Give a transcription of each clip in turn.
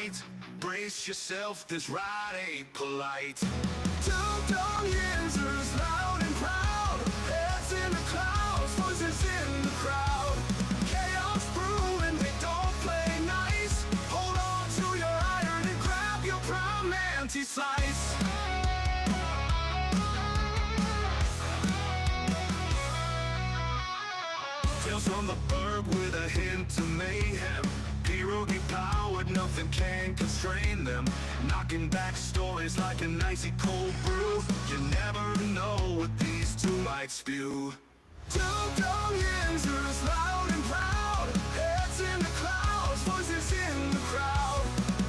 light. Brace yourself, this ride ain't polite. Two dumb Yinzers, loud and proud. Heads in the clouds, voices in the crowd. Chaos brewing, they don't play nice. Hold on to your iron and grab your prime anti-slice. Tales from the burg with a hint of mayhem. Pierogi powered, nothing can constrain them. Knocking back stories like an icy cold brew. You never know what these two might spew. Two dumb Yinzers, loud and proud. Heads in the clouds, voices in the crowd.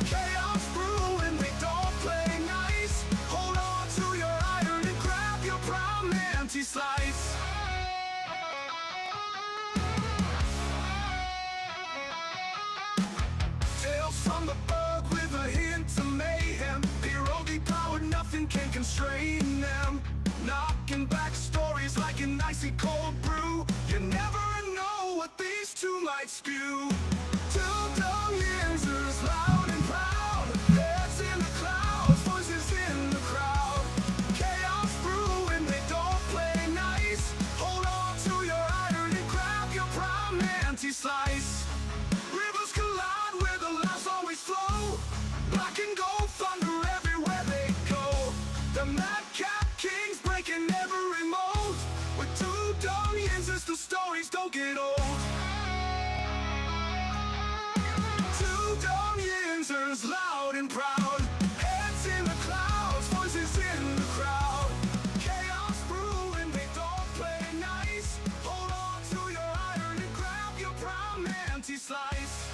Chaos brewing, they don't play nice. Hold on to your iron and grab your prime anti-slice. Tales from the burg with a hint of mayhem. Pierogi powered, nothing can constrain them. Knocking back stories like an icy cold brew. You never know what these two might spew. Two dumb Yinzers, loud and proud. Heads in the clouds, voices in the crowd. Chaos brewing, they don't play nice. Hold on to your iron and grab your prime anti-slice. Rivers collide where the laughs always flow. Black and gold thunder everywhere they go. The madcap kings breaking every mold. With two dumb Yinzers, the stories don't get old. Two dumb Yinzers, loud and proud. Heads in the clouds, voices in the crowd. Chaos brewing, they don't play nice. Hold on to your iron and grab your prime anti-slice.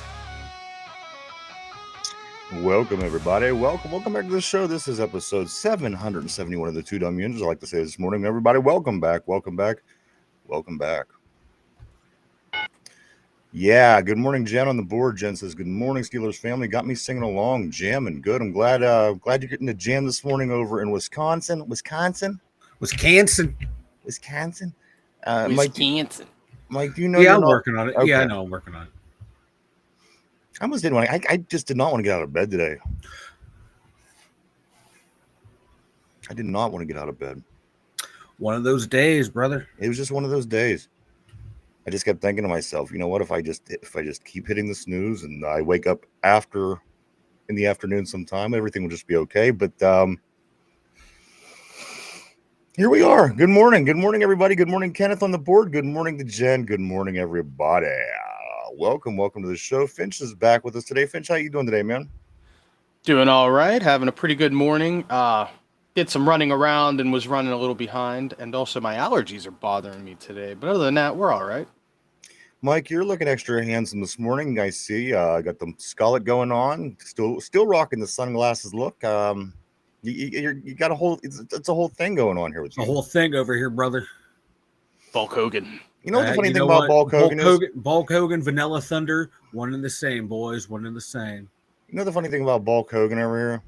Welcome, everybody. Welcome back to the show. This is episode 771 of the Two Dumb Yinzers. I like to say this morning, everybody, welcome back. Yeah, good morning, Jen on the board. Jen says, good morning, Steelers family. Got me singing along, jamming. Good. I'm glad you're getting the jam this morning over in Wisconsin. Mike, Mike, do you know? Yeah, I'm working on it. Okay. Yeah, I know I'm working on it. I almost didn't want to. I just did not want to get out of bed today. I did not want to get out of bed. One of those days, brother. It was just one of those days. I just kept thinking to myself, you know what? If I just keep hitting the snooze and I wake up in the afternoon sometime, everything will just be okay. But here we are. Good morning, everybody. Good morning, Kenneth on the board. Good morning to Jen. Good morning, everybody. Welcome to the show. Finch is back with us today. Finch, how you doing today, man? Doing all right. Having a pretty good morning. Did some running around and was running a little behind. And also my allergies are bothering me today. But other than that, we're all right. Mike, you're looking extra handsome this morning. I see. Got the skullet going on. Still rocking the sunglasses look. You got a whole. It's a whole thing going on here with you. A whole thing over here, brother. Bulk Hogan. You know what the funny thing about Bulk Hogan is? Bulk Hogan, Vanilla Thunder, one and the same, boys. One and the same. You know the funny thing about Bulk Hogan over here?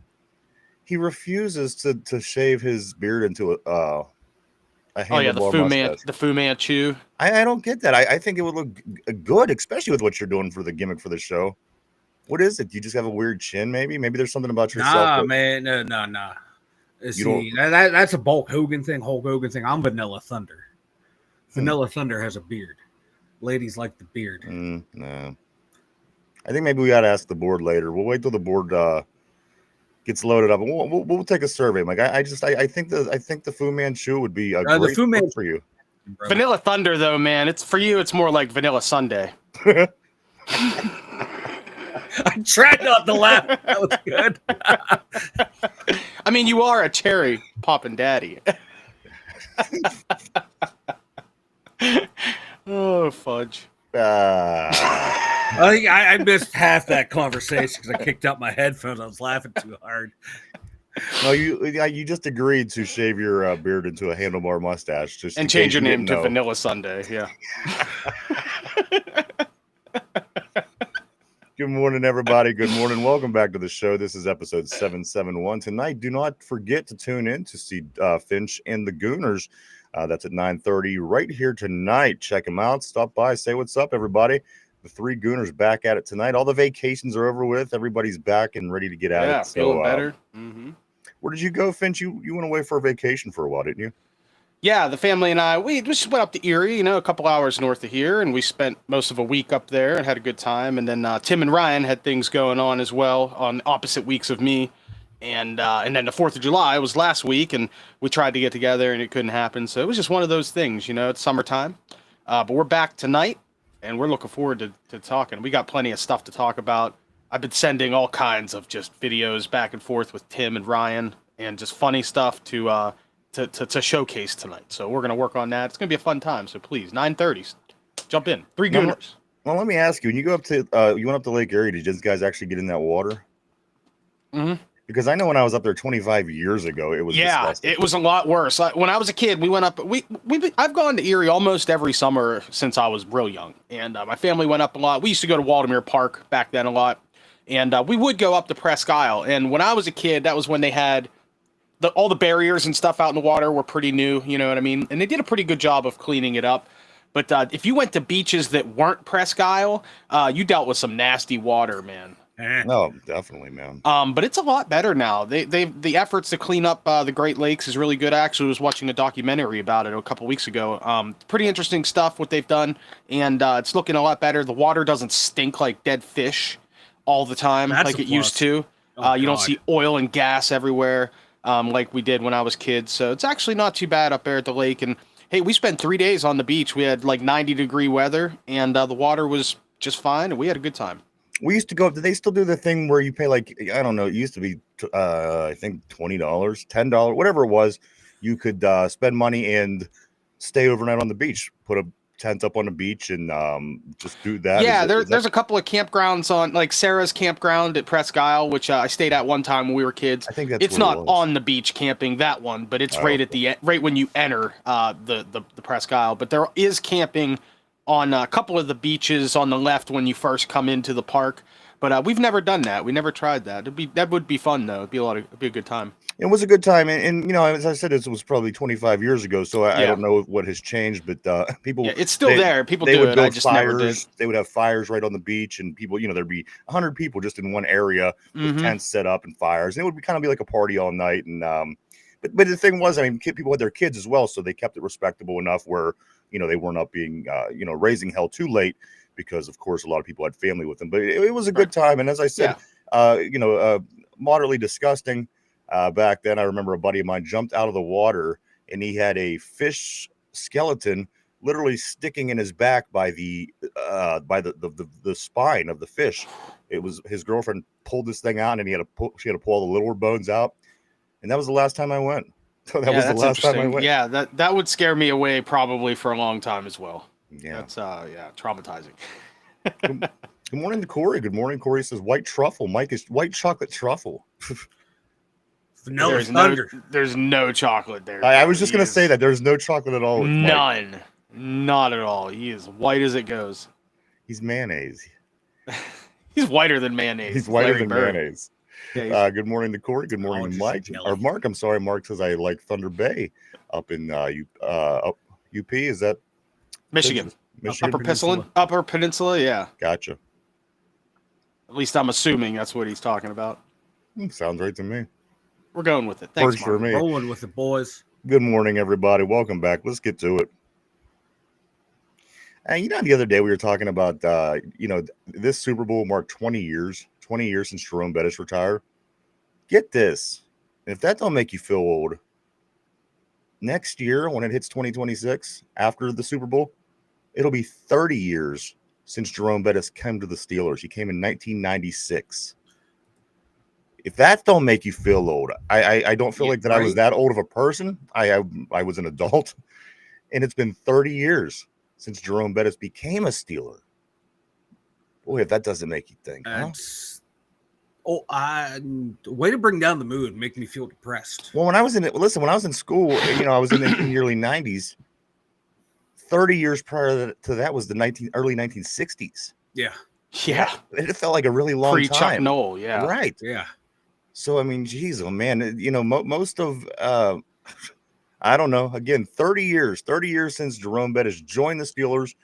He refuses to shave his beard into a the Fu Manchu. I don't get that. I think it would look good, especially with what you're doing for the gimmick for the show. What is it? You just have a weird chin, maybe? Maybe there's something about yourself. Nah, man. No. See, that's a Bulk Hogan thing, Hulk Hogan thing. I'm Vanilla Thunder. Vanilla Thunder has a beard. Ladies like the beard. No. I think maybe we got to ask the board later. We'll wait till the board gets loaded up, and we'll take a survey, Mike. I think the Fu Manchu would be a great look for you. Brother. Vanilla Thunder, though, man, it's for you. It's more like Vanilla Sunday. I tried not to laugh. That was good. I mean, you are a cherry poppin' daddy. Oh, fudge. I think I missed half that conversation because I kicked out my headphones. I was laughing too hard. No, you just agreed to shave your beard into a handlebar mustache, just and change your name to Vanilla Sunday. Yeah. Good morning, everybody. Good morning. Welcome back to the show. This is episode 771. Tonight, do not forget to tune in to see Finch and the Gooners. That's at 9:30 right here tonight. Check them out. Stop by. Say what's up, everybody. The three Gooners back at it tonight. All the vacations are over with. Everybody's back and ready to get at it. Yeah, feeling better. Where did you go, Finch? You went away for a vacation for a while, didn't you? Yeah, the family and I, we just went up to Erie, a couple hours north of here, and we spent most of a week up there and had a good time. And then Tim and Ryan had things going on as well on opposite weeks of me. And then the 4th of July was last week, and we tried to get together, and it couldn't happen. So it was just one of those things, it's summertime. But we're back tonight, and we're looking forward to talking. We got plenty of stuff to talk about. I've been sending all kinds of just videos back and forth with Tim and Ryan, and just funny stuff to showcase tonight. So we're going to work on that. It's going to be a fun time. So please, 9:30, jump in. Three Gooners. Well, let me ask you, when you go up to, you went up to Lake Erie, did you guys actually get in that water? Mm-hmm. Because I know when I was up there 25 years ago, it was disgusting. It was a lot worse. When I was a kid, we went up. I've gone to Erie almost every summer since I was real young, and my family went up a lot. We used to go to Waldemere Park back then a lot, and we would go up to Presque Isle. And when I was a kid, that was when they had all the barriers and stuff out in the water were pretty new. You know what I mean? And they did a pretty good job of cleaning it up. But if you went to beaches that weren't Presque Isle, you dealt with some nasty water, man. No, definitely, man. But it's a lot better now. The efforts to clean up the Great Lakes is really good. I actually was watching a documentary about it a couple weeks ago. Pretty interesting stuff what they've done, and it's looking a lot better. The water doesn't stink like dead fish all the time like it used to. You don't see oil and gas everywhere like we did when I was kids. So it's actually not too bad up there at the lake. And hey, we spent 3 days on the beach. We had like 90-degree weather, and the water was just fine, and we had a good time. We used to go. Do they still do the thing where you pay like, I don't know, it used to be I think $20, $10, whatever it was. You could spend money and stay overnight on the beach, put a tent up on the beach, and just do that. Yeah, there's a couple of campgrounds on, like Sarah's campground at Presque Isle, which I stayed at one time when we were kids. I think it's not on the beach camping, that one, but it's right at the right when you enter the Presque Isle. But there is camping on a couple of the beaches on the left when you first come into the park, but we've never done that. We never tried that. That would be fun though. It'd be a good time. It was a good time, and as I said, it was probably 25 years ago, so I don't know what has changed, but people, it's still there. People do it. I just never did. They would have fires right on the beach, and people, there'd be 100 people just in one area with tents set up and fires, and it would kind of be like a party all night. And but the thing was, people had their kids as well, so they kept it respectable enough where they weren't up being raising hell too late, because of course a lot of people had family with them. But it was a good time, and as I said, moderately disgusting. Back then, I remember a buddy of mine jumped out of the water, and he had a fish skeleton literally sticking in his back by the spine of the fish. It was his girlfriend pulled this thing out, and she had to pull all the littler bones out, and that was the last time I went. So that was the last time I went. Yeah, that would scare me away probably for a long time as well. Yeah, that's traumatizing. Good morning to Corey. Good morning, Corey says white truffle. Mike is white chocolate truffle. Vanilla Thunder. There's no chocolate there. I was just going to say that there's no chocolate at all. None. Not at all. He is white as it goes. He's mayonnaise. He's whiter than mayonnaise. He's whiter than mayonnaise. Yeah, good morning to Corey. Good morning, Mike. Or Mark. I'm sorry. Mark says I like Thunder Bay up in UP. Is that Michigan? Upper Peninsula. Yeah. Gotcha. At least I'm assuming that's what he's talking about. Sounds right to me. We're going with it. Thanks, Mark. For me. Rolling with it, boys. Good morning, everybody. Welcome back. Let's get to it. And the other day we were talking about, this Super Bowl marked 20 years since Jerome Bettis retired. Get this. And if that don't make you feel old, next year when it hits 2026, after the Super Bowl, it'll be 30 years since Jerome Bettis came to the Steelers. He came in 1996. If that don't make you feel old, I don't feel like that I was that old of a person. I was an adult, and it's been 30 years since Jerome Bettis became a Steeler. Boy, if that doesn't make you think, way to bring down the mood, make me feel depressed. Well, when I was in school, I was in the early 90s. 30 years prior to that was the early 1960s. Yeah. Yeah. It felt like a really long time. Chuck Noll, yeah. Right. Yeah. So, geez, oh man, most of, I don't know, again, 30 years since Jerome Bettis joined the Steelers,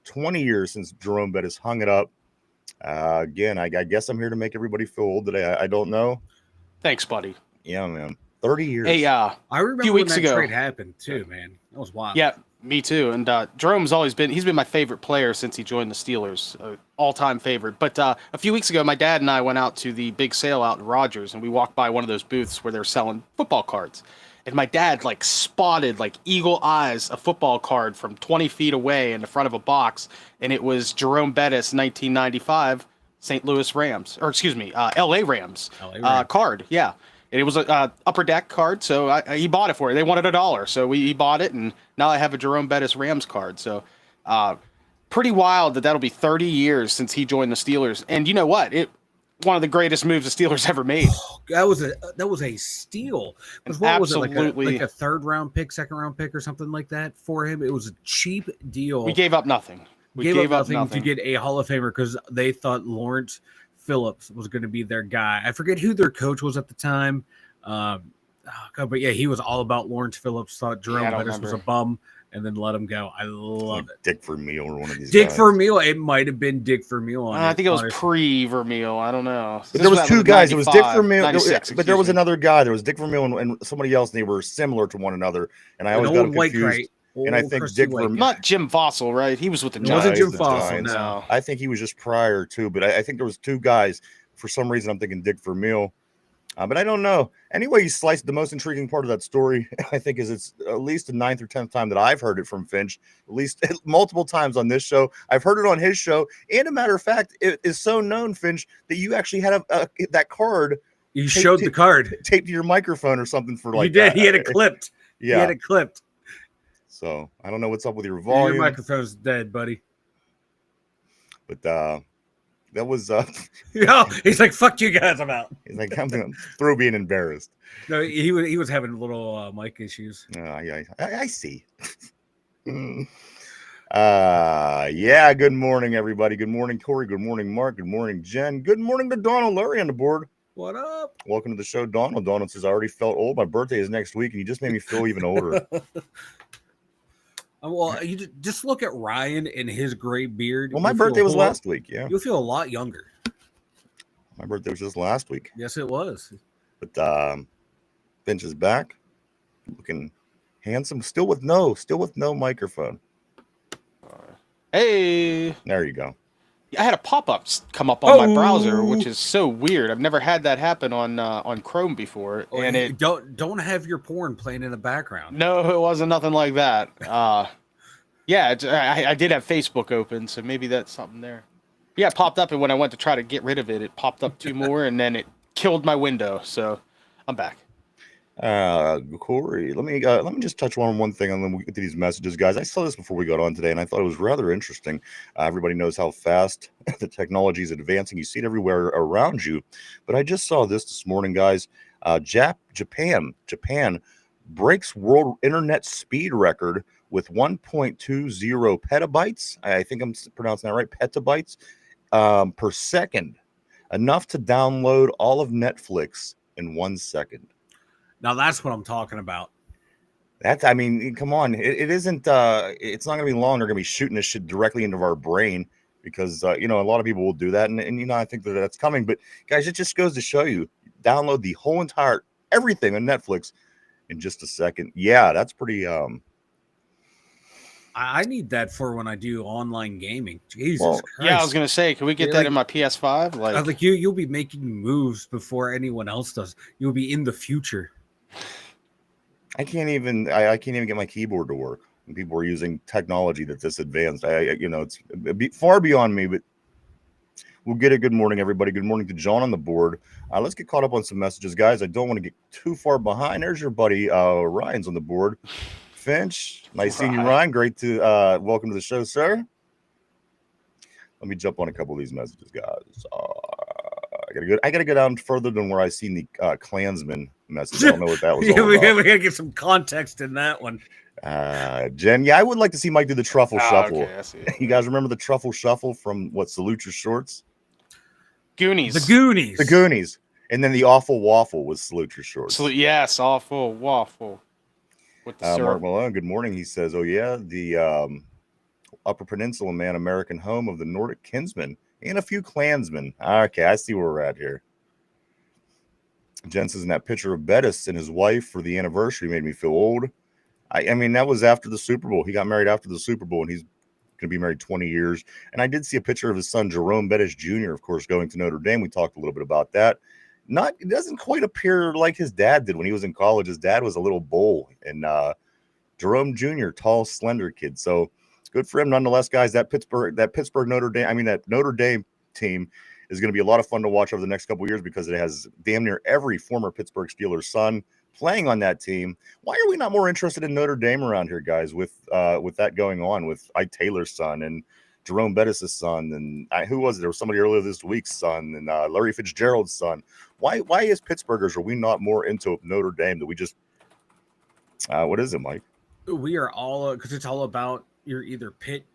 20 years since Jerome Bettis hung it up. Again, I guess I'm here to make everybody feel old today. I don't know. Thanks, buddy. Yeah, man. 30 years. Hey, I remember few when weeks that ago. trade happened too, man. That was wild. Yeah, me too. And Jerome's always he's been my favorite player since he joined the Steelers, all-time favorite. But a few weeks ago, my dad and I went out to the big sale out in Rogers, and we walked by one of those booths where they're selling football cards. And my dad spotted eagle eyes a football card from 20 feet away in the front of a box, and it was Jerome Bettis, 1995 St. Louis Rams, or excuse me, L.A. Rams, card. Yeah. And it was a upper deck card, so he bought it for it. They wanted $1, so he bought it, and now I have a Jerome Bettis Rams card. So pretty wild that'll be 30 years since he joined the Steelers. And you know what? One of the greatest moves the Steelers ever made. That was a steal. What was it, like a 3rd round pick, 2nd round pick, or something like that for him? It was a cheap deal. We gave up nothing. We gave up nothing to get a Hall of Famer because they thought Lawrence Phillips was going to be their guy. I forget who their coach was at the time. But yeah, he was all about Lawrence Phillips. Thought Jerome Bettis was a bum, and then let him go. I love it. Dick Vermeil or one of these. Dick Vermeil. It might have been Dick Vermeil. I think it was pre-Vermeil. I don't know. But there was 2 guys. It was Dick Vermeil, but there was another guy. There was Dick Vermeil and somebody else, and they were similar to one another. And I always got them confused. And I think Dick Vermeil, not Jim Fossil, right? He was with the Giants. Wasn't Jim Fossil? No, I think he was just prior to. But I think there was 2 guys. For some reason, I'm thinking Dick Vermeil. But I don't know. Anyway, you sliced the most intriguing part of that story, I think, is it's at least the 9th or 10th time that I've heard it from Finch, at least multiple times on this show. I've heard it on his show. And a matter of fact, it is so known, Finch, that you actually had that card. You showed the card. Taped to your microphone or something for You did. He had it clipped. Yeah. He had it clipped. So I don't know what's up with your volume. Your microphone's dead, buddy. But that was he's like, fuck you guys, I'm out. He's like, I'm through being embarrassed. No, he was having little mic issues. I see. Yeah, good morning, everybody. Good morning, Corey. Good morning, Mark. Good morning, Jen. Good morning to Donald Lurie on the board. What up? Welcome to the show, Donald. Donald says, I already felt old. My birthday is next week, and you just made me feel even older. Well, you just look at Ryan and his gray beard. Well, my birthday was last week. Yeah, you'll feel a lot younger. My birthday was just last week. Yes, it was. But Finch is back, looking handsome. Still with no microphone. Hey, there you go. I had a pop-up come up on my browser, which is so weird. I've never had that happen on Chrome before. And it don't have your porn playing in the background. No, it wasn't nothing like that. Yeah, I did have Facebook open, so maybe that's something there. Yeah, it popped up, and when I went to try to get rid of it, it popped up 2 more, and then it killed my window. So I'm back. Corey, let me just touch on one thing, and then we'll get to these messages, guys. I saw this before we got on today, and I thought it was rather interesting. Everybody knows how fast the technology is advancing. You see it everywhere around you. But I just saw this morning, guys. Japan breaks world internet speed record with 1.20 petabytes. I think I'm pronouncing that right. Petabytes per second, enough to download all of Netflix in 1 second. Now that's what I'm talking about. I mean, come on. It isn't, it's not going to be long. They're going to be shooting this shit directly into our brain because, a lot of people will do that. And I think that's coming. But guys, it just goes to show you, download the whole entire, everything on Netflix in just a second. Yeah, that's pretty, I need that for when I do online gaming. Jesus Christ. Yeah, I was gonna say, can we get that in my PS5? Like you'll be making moves before anyone else does. You'll be in the future. I can't even get my keyboard to work. And people are using technology that's this advanced. It's far beyond me, but we'll get it. Good morning, everybody. Good morning to John on the board. Let's get caught up on some messages, guys. I don't want to get too far behind. There's your buddy Ryan's on the board. Finch, nice seeing you, Ryan. Great to welcome to the show, sir. Let me jump on a couple of these messages, guys. I gotta go down further than where I seen the Klansman message. I don't know what that was. We gotta get some context in that one. Jen, I would like to see Mike do the truffle shuffle. Okay, I see. You guys remember the truffle shuffle from Salute Your Shorts? Goonies. The Goonies. And then the awful waffle was Salute Your Shorts. Yes, awful waffle. With the Mark Malone, good morning. He says, "Oh yeah, the Upper Peninsula man, American home of the Nordic kinsmen and a few clansmen. Okay, I see where we're at here. Jens is in that picture of Bettis and his wife for the anniversary made me feel old. I mean, that was after the Super Bowl. He got married after the Super Bowl, and he's going to be married 20 years. And I did see a picture of his son, Jerome Bettis Jr., of course, going to Notre Dame. We talked a little bit about that. It doesn't quite appear like his dad did when he was in college. His dad was a little bull, and Jerome Jr., tall, slender kid. So good for him, nonetheless, guys. That Pittsburgh that Notre Dame team is going to be a lot of fun to watch over the next couple of years because it has damn near every former Pittsburgh Steelers son playing on that team. Why are we not more interested in Notre Dame around here, guys? With that going on, with Ike Taylor's son and Jerome Bettis' son, and who was it? There was somebody earlier this week's son, and Larry Fitzgerald's son. Why as Pittsburghers are we not more into Notre Dame? That we just what is it, Mike? We are all because it's all about you're either Pitt,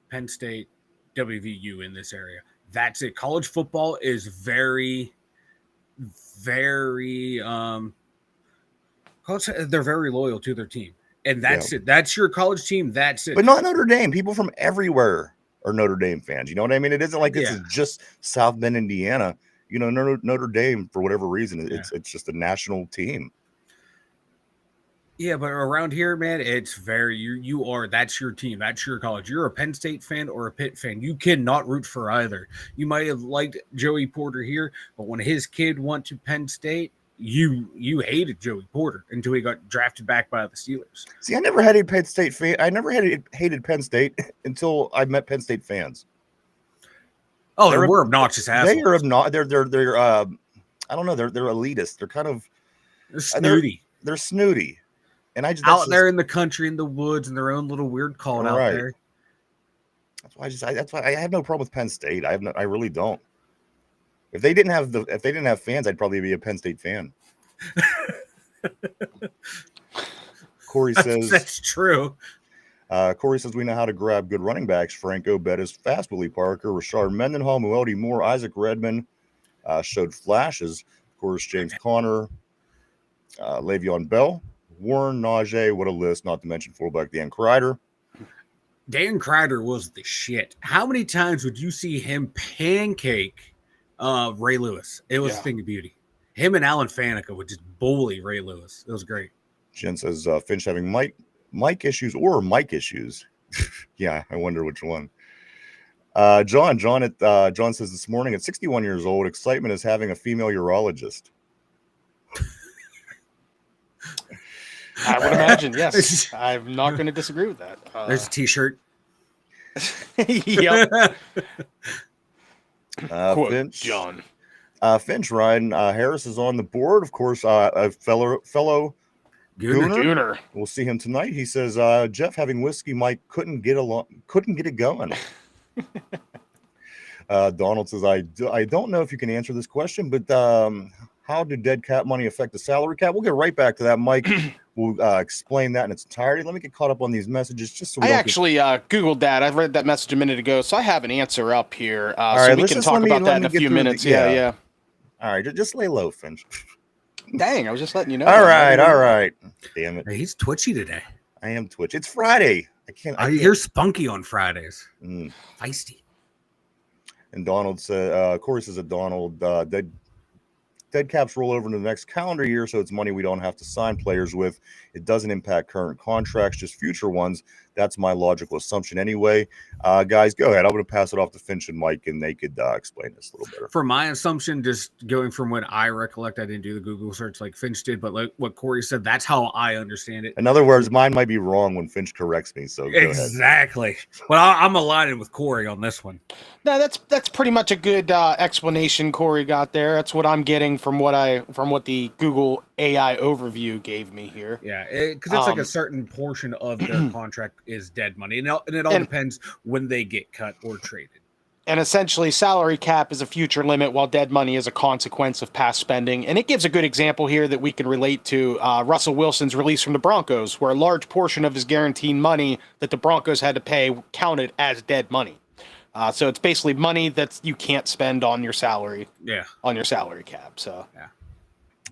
Penn State, WVU in this area. That's it. College football is very, very they're very loyal to their team. And that's it. That's your college team. That's it. But not Notre Dame. People from everywhere are Notre Dame fans. You know what I mean? It isn't like this is just South Bend, Indiana. You know, Notre Dame, for whatever reason, it's just a national team. Yeah, but around here, man, it's very that's your team, that's your college. You're a Penn State fan or a Pitt fan. You cannot root for either. You might have liked Joey Porter here, but when his kid went to Penn State, you hated Joey Porter until he got drafted back by the Steelers. See, I never hated Penn State I never hated Penn State until I met Penn State fans. Oh, they're obnoxious assholes. They are obnoxious. They're I don't know. They're elitist. They're kind of snooty. They're snooty. And out there in the country, in the woods, in their own little weird cult out there. That's why I have no problem with Penn State. I really don't. If they didn't have fans, I'd probably be a Penn State fan. Corey says that's true. Corey says we know how to grab good running backs: Franco Bettis, Fast Willie Parker, Rashard Mendenhall, Muelde Moore, Isaac Redman showed flashes. Of course, James Conner, Le'Veon Bell, Warren, Najee, what a list, not to mention fullback Dan Kreider. Dan Kreider was the shit. How many times would you see him pancake Ray Lewis? It was a thing of beauty. Him and Alan Faneca would just bully Ray Lewis. It was great. Jen says Finch having mic issues or mic issues. Yeah, I wonder which one. John says this morning at 61 years old, excitement is having a female urologist. I would imagine, yes. I'm not going to disagree with that. There's a T-shirt. Yep. Quote, Finch, John. Finch, Ryan Harris is on the board. Of course, a fellow Gooner. We'll see him tonight. He says, Jeff having whiskey, Mike couldn't get it going. Donald says, I don't know if you can answer this question, but how do dead cap money affect the salary cap? We'll get right back to that, Mike. We'll explain that in its entirety. Let me get caught up on these messages just so we Googled that. I read that message a minute ago, so I have an answer up here. So we can talk about that in a few minutes. Yeah. All right, just lay low, Finch. Dang, I was just letting you know. All right. Damn it. Hey, he's twitchy today. I am twitchy. It's Friday. I can't. You're spunky on Fridays. Feisty. And Donald said, Corey says that Donald, dead caps roll over into the next calendar year, so it's money we don't have to sign players with. It doesn't impact current contracts, just future ones. That's my logical assumption anyway. Guys, go ahead. I'm going to pass it off to Finch and Mike, and they could explain this a little better. For my assumption, just going from what I recollect, I didn't do the Google search like Finch did, but like what Corey said, that's how I understand it. In other words, mine might be wrong when Finch corrects me, so go exactly. ahead. Well, I'm aligning with Corey on this one. No, that's pretty much a good explanation Corey got there. That's what I'm getting from what the Google AI overview gave me here. Yeah, because it's like a certain portion of their contract is dead money, and it all depends when they get cut or traded. And essentially, salary cap is a future limit, while dead money is a consequence of past spending. And it gives a good example here that we can relate to Russell Wilson's release from the Broncos, where a large portion of his guaranteed money that the Broncos had to pay counted as dead money. So it's basically money that you can't spend on your salary. Yeah. On your salary cap. So yeah.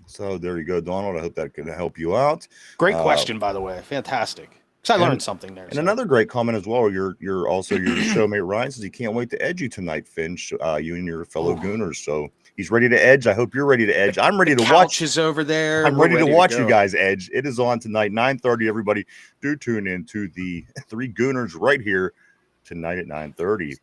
So there you go, Donald. I hope that can help you out. Great question, by the way. Fantastic. So I learned something there. And another great comment as well. Your showmate Ryan says he can't wait to edge you tonight, Finch. You and your fellow Gooners. So he's ready to edge. I hope you're ready to edge. I'm ready to watch. Couch is over there. I'm ready to watch you guys edge. It is on tonight, 9:30. Everybody, do tune in to the 3 Gooners right here tonight at 9:30.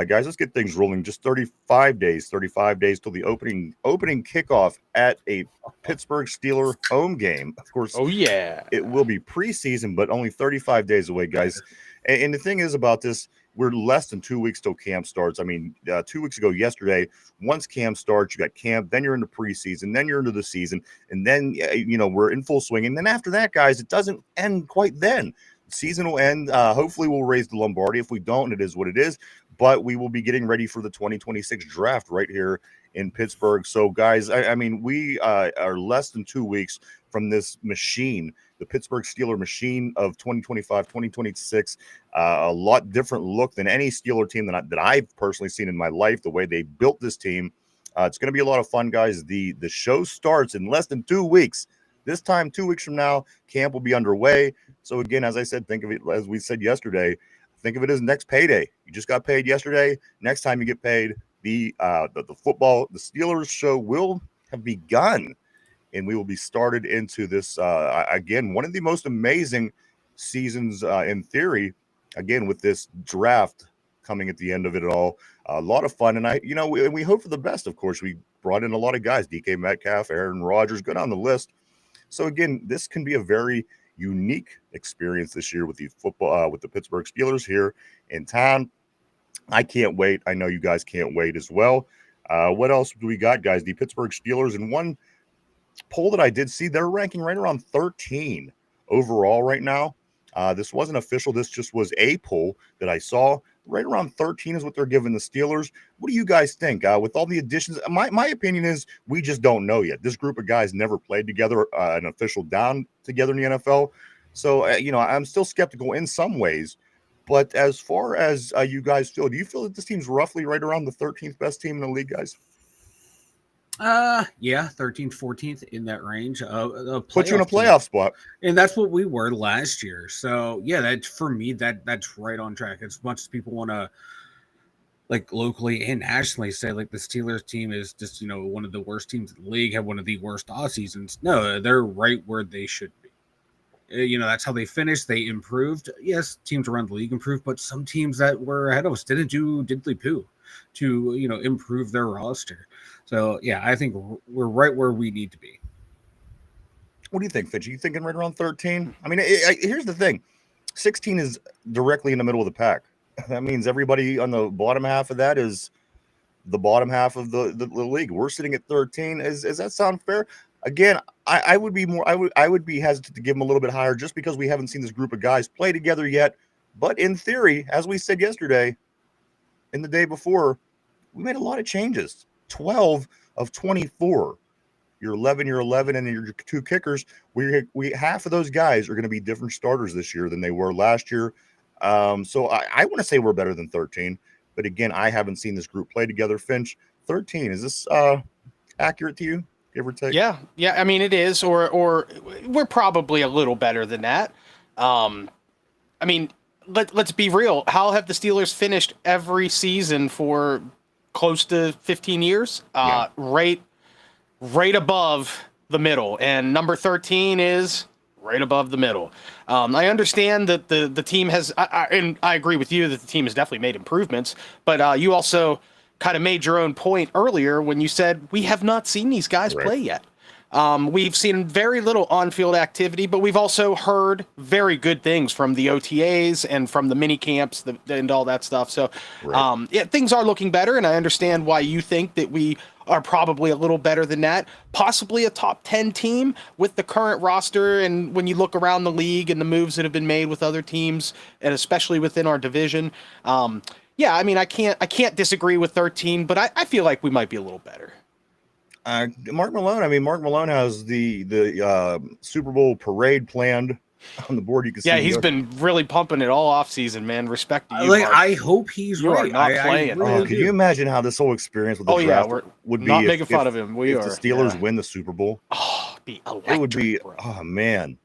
Guys, let's get things rolling. Just 35 days till the opening kickoff at a Pittsburgh Steelers home game. Of course, it will be preseason, but only 35 days away, guys. And the thing is about this, we're less than 2 weeks till camp starts. I mean, 2 weeks ago yesterday, once camp starts, you got camp, then you're into preseason, then you're into the season, and then, we're in full swing. And then after that, guys, it doesn't end quite then. Season will end. Hopefully we'll raise the Lombardi. If we don't, it is what it is. But we will be getting ready for the 2026 draft right here in Pittsburgh. So, guys, I mean, we are less than 2 weeks from this machine, the Pittsburgh Steelers machine of 2025, 2026. A lot different look than any Steeler team that I've personally seen in my life, the way they built this team. It's going to be a lot of fun, guys. The show starts in less than 2 weeks. This time, 2 weeks from now, camp will be underway. So, again, as I said, think of it, as we said yesterday, think of it as next payday. You just got paid yesterday. Next time you get paid, the Steelers show will have begun, and we will be started into this, again, one of the most amazing seasons in theory, again, with this draft coming at the end of it all. A lot of fun, and we hope for the best, of course. We brought in a lot of guys, DK Metcalf, Aaron Rodgers, go down the list. So, again, this can be a very unique experience this year with the football, with the Pittsburgh Steelers here in town. I can't wait. I know you guys can't wait as well. What else do we got, guys? The Pittsburgh Steelers, in one poll that I did see, they're ranking right around 13 overall right now. This wasn't official. This just was a poll that I saw. Right around 13 is what they're giving the Steelers. What do you guys think? With all the additions, my opinion is we just don't know yet. This group of guys never played together, an official down together in the NFL. So, I'm still skeptical in some ways. But as far as you guys feel, do you feel that this team's roughly right around the 13th best team in the league, guys? Yeah, 13th, 14th in that range. Put you in a playoff spot. And that's what we were last year. So, yeah, that for me, that's right on track. As much as people want to, like, locally and nationally say, like, the Steelers team is just, one of the worst teams in the league, have one of the worst off seasons. No, they're right where they should be. That's how they finished. They improved. Yes, teams around the league improved, but some teams that were ahead of us didn't do diddly poo to, improve their roster. So, yeah, I think we're right where we need to be. What do you think, Fitch? Are you thinking right around 13? I mean, here's the thing. 16 is directly in the middle of the pack. That means everybody on the bottom half of that is the bottom half of the league. We're sitting at 13. Does that sound fair? Again, I would be hesitant to give them a little bit higher just because we haven't seen this group of guys play together yet. But in theory, as we said yesterday and the day before, we made a lot of changes. 12 of 24. You're 11, and your 2 kickers. We half of those guys are going to be different starters this year than they were last year. So I want to say we're better than 13. But again, I haven't seen this group play together. Finch, 13. Is this accurate to you? Give or take? Yeah. I mean, it is, or we're probably a little better than that. I mean, let's be real. How have the Steelers finished every season for close to 15 years? Right above the middle, and number 13 is right above the middle. I understand that the team has, and I agree with you that the team has definitely made improvements, but you also kind of made your own point earlier when you said we have not seen these guys play yet. We've seen very little on-field activity, but we've also heard very good things from the OTAs and from the mini camps and all that stuff. So, things are looking better, and I understand why you think that we are probably a little better than that. Possibly a top 10 team with the current roster, and when you look around the league and the moves that have been made with other teams, and especially within our division. I mean, I can't disagree with 13, but I feel like we might be a little better. Mark Malone has the Super Bowl parade planned on the board. You can see. Yeah, he's been really pumping it all off season, man. Respect to you. Like, I hope he's you right. Are not playing. Can you imagine how this whole experience with the draft would be? Not making fun of him. If the Steelers win the Super Bowl. Oh, it'd be electric, it would be. Bro. Oh man.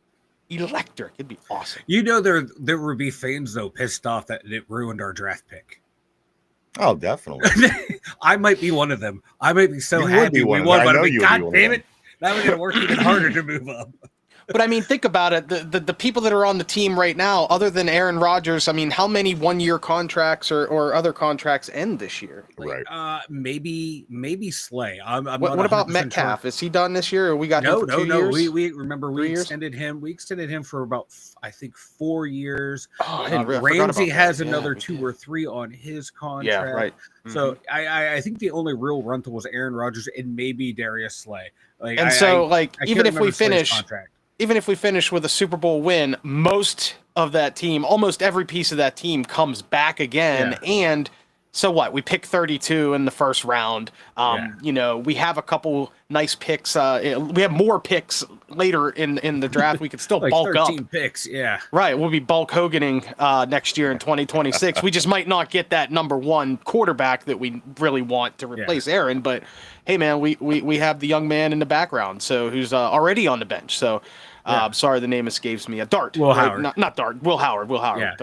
electric. It'd be awesome. You know, there would be fans though pissed off that it ruined our draft pick. Oh, definitely. I might be one of them. I might be so You would happy be we one of won, them. I but know I'm you like, would be God one of damn them. it! Now we're gonna work even harder to move up. But I mean, think about it. The people that are on the team right now, other than Aaron Rodgers, I mean, how many 1-year contracts or other contracts end this year? Right. Maybe Slay. I'm What not about 100% Metcalf? sure. Is he done this year, or we got him for 2 years? We remember we 3 years? extended him. We extended him for about I think 4 years. Oh, And I forgot Ramsey about has that. Yeah, another we 2 did. or 3 on his contract. Yeah, right. So I think the only real rental was Aaron Rodgers and maybe Darius Slay. Like, And I even can't if we remember Slay's finish, contract. even if we finish with a Super Bowl win, most of that team, almost every piece of that team comes back again. Yeah. And so what? We pick 32 in the first round. Yeah. You know, we have a couple nice picks. We have more picks later in the draft. We could still Like bulk 13 up. picks, yeah. Right, we'll be bulk Hoganing next year in 2026. We just might not get that number 1 quarterback that we really want to replace Aaron. But hey, man, we have the young man in the background, so who's already on the bench. So sorry, the name escapes me. Dart. Will Howard. Not Dart. Will Howard. Yeah.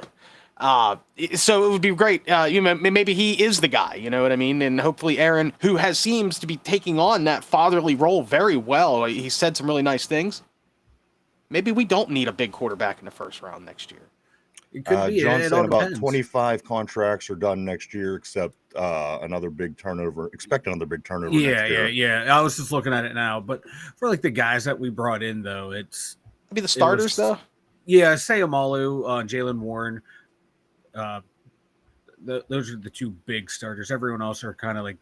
So it would be great. Maybe he is the guy. You know what I mean? And hopefully Aaron, who seems to be taking on that fatherly role very well. He said some really nice things. Maybe we don't need a big quarterback in the first round next year. It could be. John It said all about depends. 25 contracts are done next year, except another big turnover. Expect another big turnover next year. Yeah. I was just looking at it now. But for like the guys that we brought in, though, Maybe the starters, though? Yeah, Sayamalu, Jalen Warren. Those are the 2 big starters. Everyone else are kind of like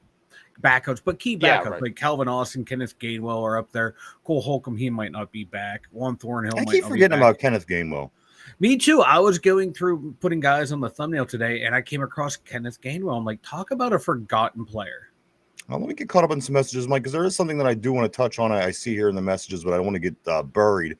backups, but key backups right. like Calvin Austin, Kenneth Gainwell are up there. Cole Holcomb, he might not be back. Juan Thornhill I might keep not forgetting be back. about Kenneth Gainwell. Me too. I was going through putting guys on the thumbnail today, and I came across Kenneth Gainwell. I'm like, talk about a forgotten player. Let me get caught up in some messages, Mike, because there is something that I do want to touch on. I see here in the messages, but I don't want to get buried.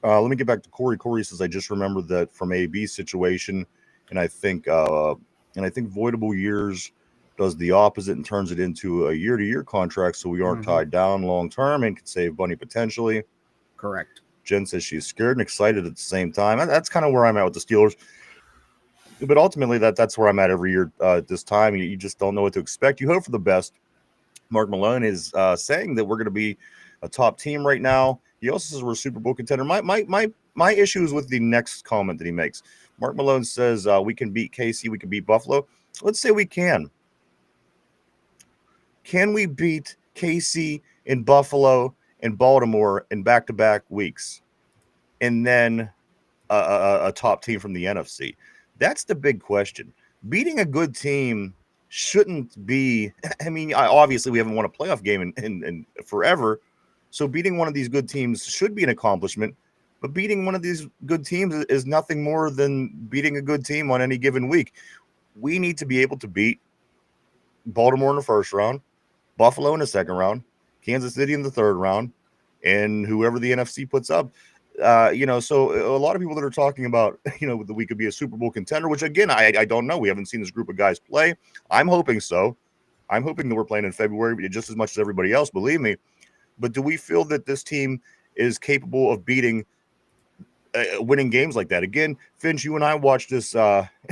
Let me get back to Corey. Corey says, I just remembered that from AB's situation, and I think voidable years does the opposite and turns it into a year-to-year contract, so we aren't tied down long-term and can save money potentially. Correct. Jen says she's scared and excited at the same time. That's kind of where I'm at with the Steelers. But ultimately, that's where I'm at every year at this time. You just don't know what to expect. You hope for the best. Mark Malone is saying that we're going to be a top team right now. He also says we're a Super Bowl contender. My issue is with the next comment that he makes. Mark Malone says we can beat KC, we can beat Buffalo. Let's say we can. Can we beat KC in Buffalo and Baltimore in back-to-back weeks? And then a top team from the NFC? That's the big question. Beating a good team shouldn't be, obviously we haven't won a playoff game in forever. So beating one of these good teams should be an accomplishment, but beating one of these good teams is nothing more than beating a good team on any given week. We need to be able to beat Baltimore in the first round, Buffalo in the second round, Kansas City in the third round, and whoever the NFC puts up. So a lot of people that are talking about, that we could be a Super Bowl contender, which again, I don't know. We haven't seen this group of guys play. I'm hoping so. I'm hoping that we're playing in February just as much as everybody else, believe me. But do we feel that this team is capable of winning games like that? Again, Finch, you and I watched this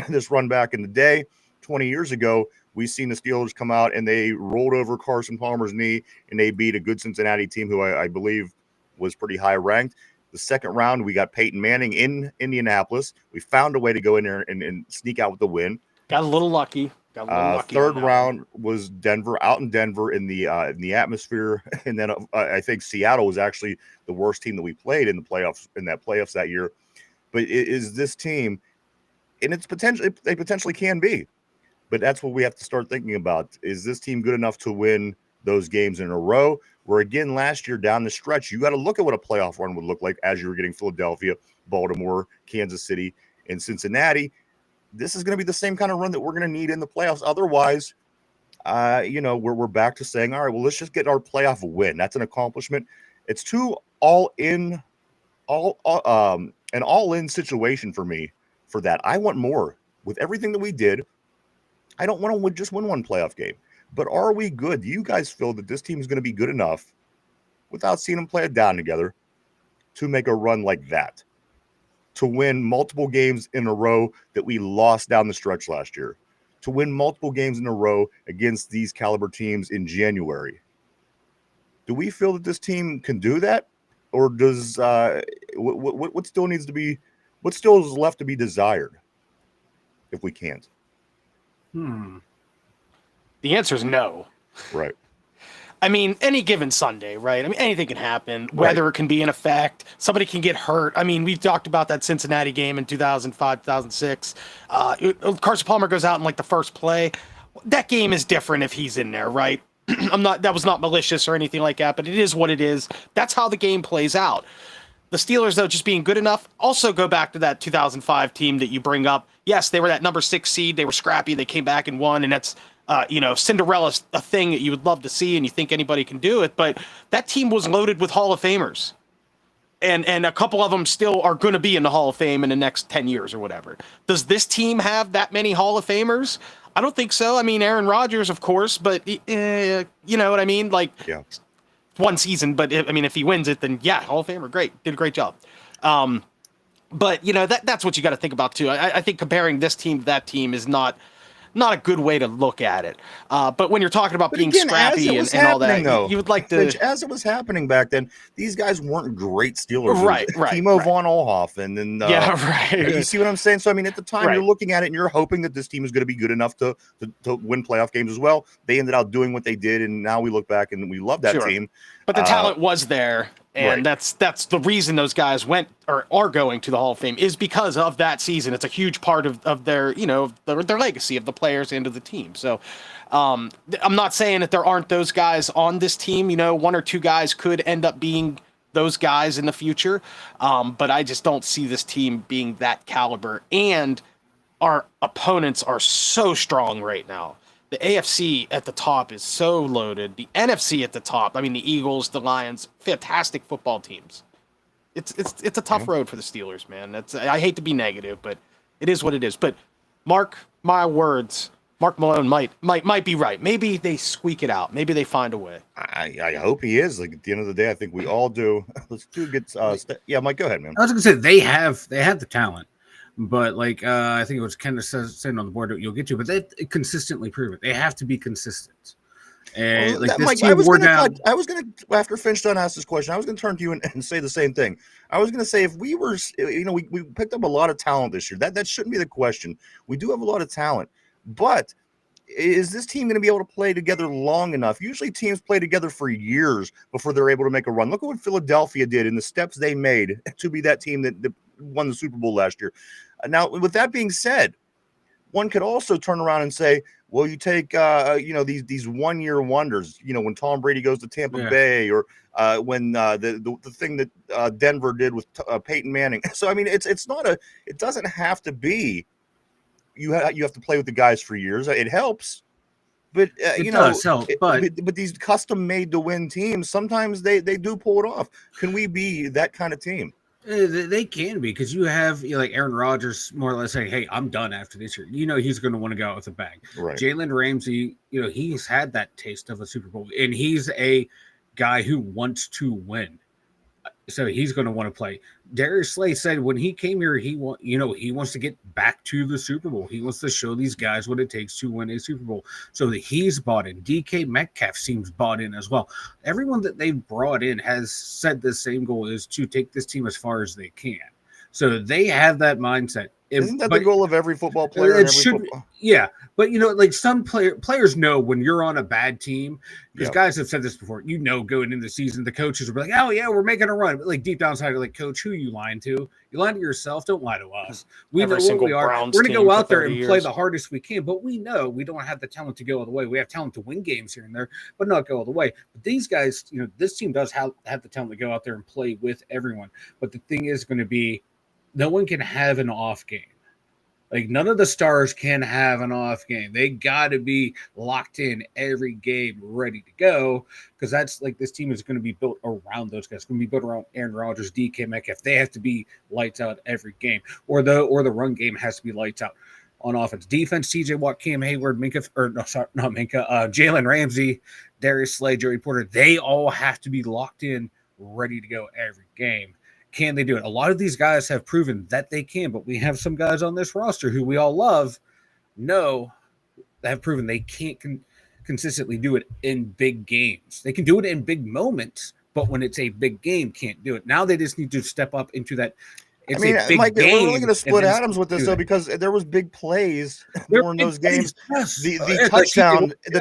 this run back in the day, 20 years ago. We seen the Steelers come out and they rolled over Carson Palmer's knee and they beat a good Cincinnati team who I believe was pretty high ranked. The second round, we got Peyton Manning in Indianapolis. We found a way to go in there and sneak out with the win. Got a little lucky. Third round was Denver, out in Denver in the atmosphere, and then I think Seattle was actually the worst team that we played in the playoffs that year. But is this team, and they potentially can be, but that's what we have to start thinking about. Is this team good enough to win those games in a row? Where again, last year down the stretch, you got to look at what a playoff run would look like as you were getting Philadelphia, Baltimore, Kansas City, and Cincinnati. This is going to be the same kind of run that we're going to need in the playoffs. Otherwise, we're back to saying, all right, well, let's just get our playoff win. That's an accomplishment. It's too an all-in situation for me for that. I want more. With everything that we did, I don't want to just win one playoff game. But are we good? Do you guys feel that this team is going to be good enough, without seeing them play it down together, to make a run like that? I think we're good enough. To make a run like that. to win multiple games in a row that we lost down the stretch last year, to win multiple games in a row against these caliber teams in January. Do we feel that this team can do that? Or does what still needs to be, what still is left to be desired if we can't? The answer is no. Right. I mean, any given Sunday, right? I mean, anything can happen. Weather can be in effect. Somebody can get hurt. I mean, we've talked about that Cincinnati game in 2005, 2006. Carson Palmer goes out in like the first play. That game is different if he's in there, right? That was not malicious or anything like that, but it is what it is. That's how the game plays out. The Steelers, though, just being good enough, also go back to that 2005 team that you bring up. Yes, they were that number 6 seed. They were scrappy. They came back and won, and that's Cinderella's a thing that you would love to see, and you think anybody can do it. But that team was loaded with Hall of Famers, and a couple of them still are going to be in the Hall of Fame in the next 10 years or whatever. Does this team have that many Hall of Famers? I don't think so. I mean, Aaron Rodgers, of course, but you know what I mean? Like, yeah. One season, but if he wins it, then yeah, Hall of Famer, great, did a great job. But that's what you got to think about too. I think comparing this team to that team is not a good way to look at it. But when you're talking about being scrappy and all that, you would like to. As it was happening back then, these guys weren't great Steelers. Right. Timo Von Olhoff, and then right. You see what I'm saying? So I mean, at the time, you're looking at it and you're hoping that this team is going to be good enough to win playoff games as well. They ended up doing what they did, and now we look back and we love that team. But the talent was there. And that's the reason those guys went or are going to the Hall of Fame is because of that season. It's a huge part of their, their legacy of the players and of the team. So I'm not saying that there aren't those guys on this team. One or two guys could end up being those guys in the future. But I just don't see this team being that caliber. And our opponents are so strong right now. The AFC at the top is so loaded. The NFC at the top, I mean, the Eagles, the Lions, fantastic football teams. It's a tough road for the Steelers, man. I hate to be negative, but it is what it is. But mark my words, Mark Malone might be right. Maybe they squeak it out. Maybe they find a way. I hope he is. Like at the end of the day, I think we all do. Let's get. Yeah, Mike, go ahead, man. I was gonna say they have the talent. But I think it was kind of saying on the board that you'll get to, but they consistently prove it. They have to be consistent. And this team wore down. I was gonna, after Finch done asked this question, I was gonna turn to you and say the same thing. I was gonna say if we were, we picked up a lot of talent this year. That shouldn't be the question. We do have a lot of talent, but is this team going to be able to play together long enough? Usually teams play together for years before they're able to make a run. Look at what Philadelphia did and the steps they made to be that team that won the Super Bowl last year. Now, with that being said, one could also turn around and say, well, you take, these 1 year wonders, when Tom Brady goes to Tampa Bay, or when the thing that Denver did with Peyton Manning. So, I mean, it doesn't have to be, you have to play with the guys for years. It helps, but it does help. But these custom made to win teams, sometimes they do pull it off. Can we be that kind of team? They can be, because you have like Aaron Rodgers more or less saying, "Hey, I'm done after this year." He's going to want to go out with a bang. Right. Jalen Ramsey, he's had that taste of a Super Bowl, and he's a guy who wants to win. So he's going to want to play. Darius Slay said when he came here, he wants to get back to the Super Bowl. He wants to show these guys what it takes to win a Super Bowl. So that he's bought in. DK Metcalf seems bought in as well. Everyone that they've brought in has said the same goal is to take this team as far as they can. So they have that mindset. Isn't that the goal of every football player? Yeah, but some players know when you're on a bad team, because guys have said this before. Going into the season, the coaches will be like, "Oh yeah, we're making a run." But deep down inside, like, "Coach, who are you lying to? You lying to yourself. Don't lie to us. We know what we are. We're gonna go out there and play the hardest we can, but we know we don't have the talent to go all the way. We have talent to win games here and there, but not go all the way. But these guys, this team does have the talent to go out there and play with everyone. But the thing is going to be, no one can have an off game. Like, none of the stars can have an off game. They got to be locked in every game, ready to go, because that's this team is going to be built around those guys. It's going to be built around Aaron Rodgers, DK Metcalf. They have to be lights out every game, or the run game has to be lights out. On offense, defense, TJ Watt, Cam Hayward, Jalen Ramsey, Darius Slay, Joey Porter, they all have to be locked in, ready to go every game. can they do it? A lot of these guys have proven that they can, but we have some guys on this roster who we all love, have proven they can't consistently do it in big games. They can do it in big moments, but when it's a big game, can't do it. Now they just need to step up into that. I mean, Mike, we're really going to split atoms with this, though, because there was big plays during those games. Yes. The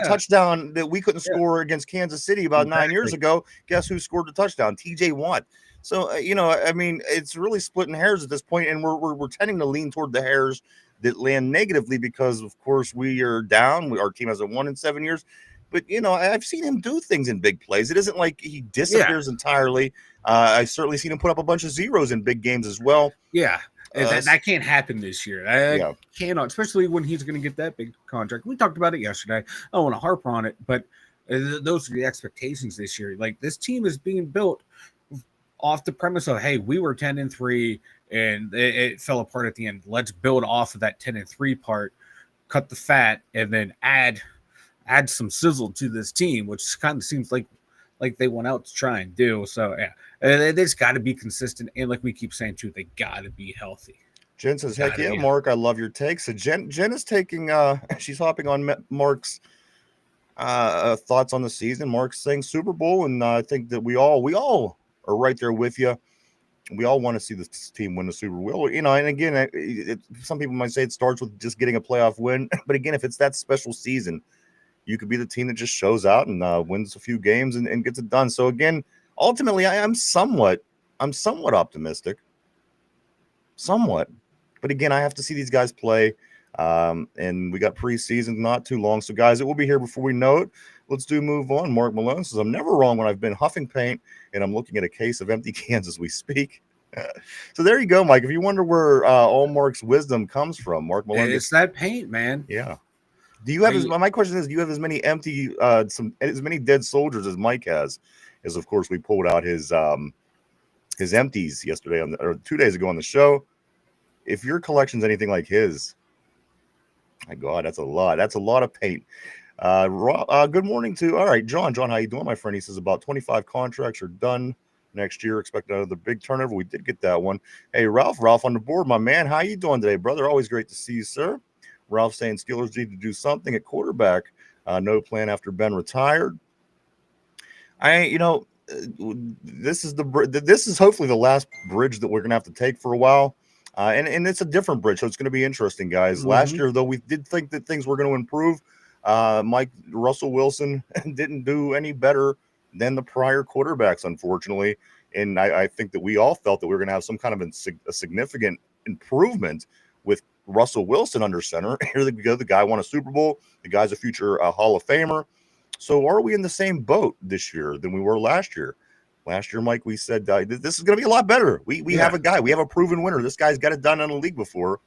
touchdown that we couldn't score against Kansas City about 9 years ago. Guess who scored the touchdown? TJ Watt. So, I mean, it's really splitting hairs at this point, and we're tending to lean toward the hairs that land negatively because, of course, we are down. Our team hasn't won in 7 years. But, I've seen him do things in big plays. It isn't like he disappears entirely. I've certainly seen him put up a bunch of zeros in big games as well. Yeah, that can't happen this year. Cannot, especially when he's going to get that big contract. We talked about it yesterday. I don't want to harp on it, but those are the expectations this year. Like, this team is being built off the premise of, hey, we were 10-3 and it fell apart at the end. Let's build off of that 10-3 part, cut the fat, and then add some sizzle to this team, which kind of seems like they went out to try and do. So yeah, they just got to be consistent, and like we keep saying too, they got to be healthy. Jen says, "Heck yeah, Mark, I love your take." So Jen is taking, she's hopping on Mark's thoughts on the season. Mark's saying Super Bowl, and I think that we all are right there with you. We all want to see this team win the Super Bowl. And again, some people might say it starts with just getting a playoff win, but again, if it's that special season, you could be the team that just shows out and wins a few games and gets it done. So again, ultimately, I'm somewhat optimistic. Somewhat. But again, I have to see these guys play. And we got preseason not too long. So guys, it will be here before we know it. Let's move on. Mark Malone says, I'm never wrong when I've been huffing paint and I'm looking at a case of empty cans as we speak. So there you go, Mike. If you wonder where all Mark's wisdom comes from, Mark Malone. It's that paint, man. Yeah. Do you have my question is, do you have as many empty, as many dead soldiers as Mike has? As of course we pulled out his empties yesterday or 2 days ago on the show. If your collection's anything like his, my God, that's a lot. That's a lot of paint. Good morning to all right, John. John, how you doing, my friend? He says about 25 contracts are done next year. Expect another big turnover. We did get that one. Hey, Ralph on the board, my man. How you doing today, brother? Always great to see you, sir. Ralph saying Steelers need to do something at quarterback. No plan after Ben retired. This is hopefully the last bridge that we're gonna have to take for a while. And it's a different bridge, so it's going to be interesting, guys. Mm-hmm. Last year, though, we did think that things were going to improve. Russell Wilson didn't do any better than the prior quarterbacks, unfortunately. And I think that we all felt that we were going to have some kind of a significant improvement with Russell Wilson under center. Here we go. The guy won a Super Bowl. The guy's a future Hall of Famer. So are we in the same boat this year than we were last year? Last year, Mike, we said this is going to be a lot better. We have a guy. We have a proven winner. This guy's got it done in the league before,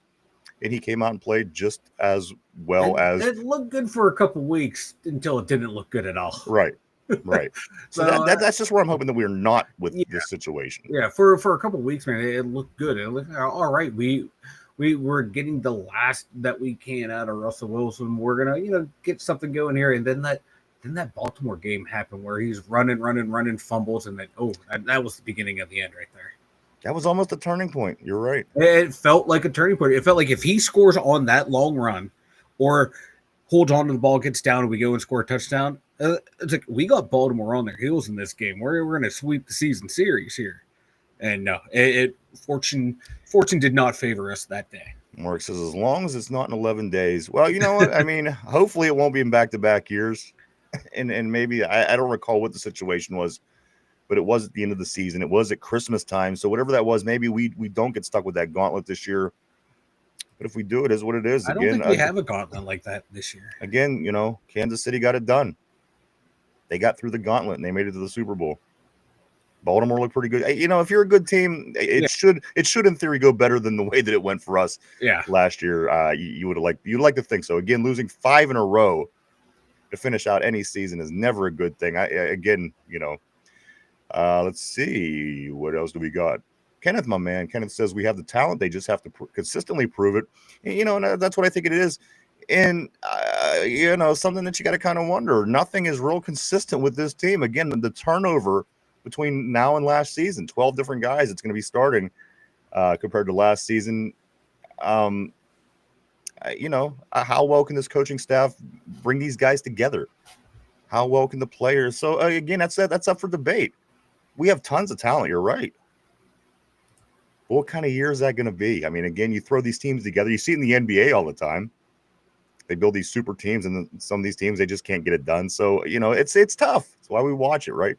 and he came out and played just as well as. It looked good for a couple weeks until it didn't look good at all. Right. So that's just where I'm hoping that we're not with this situation. Yeah, for a couple of weeks, man, it looked good. It looked all right. We were getting the last that we can out of Russell Wilson. We're gonna get something going here, and then that Baltimore game happened where he's running, fumbles, and then that was the beginning of the end right there. That was almost a turning point. You're right. It felt like a turning point. It felt like if he scores on that long run or holds on to the ball, gets down, and we go and score a touchdown, it's like we got Baltimore on their heels in this game. We're going to sweep the season series here. And no, fortune did not favor us that day. Mark says, as long as it's not in 11 days. Well, you know what? I mean, hopefully it won't be in back-to-back years. And maybe I don't recall what the situation was, but it was at the end of the season. It was at Christmas time. So whatever that was, maybe we don't get stuck with that gauntlet this year. But if we do, it is what it is. I don't think we have a gauntlet like that this year. Again, Kansas City got it done. They got through the gauntlet and they made it to the Super Bowl. Baltimore looked pretty good. If you're a good team, it should in theory go better than the way that it went for us last year. You'd like to think so. Again, losing 5 in a row to finish out any season is never a good thing. Let's see, what else do we got? Kenneth, my man. Kenneth says we have the talent. They just have to consistently prove it. And that's what I think it is. And something that you got to kind of wonder. Nothing is real consistent with this team. Again, the turnover between now and last season. 12 different guys it's going to be starting compared to last season. How well can this coaching staff bring these guys together? How well can the players? So again, that's up for debate. We have tons of talent. You're right. But what kind of year is that going to be? I mean, again, you throw these teams together. You see it in the NBA all the time. They build these super teams, and then some of these teams, they just can't get it done. So, it's tough. That's why we watch it, right?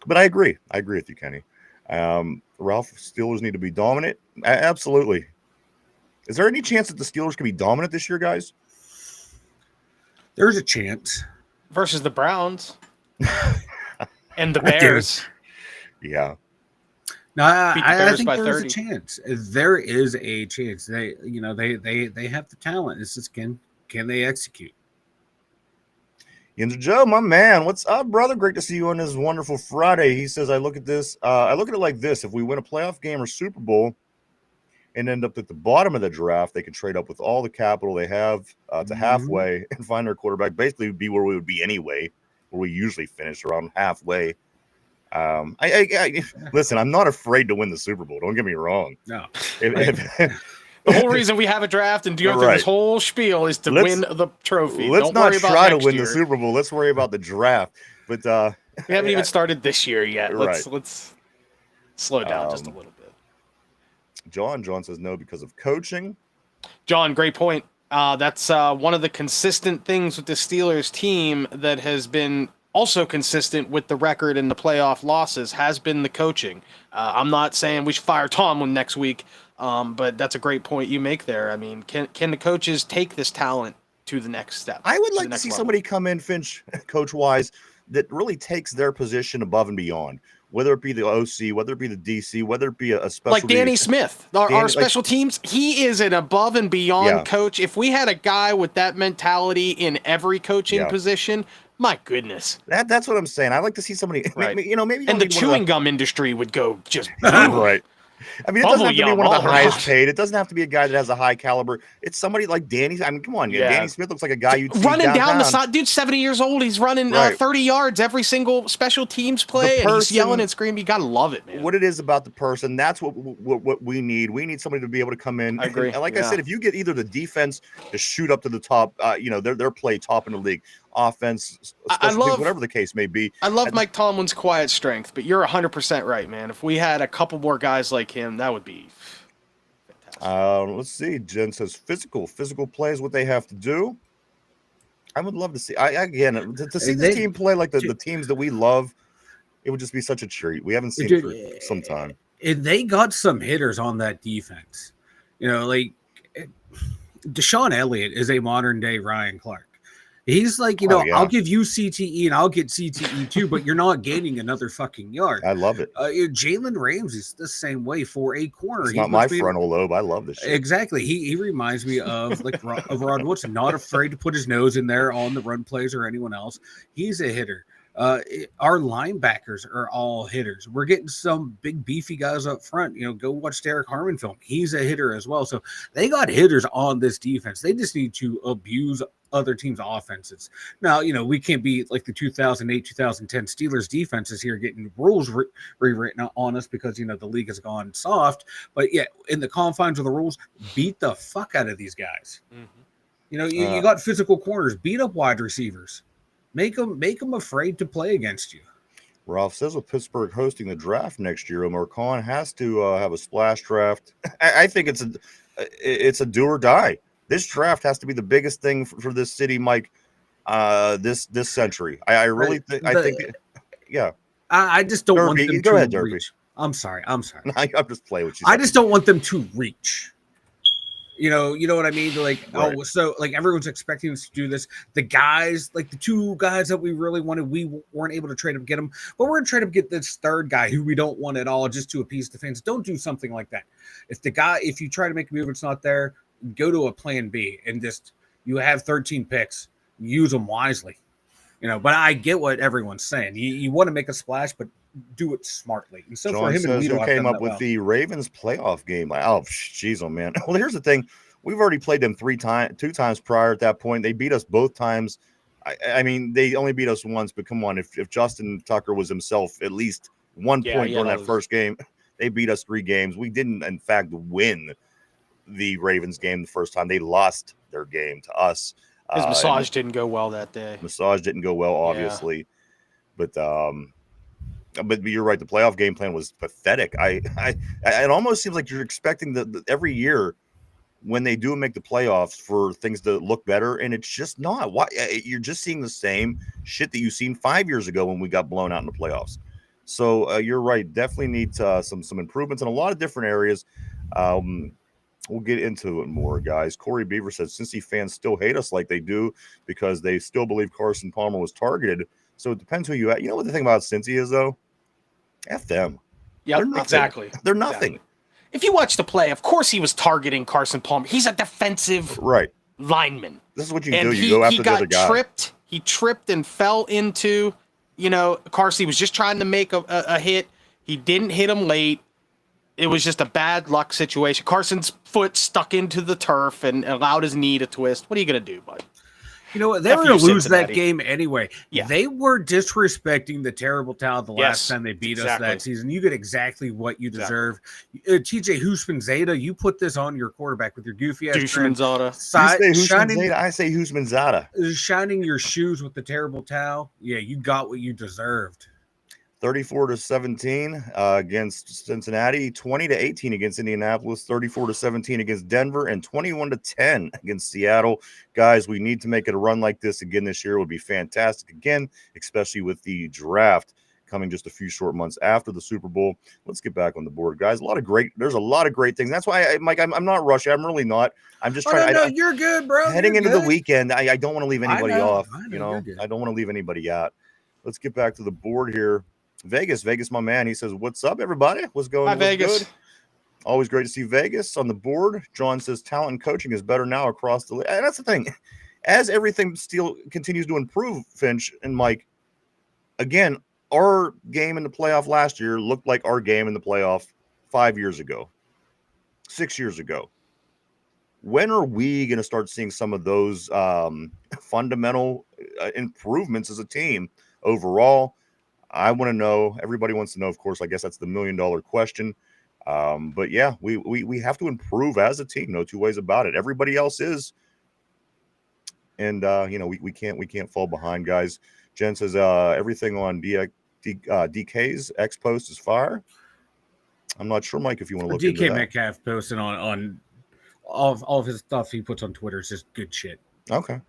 But I agree. I agree with you, Kenny. Ralph, Steelers need to be dominant. Absolutely. Is there any chance that the Steelers can be dominant this year, guys? There's a chance. Versus the Browns and the Bears. Yeah. No, I think there's 30. a chance. There is a chance. They have the talent. It's just can they execute? Yinzer Joe, my man, what's up, brother? Great to see you on this wonderful Friday. He says, I look at it like this. If we win a playoff game or Super Bowl and end up at the bottom of the draft, they can trade up with all the capital they have to halfway and find their quarterback. Basically, be where we would be anyway, where we usually finish around halfway. Listen, I'm not afraid to win the Super Bowl. Don't get me wrong. No. The whole reason we have a draft and go through this whole spiel is to win the trophy. Let's not try to win the Super Bowl. Let's worry about the draft. But we haven't even started this year yet. Let's slow down just a little bit. John says no because of coaching. John, great point. That's one of the consistent things with the Steelers team that has been also consistent with the record and the playoff losses has been the coaching. I'm not saying we should fire Tomlin next week, but that's a great point you make there. I mean, can the coaches take this talent to the next step? I would like to see somebody come in, Finch, coach-wise, that really takes their position above and beyond. Whether it be the OC, whether it be the DC, whether it be a special like Danny Smith, our special teams, he is an above and beyond coach. If we had a guy with that mentality in every coaching position, my goodness, that's what I'm saying. I like to see somebody, maybe, and the chewing gum industry would go just right. I mean, it doesn't have to be one of the highest paid. It doesn't have to be a guy that has a high caliber. It's somebody like Danny. I mean, come on, Danny Smith looks like a guy you'd see running downtown. down the side. Dude's 70 years old. He's running 30 yards every single special teams play, and he's yelling and screaming. You gotta love it, man. What it is about the person, that's what we need. We need somebody to be able to come in. I agree. And like I said, if you get either the defense to shoot up to the top, their play top in the league, offense, whatever the case may be. I love Mike Tomlin's quiet strength, but you're 100% right, man. If we had a couple more guys like him, that would be fantastic. Let's see. Jen says physical play is what they have to do. I would love to see. To see this team play like the teams that we love, it would just be such a treat. We haven't seen it for some time. They got some hitters on that defense. Like Deshaun Elliott is a modern day Ryan Clark. He's like, I'll give you CTE and I'll get CTE too, but you're not gaining another fucking yard. I love it. Jalen Ramsey's the same way for a corner. It's not my frontal lobe. I love this shit. Exactly. He reminds me of Rod Woodson, not afraid to put his nose in there on the run plays or anyone else. He's a hitter. Our linebackers are all hitters. We're getting some big beefy guys up front. Go watch Derek Harmon film. He's a hitter as well. So they got hitters on this defense. They just need to abuse other teams' offenses. Now, we can't be like the 2008, 2010 Steelers defenses here getting rules rewritten on us because, the league has gone soft. But yeah, in the confines of the rules, beat the fuck out of these guys. Mm-hmm. You got physical corners, beat up wide receivers. Make them afraid to play against you. Ralph says with Pittsburgh hosting the draft next year, Omar Khan has to have a splash draft. I think it's a do or die. This draft has to be the biggest thing for this city, Mike. This century. I really think. I just don't want them to ahead, reach. I'm sorry. I'm just playing with you. I just don't want them to reach. You know what I mean? Like, right. So everyone's expecting us to do this. The guys, like the two guys that we really wanted, we weren't able to trade up, get them. But we're going to try to get this third guy who we don't want at all just to appease the fans. Don't do something like that. If you try to make a move, it's not there, go to a plan B and just, you have 13 picks, use them wisely. But I get what everyone's saying. You want to make a splash, but do it smartly. And so John for him says, and who came up with the Ravens playoff game? Oh, jeez, oh man. Well, here's the thing. We've already played them 2 times prior at that point. They beat us both times. I mean, they only beat us once, but come on, if Justin Tucker was himself at least 1 point during that first game, they beat us 3 games. We didn't, in fact, win the Ravens game the first time. They lost their game to us. His massage didn't go well that day. Massage didn't go well, obviously. Yeah. But you're right. The playoff game plan was pathetic. It almost seems like you're expecting the every year when they do make the playoffs for things to look better, and it's just not. Why you're just seeing the same shit that you've seen 5 years ago when we got blown out in the playoffs. So you're right. Definitely need some improvements in a lot of different areas. We'll get into it more, guys. Corey Beaver says Cincy fans still hate us like they do because they still believe Carson Palmer was targeted. So it depends who you at. You know what the thing about Cincy is, though? F them. Yeah, exactly. They're nothing. Exactly. If you watch the play, of course he was targeting Carson Palmer. He's a defensive lineman. This is what you do. You go after the other guy. He tripped and fell into, Carson. He was just trying to make a hit. He didn't hit him late. It was just a bad luck situation. Carson's foot stuck into the turf and allowed his knee to twist. What are you going to do, bud? You know what? They were going to lose that game anyway. Yeah. They were disrespecting the terrible talent the last time they beat us that season. You get exactly what you deserve. TJ Houshmandzadeh, you put this on your quarterback with your goofy ass. Houshmandzadeh. I say Houshmandzadeh. Shining your shoes with the terrible towel. Yeah, you got what you deserved. 34-17 against Cincinnati, 20-18 against Indianapolis, 34-17 against Denver, and 21-10 against Seattle. Guys, we need to make it a run like this again this year. It would be fantastic again, especially with the draft coming just a few short months after the Super Bowl. Let's get back on the board, guys. There's a lot of great things. That's why, Mike, I'm not rushing. I'm really not. I'm just trying. No, you're good, bro. Heading into the weekend, I don't want to leave anybody off. I don't want to leave anybody out. Let's get back to the board here. Vegas, my man. He says, "What's up, everybody? What's going on? Vegas. Good? Always great to see Vegas on the board." John says, "Talent and coaching is better now across the league." And that's the thing. As everything still continues to improve, Finch and Mike, again, our game in the playoff last year looked like our game in the playoff 5 years ago, 6 years ago. When are we going to start seeing some of those fundamental improvements as a team overall? I want to know. Everybody wants to know, of course. I guess that's the $1 million question. But yeah, we have to improve as a team. No two ways about it. Everybody else is, and we can't fall behind, guys. Jen says everything on DK's X post is fire. I'm not sure, Mike, if you want to look into that. DK Metcalf posting on all of his stuff he puts on Twitter is just good shit. Okay.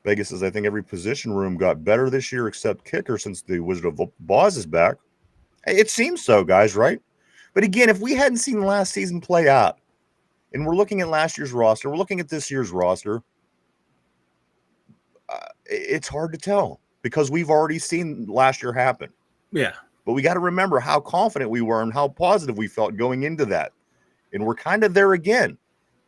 Vegas says, I think every position room got better this year except kicker since the Wizard of Oz is back. It seems so, guys, right? But again, if we hadn't seen last season play out and we're looking at last year's roster, we're looking at this year's roster, it's hard to tell because we've already seen last year happen. Yeah. But we got to remember how confident we were and how positive we felt going into that. And we're kind of there again.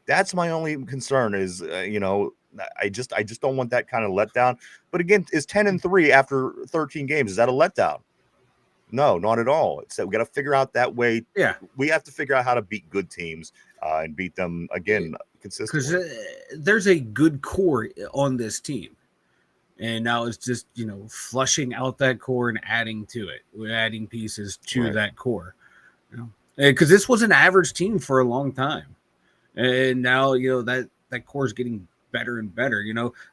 That's my only concern is, I just don't want that kind of letdown. But again, is 10-3 after 13 games? Is that a letdown? No, not at all. It's that we got to figure out that way. Yeah, we have to figure out how to beat good teams and beat them again consistently. Because there's a good core on this team, and now it's just flushing out that core and adding to it. We're adding pieces to that core. Because this was an average team for a long time, and now that core is getting better and better.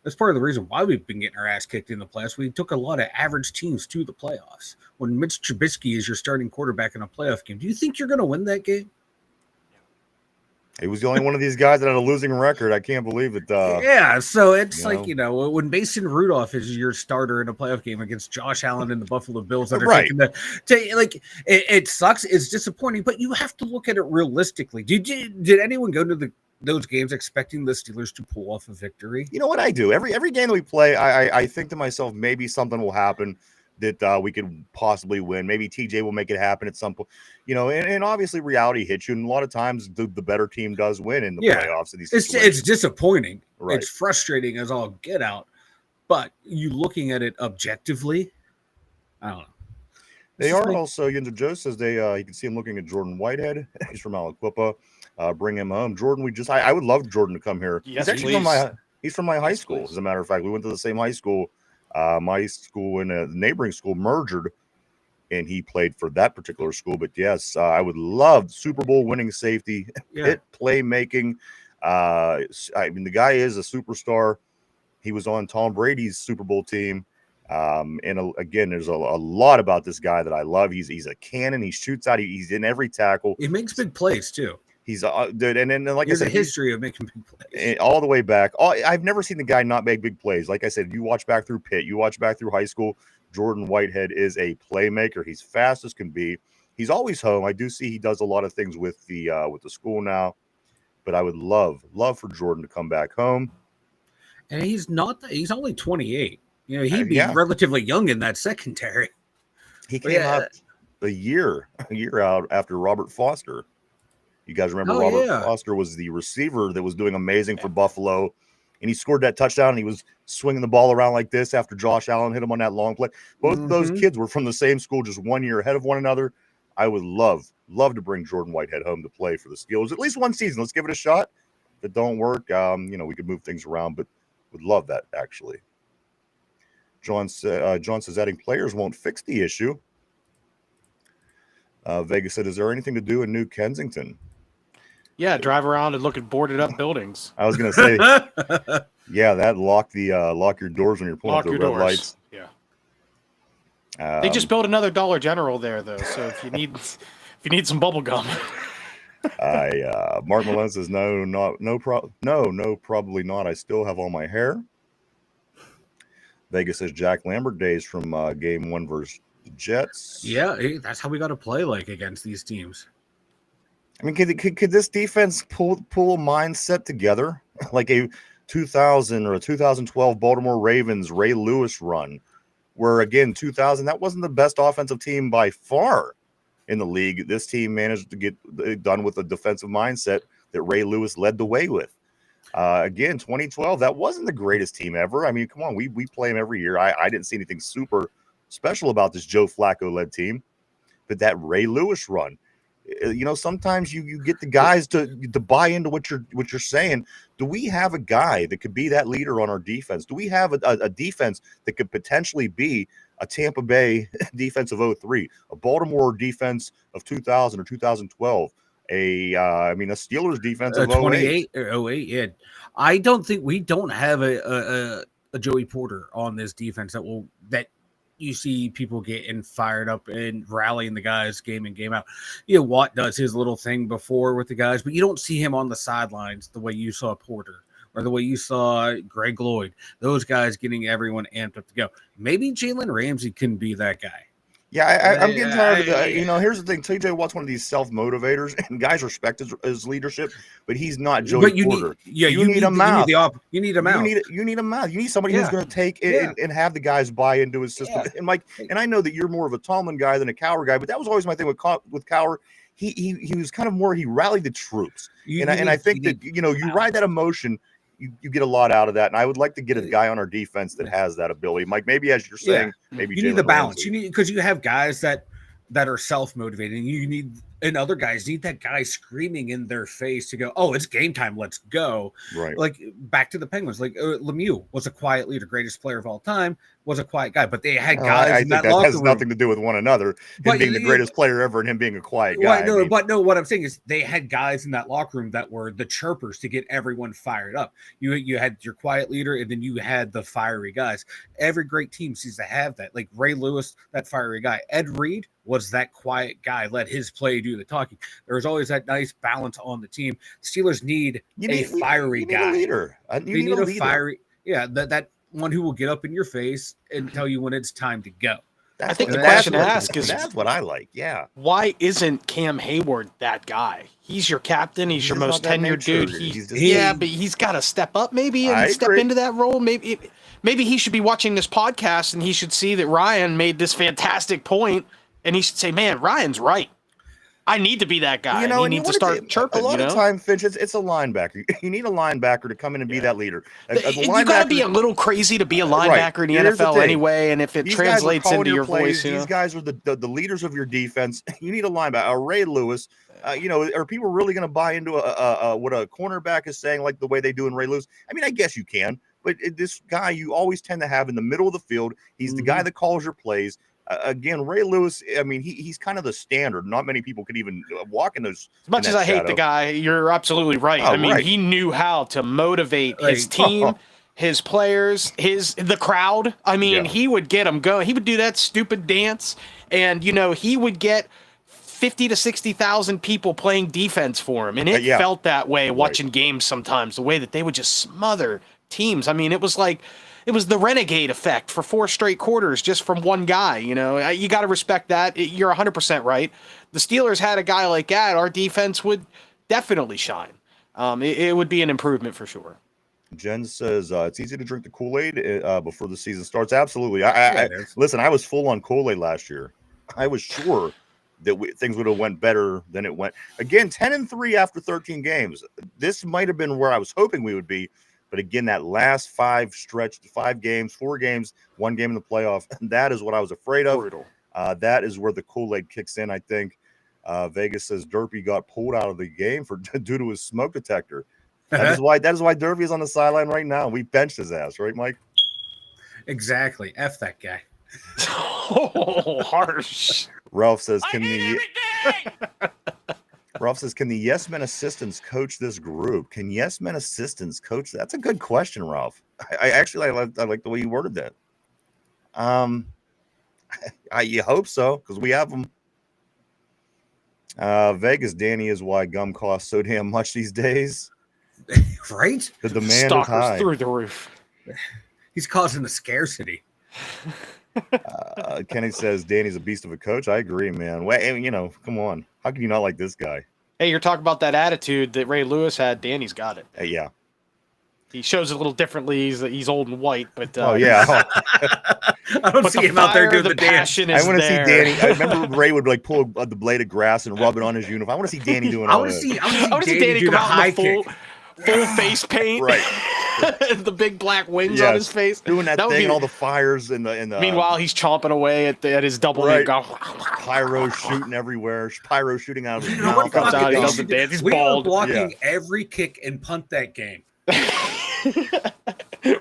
That's part of the reason why we've been getting our ass kicked in the playoffs. We took a lot of average teams to the playoffs. When Mitch Trubisky is your starting quarterback in a playoff game, do you think you're going to win that game? He was the only one of these guys that had a losing record. I can't believe it. Yeah, so it's when Mason Rudolph is your starter in a playoff game against Josh Allen and the Buffalo Bills that are taking it sucks. It's disappointing, but you have to look at it realistically. Did anyone go to those games expecting the Steelers to pull off a victory? You know what I do? Every game that we play, I think to myself, maybe something will happen that we could possibly win. Maybe TJ will make it happen at some point. And obviously reality hits you, and a lot of times the better team does win in the playoffs. In these it's disappointing. Right. It's frustrating as all get out. But you looking at it objectively, I don't know. They are also, Yinzer Joe says you can see him looking at Jordan Whitehead. He's from Aliquippa. Bring him home. Jordan, I would love Jordan to come here. Yes, he's He's from my high school. As a matter of fact, we went to the same high school. My school and a neighboring school merged, and he played for that particular school. But yes, I would love Super Bowl winning safety, hit playmaking. I mean, the guy is a superstar. He was on Tom Brady's Super Bowl team. Again, there's a lot about this guy that I love. He's a cannon. He shoots out. He's in every tackle. He makes big plays too. He's dude, and then like There's I said, a history of making big plays all the way back. I've never seen the guy not make big plays. Like I said, you watch back through Pitt, you watch back through high school. Jordan Whitehead is a playmaker. He's fast as can be. He's always home. I do see he does a lot of things with the school now, but I would love for Jordan to come back home. And he's only 28. You know, he'd be relatively young in that secondary. He came out a year out after Robert Foster. You guys remember Robert Foster was the receiver that was doing amazing for Buffalo, and he scored that touchdown, and he was swinging the ball around like this after Josh Allen hit him on that long play. Both of those kids were from the same school, just 1 year ahead of one another. I would love to bring Jordan Whitehead home to play for the Steelers at least one season. Let's give it a shot. If it don't work, we could move things around, but would love that actually. John says adding players won't fix the issue. Vegas said, "Is there anything to do in New Kensington?" Yeah, drive around and look at boarded up buildings. I was gonna say, that lock your doors when you're pulling up the red lights. Yeah. They just built another Dollar General there though, so if you need some bubble gum. Mark Malone says no, probably not. I still have all my hair. Vegas says Jack Lambert days from game 1 versus the Jets. Yeah, that's how we got to play like against these teams. I mean, could this defense pull a mindset together like a 2000 or a 2012 Baltimore Ravens Ray Lewis run, where again 2000 that wasn't the best offensive team by far in the league. This team managed to get it done with a defensive mindset that Ray Lewis led the way with. Again, 2012 that wasn't the greatest team ever. I mean, come on, we play them every year. I didn't see anything super special about this Joe Flacco led team, but that Ray Lewis run. Sometimes you get the guys to buy into what you're saying. Do we have a guy that could be that leader on our defense? Do we have a defense that could potentially be a Tampa Bay defense of 03, a Baltimore defense of 2000 or 2012, a Steelers defense of 28 or 08? Yeah, I don't think we don't have a Joey Porter on this defense that you see people getting fired up and rallying the guys game in, game out. Watt does his little thing before with the guys, but you don't see him on the sidelines the way you saw Porter or the way you saw Greg Lloyd, those guys getting everyone amped up to go. Maybe Jalen Ramsey can be that guy. Yeah, I'm getting tired of that. Here's the thing. TJ Watt's one of these self-motivators, and guys respect his leadership, but he's not Joey Porter. You need a mouth. You need a mouth. You need a mouth. You need somebody who's going to take it and have the guys buy into his system. Yeah. And Mike, and I know that you're more of a Tomlin guy than a Cowher guy, but that was always my thing with Cowher. He was kind of more. He rallied the troops, I think that you ride that emotion. You get a lot out of that, and I would like to get a guy on our defense that has that ability. Mike, maybe as you're saying, maybe you need the balance. Because you have guys that are self-motivated, and other guys need that guy screaming in their face to go, oh, it's game time, let's go. Right. Like back to the Penguins, like Lemieux was a quiet leader, greatest player of all time, was a quiet guy, but they had guys I think that has nothing to do with one another. Him being the greatest player ever and him being a quiet guy. What I'm saying is they had guys in that locker room that were the chirpers to get everyone fired up. You had your quiet leader, and then you had the fiery guys. Every great team seems to have that. Like Ray Lewis, that fiery guy. Ed Reed was that quiet guy, let his play do the talking. There's always that nice balance on the team. Steelers need a fiery guy. A leader. You need a fiery, that one who will get up in your face and tell you when it's time to go. I think the question to ask is, that's what I like. Yeah. Why isn't Cam Hayward that guy? He's your captain. He's your most tenured dude. But he's got to step up maybe and step into that role. Maybe he should be watching this podcast and he should see that Ryan made this fantastic point and he should say, man, Ryan's right. I need to be that guy. You know, and he needs to start chirping. A lot of time, Finch, it's a linebacker. You need a linebacker to come in and be that leader. You got to be a little crazy to be a linebacker in the NFL anyway, and if it translates into your voice, these guys are the leaders of your defense. You need a linebacker, a Ray Lewis. Are people really going to buy into what a cornerback is saying, like the way they do in Ray Lewis? I mean, I guess you can, but this guy you always tend to have in the middle of the field. He's the guy that calls your plays. Again, Ray Lewis, I mean, he's kind of the standard. Not many people could even walk in those. As much as I hate the guy, you're absolutely right. I mean, he knew how to motivate his team, his players, the crowd. I mean, he would get them going. He would do that stupid dance, and, he would get 50 to 60,000 people playing defense for him. And it felt that way watching games sometimes, the way that they would just smother teams. I mean, it was the renegade effect for 4 straight quarters just from one guy. You got to respect that. You're 100% right. The Steelers had a guy like that. Our defense would definitely shine. It would be an improvement for sure. Jen says it's easy to drink the Kool-Aid before the season starts. Absolutely. Listen, I was full on Kool-Aid last year. I was sure that things would have went better than it went. Again, 10-3 after 13 games. This might have been where I was hoping we would be. But again, that last 5 stretch, 5 games, 4 games, 1 game in the playoff, that is what I was afraid of. Brutal. That is where the Kool-Aid kicks in, I think. Vegas says Derpy got pulled out of the game due to his smoke detector. That is why Derpy is on the sideline right now. We benched his ass, right, Mike? Exactly. F that guy. Oh, harsh. Ralph says, can the Yes Men assistants coach this group? Can Yes Men assistants coach? That's a good question, Ralph. I like the way you worded that. You hope so, because we have them. Vegas Danny is why gum costs so damn much these days. Right? The demand is high. Through the roof. He's causing the scarcity. Kenny says Danny's a beast of a coach. I agree, man. Well, come on. How can you not like this guy? Hey, you're talking about that attitude that Ray Lewis had. Danny's got it. Yeah. He shows it a little differently. He's old and white, but I don't see him out there doing the dance. I want to see Danny. I remember Ray would pull the blade of grass and rub it on his uniform. I want to see Danny doing all that. I want to see Danny come out in full face paint, right? The big black wings on his face, doing that thing, and all the fires and the. Meanwhile, he's chomping away at his double. Right. Pyro shooting everywhere. Pyro shooting out of his mouth. Comes out. He does the dance. He's we bald. Are blocking every kick and punt that game.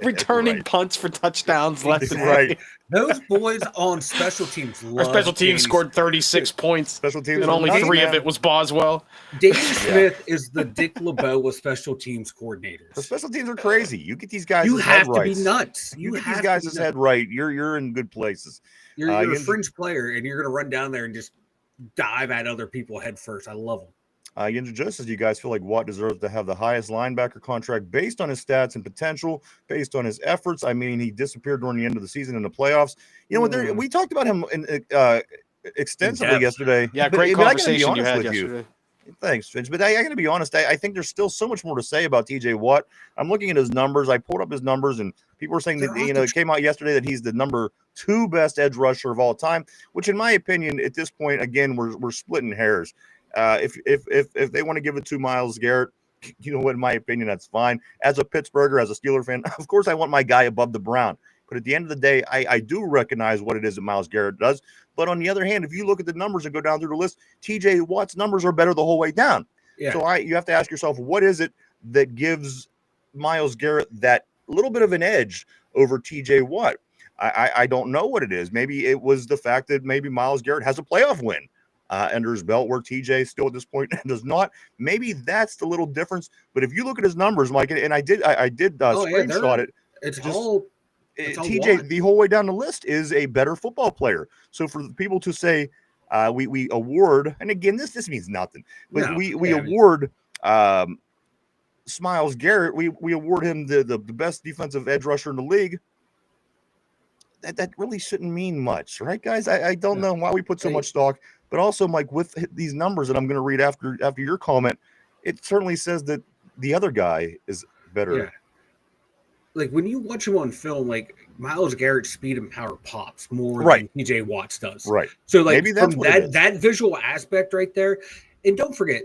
Returning punts for touchdowns left and right. Those boys on special teams. Our special teams scored 36 points. Special teams, and only 3 of it was Boswell. Dave Smith is the Dick LeBeau with special teams coordinators. The special teams are crazy. You get these guys. You have to be nuts. You get these guys' head right. You're in good places. You're a fringe player, and you're going to run down there and just dive at other people head first. I love them. Yinzer Joe says, you guys feel like Watt deserves to have the highest linebacker contract based on his stats and potential, based on his efforts. I mean, he disappeared during the end of the season in the playoffs. We talked about him extensively yesterday. Yeah, great conversation you had yesterday. Thanks, Finch. But I got to be honest, I think there's still so much more to say about TJ Watt. I'm looking at his numbers. I pulled up his numbers, and people are saying that, it came out yesterday that he's the number 2 best edge rusher of all time, which in my opinion, at this point, again, we're splitting hairs. If they want to give it to Myles Garrett, in my opinion, that's fine. As a Pittsburgher, as a Steeler fan, of course, I want my guy above the Brown. But at the end of the day, I do recognize what it is that Myles Garrett does. But on the other hand, if you look at the numbers and go down through the list, TJ Watt's numbers are better the whole way down. Yeah. So you have to ask yourself, what is it that gives Myles Garrett that little bit of an edge over TJ Watt? I don't know what it is. Maybe it was the fact that maybe Myles Garrett has a playoff win under his belt, where TJ still at this point does not. Maybe that's the little difference. But if you look at his numbers, Mike, and I did screenshot it. It's just all TJ the whole way down the list is a better football player. So for people to say we award, and again, this means nothing, but we award Myles Garrett, we award him the best defensive edge rusher in the league. That really shouldn't mean much, right, guys? I don't know why we put so much stock, but also, Mike, with these numbers that I'm going to read after your comment, it certainly says that the other guy is better. like when you watch him on film, like Myles Garrett's speed and power pops more Right. than TJ Watt's does. Right. So like Maybe that's from what it is. that visual aspect right there, and don't forget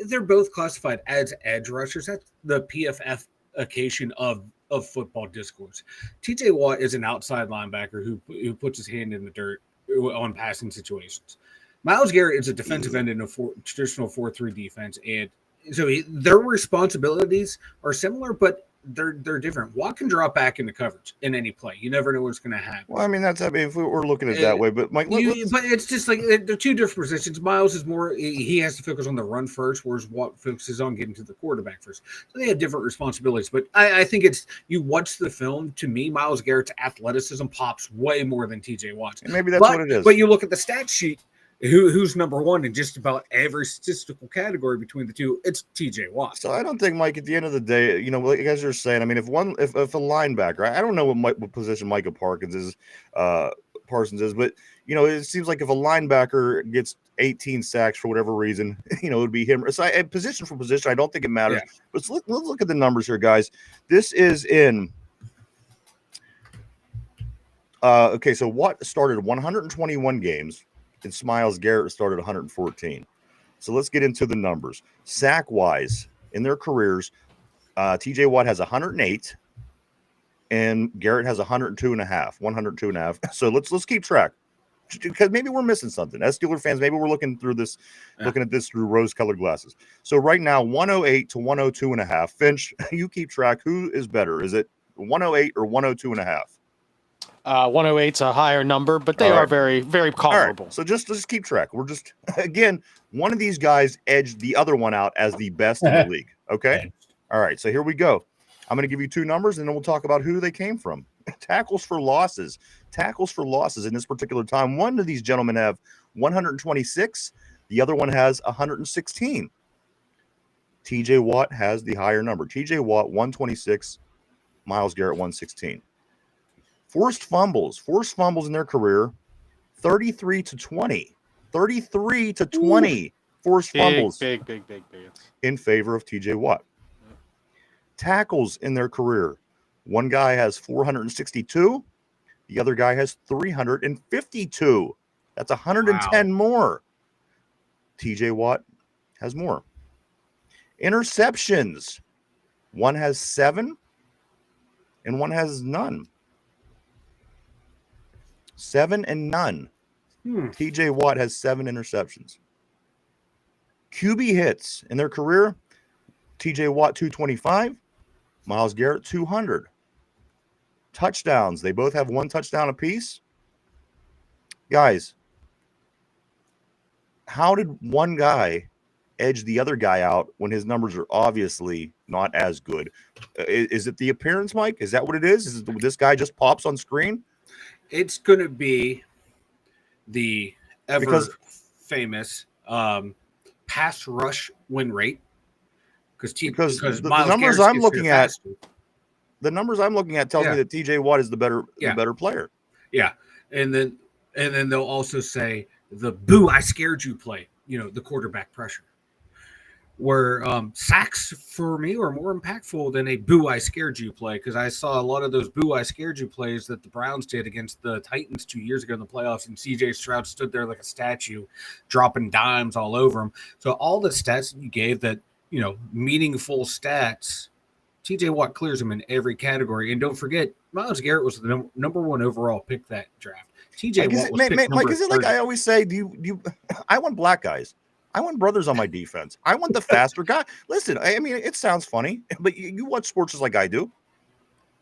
they're both classified as edge rushers. That's the PFF-ification of football discourse. TJ Watt is an outside linebacker who puts his hand in the dirt on passing situations. Myles Garrett is a defensive end in a traditional 4-3 defense, and so their responsibilities are similar, but they're different. Watt can drop back into coverage in any play. You never know what's going to happen. Well, I mean, if we're looking at it that way, but Mike, but it's just like they're two different positions. Myles is more, he has to focus on the run first, whereas Watt focuses on getting to the quarterback first. So they have different responsibilities. But I think it's, you watch the film, to me, Myles Garrett's athleticism pops way more than TJ Watt's. And maybe that's what it is. But you look at the stat sheet, who's number one in just about every statistical category between the two? It's TJ Watt. So I don't think, Mike, at the end of the day, you know, like you guys are saying, I mean, if a linebacker, I don't know what position Micah Parsons is, but you know, it seems like if a linebacker gets 18 sacks for whatever reason, you know, it would be him. So position for position, I don't think it matters. Yeah. But let's look at the numbers here, guys. This is in. Okay, so Watt started 121 games. And Myles Garrett started 114. So let's get into the numbers. Sack-wise, in their careers, TJ Watt has 108, and Garrett has 102.5. So let's keep track, because maybe we're missing something. As Steeler fans, maybe we're looking at this through rose-colored glasses. So right now, 108 to 102.5. Finch, you keep track. Who is better? Is it 108 or 102.5? 108's a higher number, but they are very, very comparable. Right. So just keep track. We're just, again, one of these guys edged the other one out as the best in the league. Okay. All right. So here we go. I'm going to give you two numbers, and then we'll talk about who they came from. Tackles for losses in this particular time. One of these gentlemen have 126. The other one has 116. TJ Watt has the higher number. TJ Watt, 126. Myles Garrett, 116. Forced fumbles in their career, 33 to 20. 33 to 20 forced fumbles. Big. In favor of TJ Watt. Tackles in their career. One guy has 462. The other guy has 352. That's 110 more. TJ Watt has more. Interceptions. One has 7 and one has none. 7 and none. TJ Watt has 7 interceptions. QB hits in their career. TJ Watt 225. Myles Garrett 200. Touchdowns. They both have 1 touchdown apiece. Guys, how did one guy edge the other guy out when his numbers are obviously not as good? Is it the appearance, Mike? Is that what it is? Is it this guy just pops on screen? It's going to be the famous pass rush win rate, because the numbers I'm looking at, tells me that TJ Watt is the better player. Yeah, and then they'll also say the "boo, I scared you" play. You know, the quarterback pressure, where sacks for me are more impactful than a "boo, I scared you" play, because I saw a lot of those "boo, I scared you" plays that the Browns did against the Titans 2 years ago in the playoffs, and CJ Stroud stood there like a statue, dropping dimes all over him. So all the stats that you gave, that, you know, meaningful stats, TJ Watt clears them in every category. And don't forget, Myles Garrett was the number 1 overall pick that draft. TJ Watt was picked number 30. Is it like I always say? I want black guys. I want brothers on my defense. I want the faster guy. Listen, I mean, it sounds funny, but you watch sports just like I do.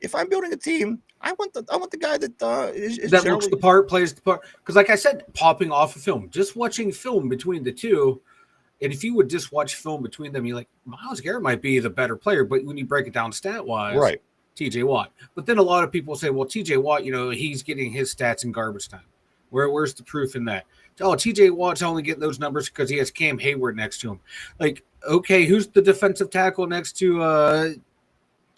If I'm building a team, I want the guy that that looks the part, plays the part. Because, like I said, popping off of film, just watching film between the two, and if you would just watch film between them, you're like, Myles Garrett might be the better player. But when you break it down stat wise, right, TJ Watt. But then a lot of people say, well, TJ Watt, you know, he's getting his stats in garbage time. Where's the proof in that? Oh, TJ Watt's only getting those numbers because he has Cam Hayward next to him. Like, okay, who's the defensive tackle next to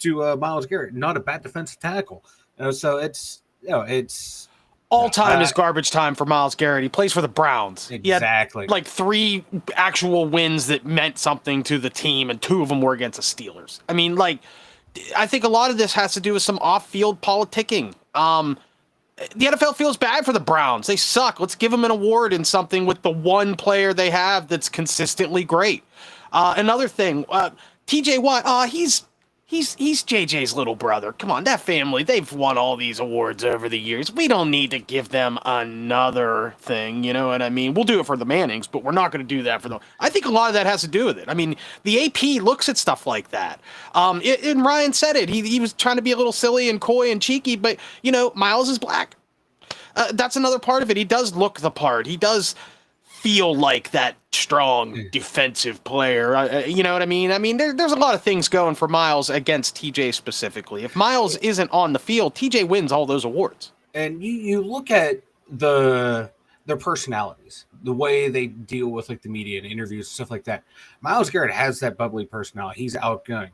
Myles Garrett? Not a bad defensive tackle. So it's all time is garbage time for Myles Garrett. He plays for the Browns. Exactly. He had like 3 actual wins that meant something to the team, and 2 of them were against the Steelers. I mean, like, I think a lot of this has to do with some off-field politicking. The NFL feels bad for the Browns. They suck. Let's give them an award in something with the one player they have that's consistently great. Another thing, TJ Watt, he's JJ's little brother. Come on, that family, they've won all these awards over the years. We don't need to give them another thing, you know what I mean? We'll do it for the Mannings, but we're not going to do that for them. I think a lot of that has to do with it. I mean, the AP looks at stuff like that. And Ryan said it. He was trying to be a little silly and coy and cheeky, but, you know, Miles is black. That's another part of it. He does look the part. He does feel like that strong defensive player. You know what I mean? I mean, there's a lot of things going for Miles against TJ specifically. If Miles isn't on the field, TJ wins all those awards. And you look at their personalities, the way they deal with like the media and interviews, stuff like that. Myles Garrett has that bubbly personality. He's outgoing.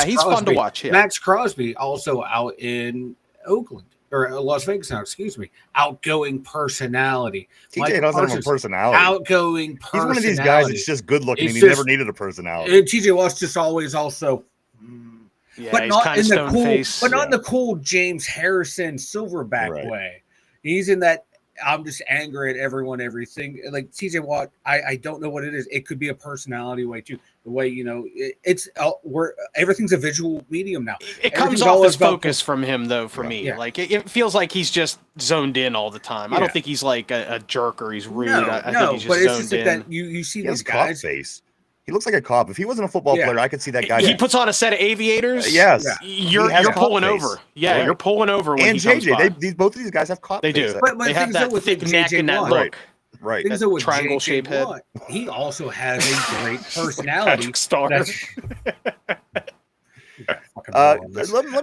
He's fun to watch. Yeah. Max Crosby also out in Oakland. Or Las Vegas now, excuse me. Outgoing personality. TJ doesn't have a personality. Outgoing personality. He's one of these guys that's just good looking and he never needed a personality. And TJ Watt's just always also but not in the cool face. But not in the cool James Harrison Silverback way. He's in that I'm just angry at everyone, everything. Like TJ Watt, I don't know what it is. It could be a personality way too. The way, you know, it's everything's a visual medium now. It comes off as focus from him, though, for me. Yeah. Like, it feels like he's just zoned in all the time. Yeah. I don't think he's like a jerk or he's rude. I think he's just zoned just in. That you see these guys. Face. He looks like a cop. If he wasn't a football player, I could see that guy. He puts on a set of aviators. Yes. You're pulling over. Yeah, right. You're pulling over when and he comes by. Both of these guys have cop They face. do. But they have that thick neck and that look. Right. Things with triangle-shaped head. He also has a great personality. Star. Let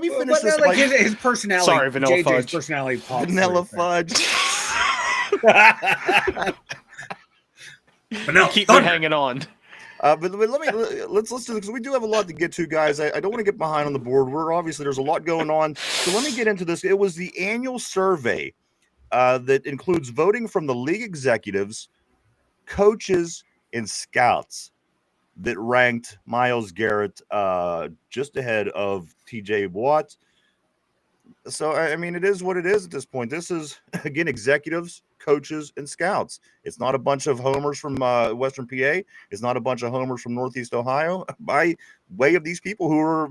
me finish this. Like his personality. Sorry, Vanilla JJ's Fudge. Personality Vanilla Fudge. But now keep me hanging on. But let's do this because we do have a lot to get to, guys. I don't want to get behind on the board. There's a lot going on. So let me get into this. It was the annual survey that includes voting from the league executives, coaches, and scouts that ranked Myles Garrett just ahead of TJ Watt. So, I mean, it is what it is at this point. This is, again, executives, coaches, and scouts. It's not a bunch of homers from Western PA. It's not a bunch of homers from Northeast Ohio. By way of these people who are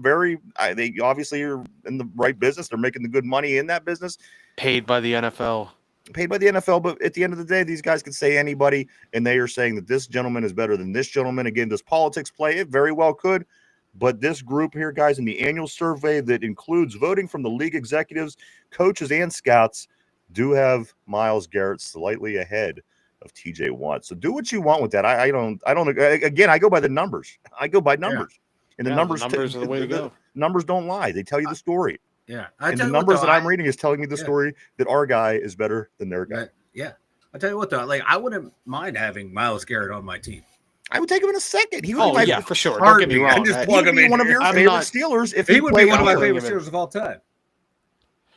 they obviously are in the right business. They're making the good money in that business. Paid by the NFL. But at the end of the day, these guys can say anybody, and they are saying that this gentleman is better than this gentleman. Again, does politics play? It very well could. But this group here, guys, in the annual survey that includes voting from the league executives, coaches, and scouts, do have Myles Garrett slightly ahead of TJ Watt. So do what you want with that. I don't. Again, I go by the numbers. I go by numbers, and the numbers are the way to go. Numbers don't lie. They tell you the story. Yeah, and the numbers that I'm reading is telling me the story that our guy is better than their guy. Yeah, I tell you what though, like I wouldn't mind having Myles Garrett on my team. I would take him in a second. He would be for sure. Don't get me wrong. Just plug him in. One of your favorite Steelers. If he would be one of my favorite Steelers of all time.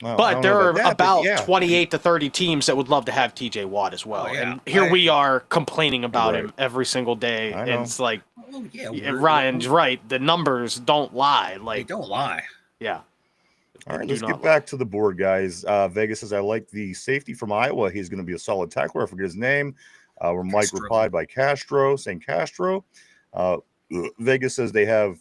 Well, but there are about 28 to 30 teams that would love to have TJ Watt as well. And here we are complaining about him every single day. And it's like, Ryan's right. The numbers don't lie. Like, they don't lie. Yeah. All right, let's get back to the board, guys. Vegas says, I like the safety from Iowa. He's going to be a solid tackler. I forget his name. Where Mike replied by Castro, saying Castro. Vegas says they have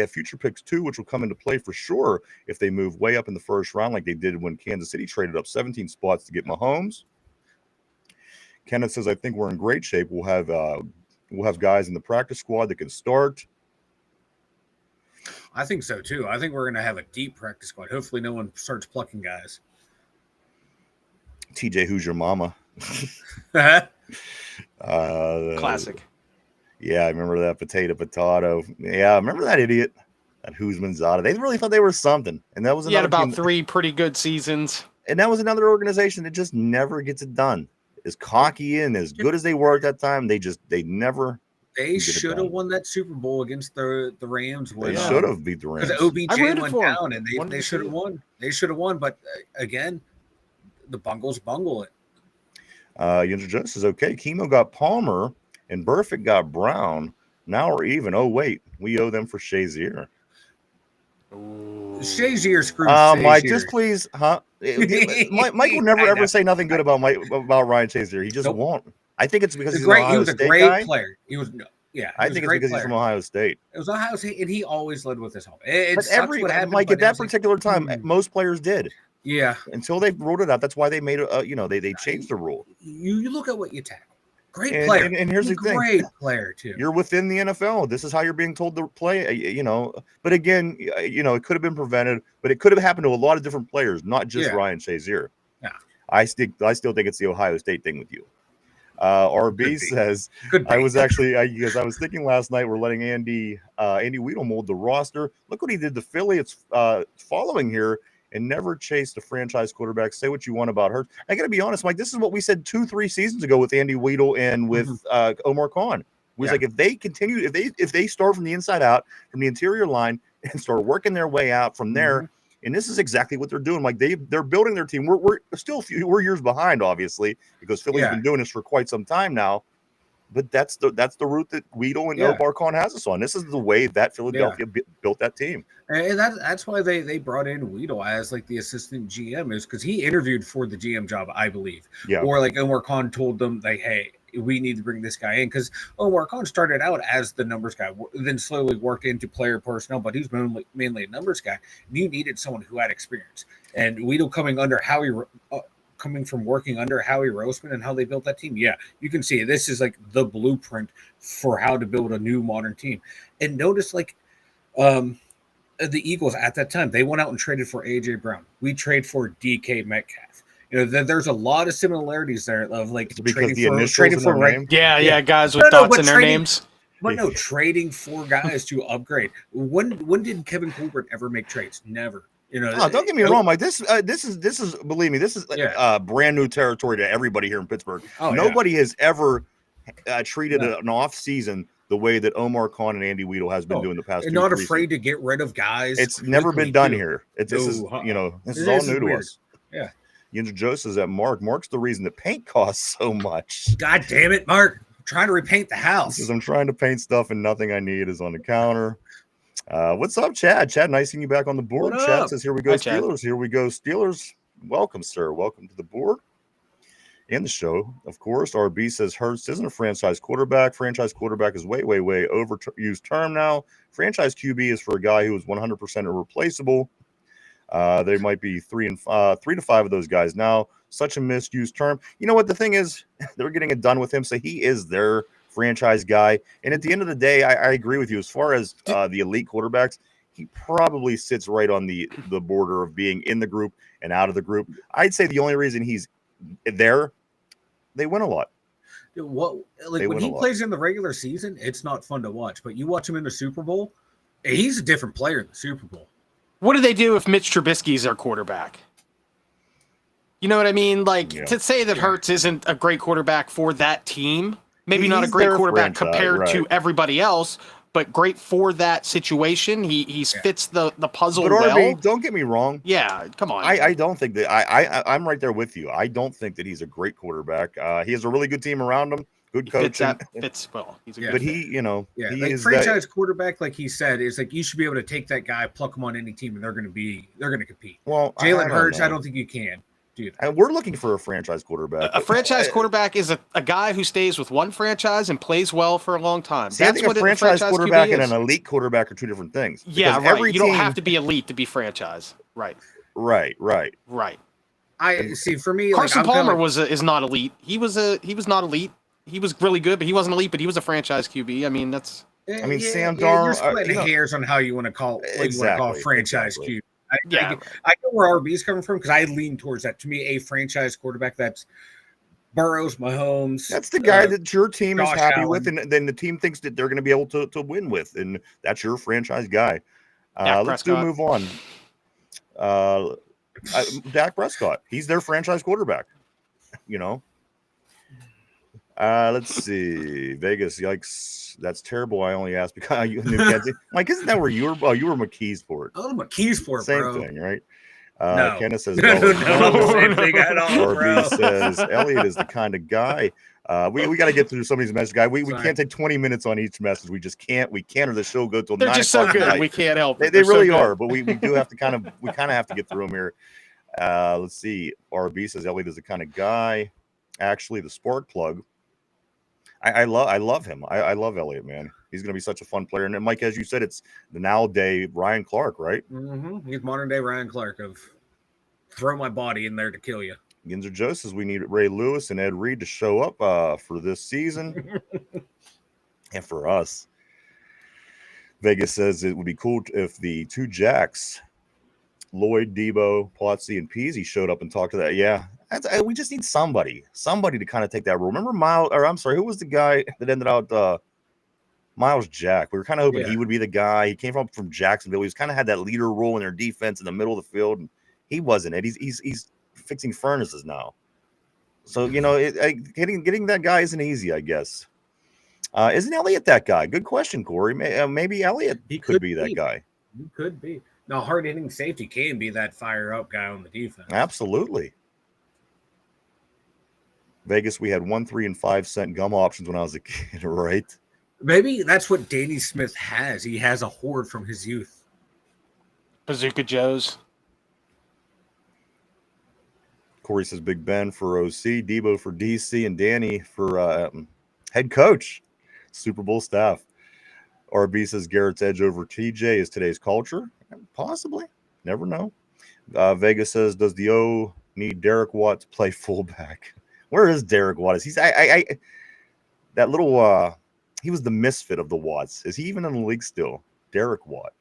future picks too, which will come into play for sure if they move way up in the first round, like they did when Kansas City traded up 17 spots to get Mahomes. Kenneth says, I think we're in great shape. We'll have guys in the practice squad that can start. I think so too. I think we're going to have a deep practice squad. Hopefully no one starts plucking guys. TJ, who's your mama? Classic. Yeah, I remember that potato. Yeah, I remember that idiot, that Huzmanzada. They really thought they were something, and that was he had about 3 pretty good seasons. And that was another organization that just never gets it done. As cocky and as good as they were at that time, they never. They should have won that Super Bowl against the Rams. They should have beat the Rams because OBJ went down, and they should have won. They should have won, but again, the Bungles bungle it. Yinzers says, okay, Chemo got Palmer and Burfict got Brown. Now we're even. Oh, wait, we owe them for Shazier. Shazier screwed Mike, Shazier. just please, huh? Mike will never ever say nothing good about Ryan Shazier. He just won't. I think it's because he's an Ohio State guy. Player. He was I think it's because he's from Ohio State. It was Ohio State, and he always led with his home. Mike, at that particular time, most players did. Yeah. Until they wrote it out. That's why they made they changed the rule. You look at what you tackle. Great player. And here's the thing. Great player, too. You're within the NFL. This is how you're being told to play, But again, it could have been prevented, but it could have happened to a lot of different players, not just Ryan Shazier. Yeah. I still think it's the Ohio State thing with you. RB says, I was thinking last night we're letting Andy Weedle mold the roster. Look what he did to Philly. It's following here and never chased a franchise quarterback. Say what you want about Hurts. I got to be honest, Mike, this is what we said 2-3 seasons ago with Andy Weedle and with Omar Khan. We was like, if they continue, if they start from the inside out, from the interior line and start working their way out from there, and this is exactly what they're doing. Like they're building their team. We're still we're years behind, obviously, because Philly's been doing this for quite some time now. But that's the route that Weedle and Omar Khan has us on. This is the way that Philadelphia built that team. And that's why they brought in Weedle as like the assistant GM, is because he interviewed for the GM job, I believe. Yeah. Or like Omar Khan told them, like, hey, we need to bring this guy in, because Omar Khan started out as the numbers guy, then slowly worked into player personnel, but he's mainly a numbers guy. And you needed someone who had experience. And Weedle coming from working under Howie Roseman and how they built that team. Yeah, you can see it. This is like the blueprint for how to build a new modern team. And notice like the Eagles at that time, they went out and traded for AJ Brown. We trade for DK Metcalf. There's a lot of similarities there of like trading for guys with dots in their names. But no, trading for guys to upgrade. When did Kevin Colbert ever make trades? Never. Don't get me wrong, Mike. This is believe me, this is brand new territory to everybody here in Pittsburgh. Nobody has ever treated an off season the way that Omar Khan and Andy Weedle has been doing the past. And not afraid to get rid of guys. It's never been done here. This is all new to us. Yeah. Yinzer Joe says that Mark's the reason that paint costs so much. God damn it, Mark! I'm trying to repaint the house. Because I'm trying to paint stuff and nothing I need is on the counter. What's up, Chad? Chad, nice seeing you back on the board. Chad says, here we go, Hi, Steelers. Chad. Here we go, Steelers. Welcome, sir. Welcome to the board and the show. Of course, RB says Hurts isn't a franchise quarterback. Franchise quarterback is way, way, way overused term now. Franchise QB is for a guy who is 100% irreplaceable. There might be 3 to 5 of those guys now. Such a misused term. You know what? The thing is, they're getting it done with him, so he is their franchise guy. And at the end of the day, I agree with you. As far as the elite quarterbacks, he probably sits right on the border of being in the group and out of the group. I'd say the only reason he's there, they win a lot. When he plays in the regular season, it's not fun to watch. But you watch him in the Super Bowl, he's a different player in the Super Bowl. What do they do if Mitch Trubisky's their quarterback? You know what I mean? Like, to say that Hurts isn't a great quarterback for that team, maybe not a great quarterback compared to everybody else, but great for that situation. He fits the puzzle well. RB, don't get me wrong. Yeah, come on. I don't think that I'm right there with you. I don't think that he's a great quarterback. He has a really good team around him. Good coach. Fits well. He's a good but fit. he like is franchise quarterback, like he said, is like you should be able to take that guy, pluck him on any team, and they're going to compete. Well, Jalen Hurts, I don't think you can do that. And we're looking for a franchise quarterback. A franchise quarterback is a guy who stays with one franchise and plays well for a long time. See, that's what a franchise quarterback and an elite quarterback are two different things. Yeah, right. You don't have to be elite to be franchise. Right. I see. For me, Carson Palmer is not elite. He was not elite. He was really good, but he wasn't elite. But he was a franchise QB. I mean, that's. Sam Darnold. You're splitting hairs on how you want to call franchise QB. I know where RB's coming from because I lean towards that. To me, a franchise quarterback that's Burrows, Mahomes. That's the guy that your team is happy with, and then the team thinks that they're going to be able to win with, and that's your franchise guy. Let's move on. Dak Prescott. He's their franchise quarterback. Let's see. Vegas, yikes. That's terrible. I only asked because you Mike, isn't that where you were? Oh, you were McKeesport. Oh, McKeesport, Same bro. thing, right? No. Kenneth says, no, same thing at all, bro. RB says, Elliot is the kind of guy. We got to get through some of these messages, guys. We can't take 20 minutes on each message. We just can't. We can't, or the show go till 9 o'clock. They're just so good. Tonight. We can't help it. They really so are, but we do have to kind of have to get through them here. Let's see. RB says Elliot is the kind of guy. Actually, the spark plug. I love him. I love Elliot, man. He's going to be such a fun player. And then, Mike, as you said, it's the nowadays Ryan Clark, right? Mm-hmm. He's modern day Ryan Clark of throw my body in there to kill you. Yinzer Joe says we need Ray Lewis and Ed Reed to show up for this season and for us. Vegas says it would be cool if the two Jacks, Lloyd, Debo, Potsy, and Peasy showed up and talked to that. Yeah, we just need somebody to kind of take that role. Remember who was the guy that ended out Miles Jack? We were kind of hoping he would be the guy. He came from Jacksonville. He's kind of had that leader role in their defense in the middle of the field, and he wasn't it. He's fixing furnaces now. So, getting that guy isn't easy, I guess. Isn't Elliott that guy? Good question, Corey. Maybe Elliott could be that guy. He could be. Now, hard-hitting safety can be that fire-up guy on the defense. Absolutely. Vegas, we had 1, 3, and 5 cent gum options when I was a kid, right? Maybe that's what Danny Smith has. He has a hoard from his youth. Bazooka Joes. Corey says Big Ben for OC, Debo for DC, and Danny for head coach, Super Bowl staff. RB says Garrett's edge over TJ is today's culture. Possibly. Never know. Vegas says, does the O need Derek Watt to play fullback? Where is Derek Watt? He's that little he was the misfit of the Watts. Is he even in the league still? Derek Watt.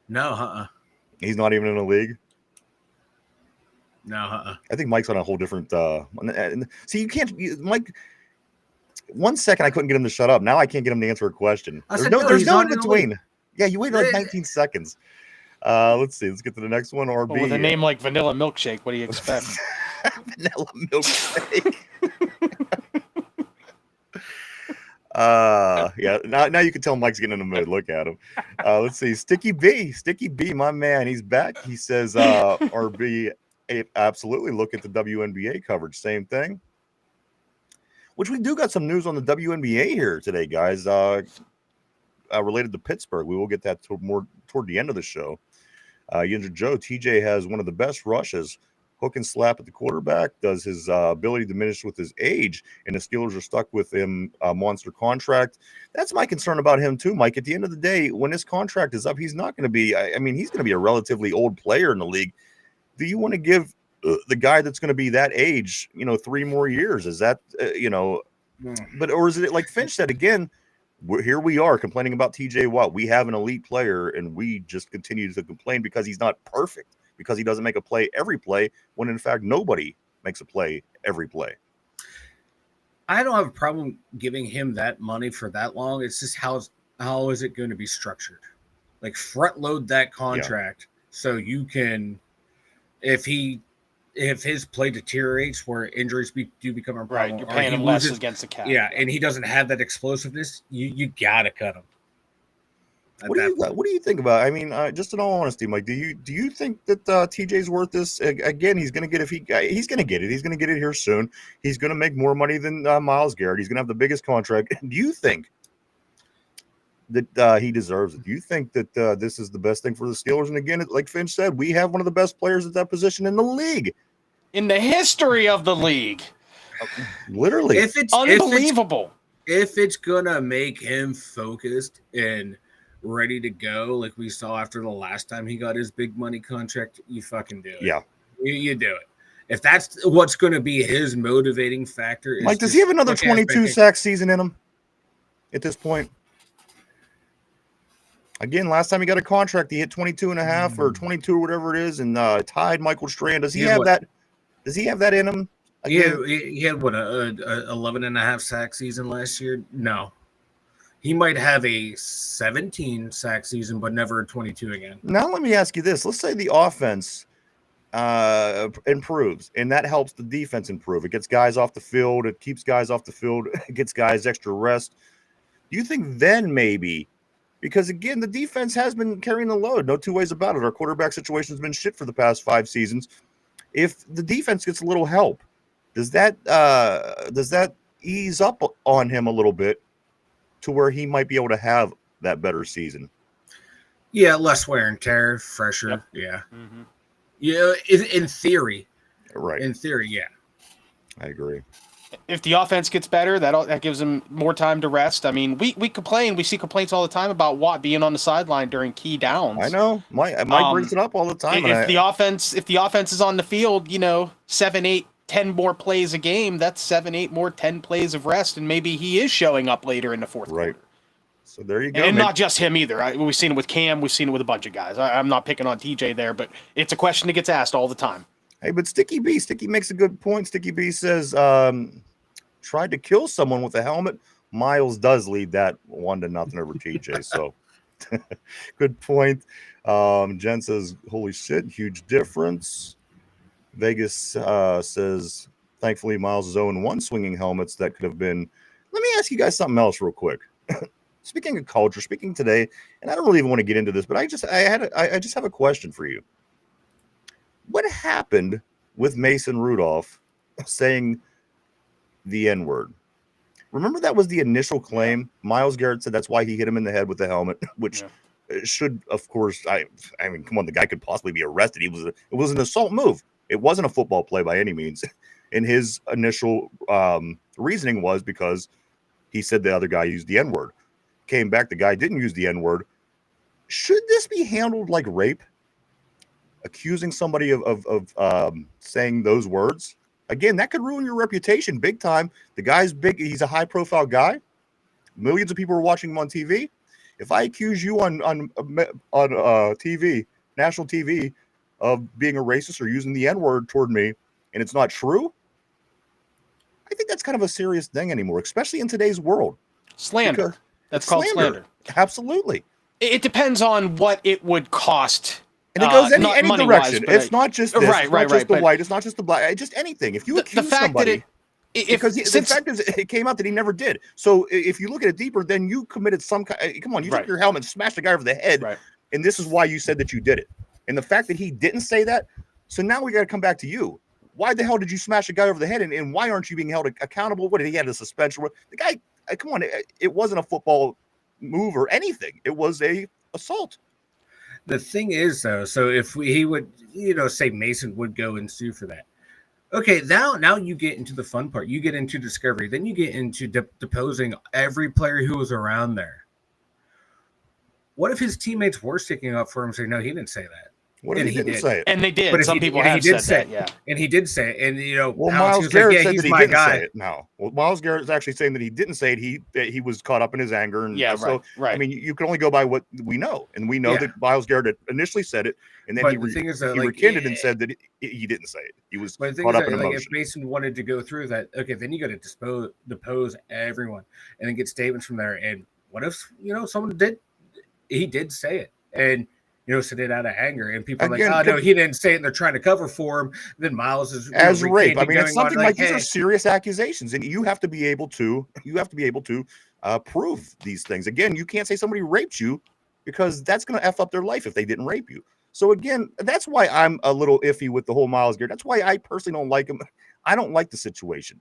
No, He's not even in the league. No, I think Mike's on a whole different. See, you can't, Mike. 1 second, I couldn't get him to shut up. Now I can't get him to answer a question. There's no in between. Yeah, you waited like 19 seconds. Let's see. Let's get to the next one. RB. Well, with a name like Vanilla Milkshake, what do you expect? Vanilla Milkshake. Yeah. Now you can tell Mike's getting in the mood. Look at him. Let's see. Sticky B, my man. He's back. He says, RB. Absolutely. Look at the WNBA coverage. Same thing. Which we do got some news on the WNBA here today, guys. Related to Pittsburgh. We will get that more toward the end of the show. Yinzer Joe, TJ has one of the best rushes. Hook and slap at the quarterback. Does his ability diminish with his age? And the Steelers are stuck with him monster contract. That's my concern about him too, Mike. At the end of the day, when his contract is up, he's not going to be. I mean, he's going to be a relatively old player in the league. Do you want to give the guy that's going to be that age, 3 more years? Is that, but, or is it like Finch said again, here we are complaining about TJ Watt. We have an elite player and we just continue to complain because he's not perfect, because he doesn't make a play every play, when in fact, nobody makes a play every play. I don't have a problem giving him that money for that long. It's just how is it going to be structured? Like front load that contract so you can, if his play deteriorates where injuries do become a problem, right? You're paying him less against the cap. Yeah, and he doesn't have that explosiveness. You gotta cut him. What do you think about? I mean, just in all honesty, Mike, do you think that TJ's worth this? Again, he's going to get he's going to get it. He's going to get it here soon. He's going to make more money than Myles Garrett. He's going to have the biggest contract. Do you think that he deserves it? Do you think that this is the best thing for the Steelers? And again, like Finch said, we have one of the best players at that position in the league, in the history of the league. Literally, if it's unbelievable. If it's gonna make him focused and ready to go, like we saw after the last time he got his big money contract, you fucking do it. Yeah, you do it. If that's what's going to be his motivating factor. Mike, does he have another 22 sack season in him at this point? Again, last time he got a contract, he hit 22 and a half or 22 or whatever it is, and tied Michael Strand. Does he have that? Does he have that in him? Yeah, he had what a 11 and a half sack season last year. No, he might have a 17 sack season, but never a 22 again. Now let me ask you this: let's say the offense improves, and that helps the defense improve. It gets guys off the field. It keeps guys off the field. It gets guys extra rest. Do you think then maybe Because again, the defense has been carrying the load. No two ways about it. Our quarterback situation has been shit for the past 5 seasons. If the defense gets a little help, does that ease up on him a little bit to where he might be able to have that better season? Yeah, less wear and tear, fresher. Yep. Yeah. Mm-hmm. Yeah, in theory. Right. In theory, yeah. I agree. If the offense gets better, that gives him more time to rest. I mean, we complain. We see complaints all the time about Watt being on the sideline during key downs. I know. Mike brings it up all the time. If the offense is on the field, 7, 8, 10 more plays a game, that's 7, 8 more 10 plays of rest, and maybe he is showing up later in the fourth quarter. So there you go. And not just him either. We've seen it with Cam. We've seen it with a bunch of guys. I'm not picking on TJ there, but it's a question that gets asked all the time. Hey, but Sticky makes a good point. Sticky B says, tried to kill someone with a helmet. Miles does lead that 1-0 over TJ. So good point. Jen says, holy shit, huge difference. Vegas says, thankfully, Miles is 0-1 swinging helmets. That could have been. Let me ask you guys something else real quick. Speaking of culture, speaking today, and I don't really even want to get into this, but I just have a question for you. What happened with Mason Rudolph saying the N-word? Remember that was the initial claim. Myles Garrett said that's why he hit him in the head with the helmet, which should, of course, I mean, come on, the guy could possibly be arrested. It was an assault move. It wasn't a football play by any means. And his initial reasoning was because he said the other guy used the N-word. Came back, the guy didn't use the N-word. Should this be handled like rape? Accusing somebody of saying those words? Again, that could ruin your reputation big time. The guy's big. He's a high-profile guy. Millions of people are watching him on TV. If I accuse you on TV, national TV, of being a racist or using the N-word toward me, and it's not true, I think that's kind of a serious thing anymore, especially in today's world. Slander. That's called slander. Absolutely. It depends on what it would cost. And it goes any direction. It's not just this. Right, it's not just the white. It's not just the black. Just anything. If you accuse somebody, because the fact is, it came out that he never did. So if you look at it deeper, then you committed some kind. Come on, you took your helmet and smashed the guy over the head, and this is why you said that you did it. And the fact that he didn't say that, so now we got to come back to you. Why the hell did you smash a guy over the head, and why aren't you being held accountable? What did he have a suspension? The guy, come on, it wasn't a football move or anything. It was a assault. The thing is, though, so if he would, say Mason would go and sue for that. Okay, now you get into the fun part. You get into discovery. Then you get into deposing every player who was around there. What if his teammates were sticking up for him, saying, no, he didn't say that? What if he didn't say it? And they did. But some people have said that, yeah. And he did say it. And, well, Myles Garrett said that he didn't say it. No. Well, Myles Garrett is actually saying that he didn't say it. That he was caught up in his anger. And I mean, you can only go by what we know. And we know that Myles Garrett initially said it. And then he recanted and said that he didn't say it. He was caught up in emotion. If Mason wanted to go through that, okay, then you got to depose everyone and then get statements from there. And what if, someone he did say it. And, said it out of anger, and people are like, oh, no, he didn't say it, and they're trying to cover for him. Then Miles is as rape. I mean, it's something like these are serious accusations, and you have to be able to prove these things. Again, you can't say somebody raped you because that's going to F up their life if they didn't rape you. So again, that's why I'm a little iffy with the whole Myles Garrett. That's why I personally don't like him. I don't like the situation.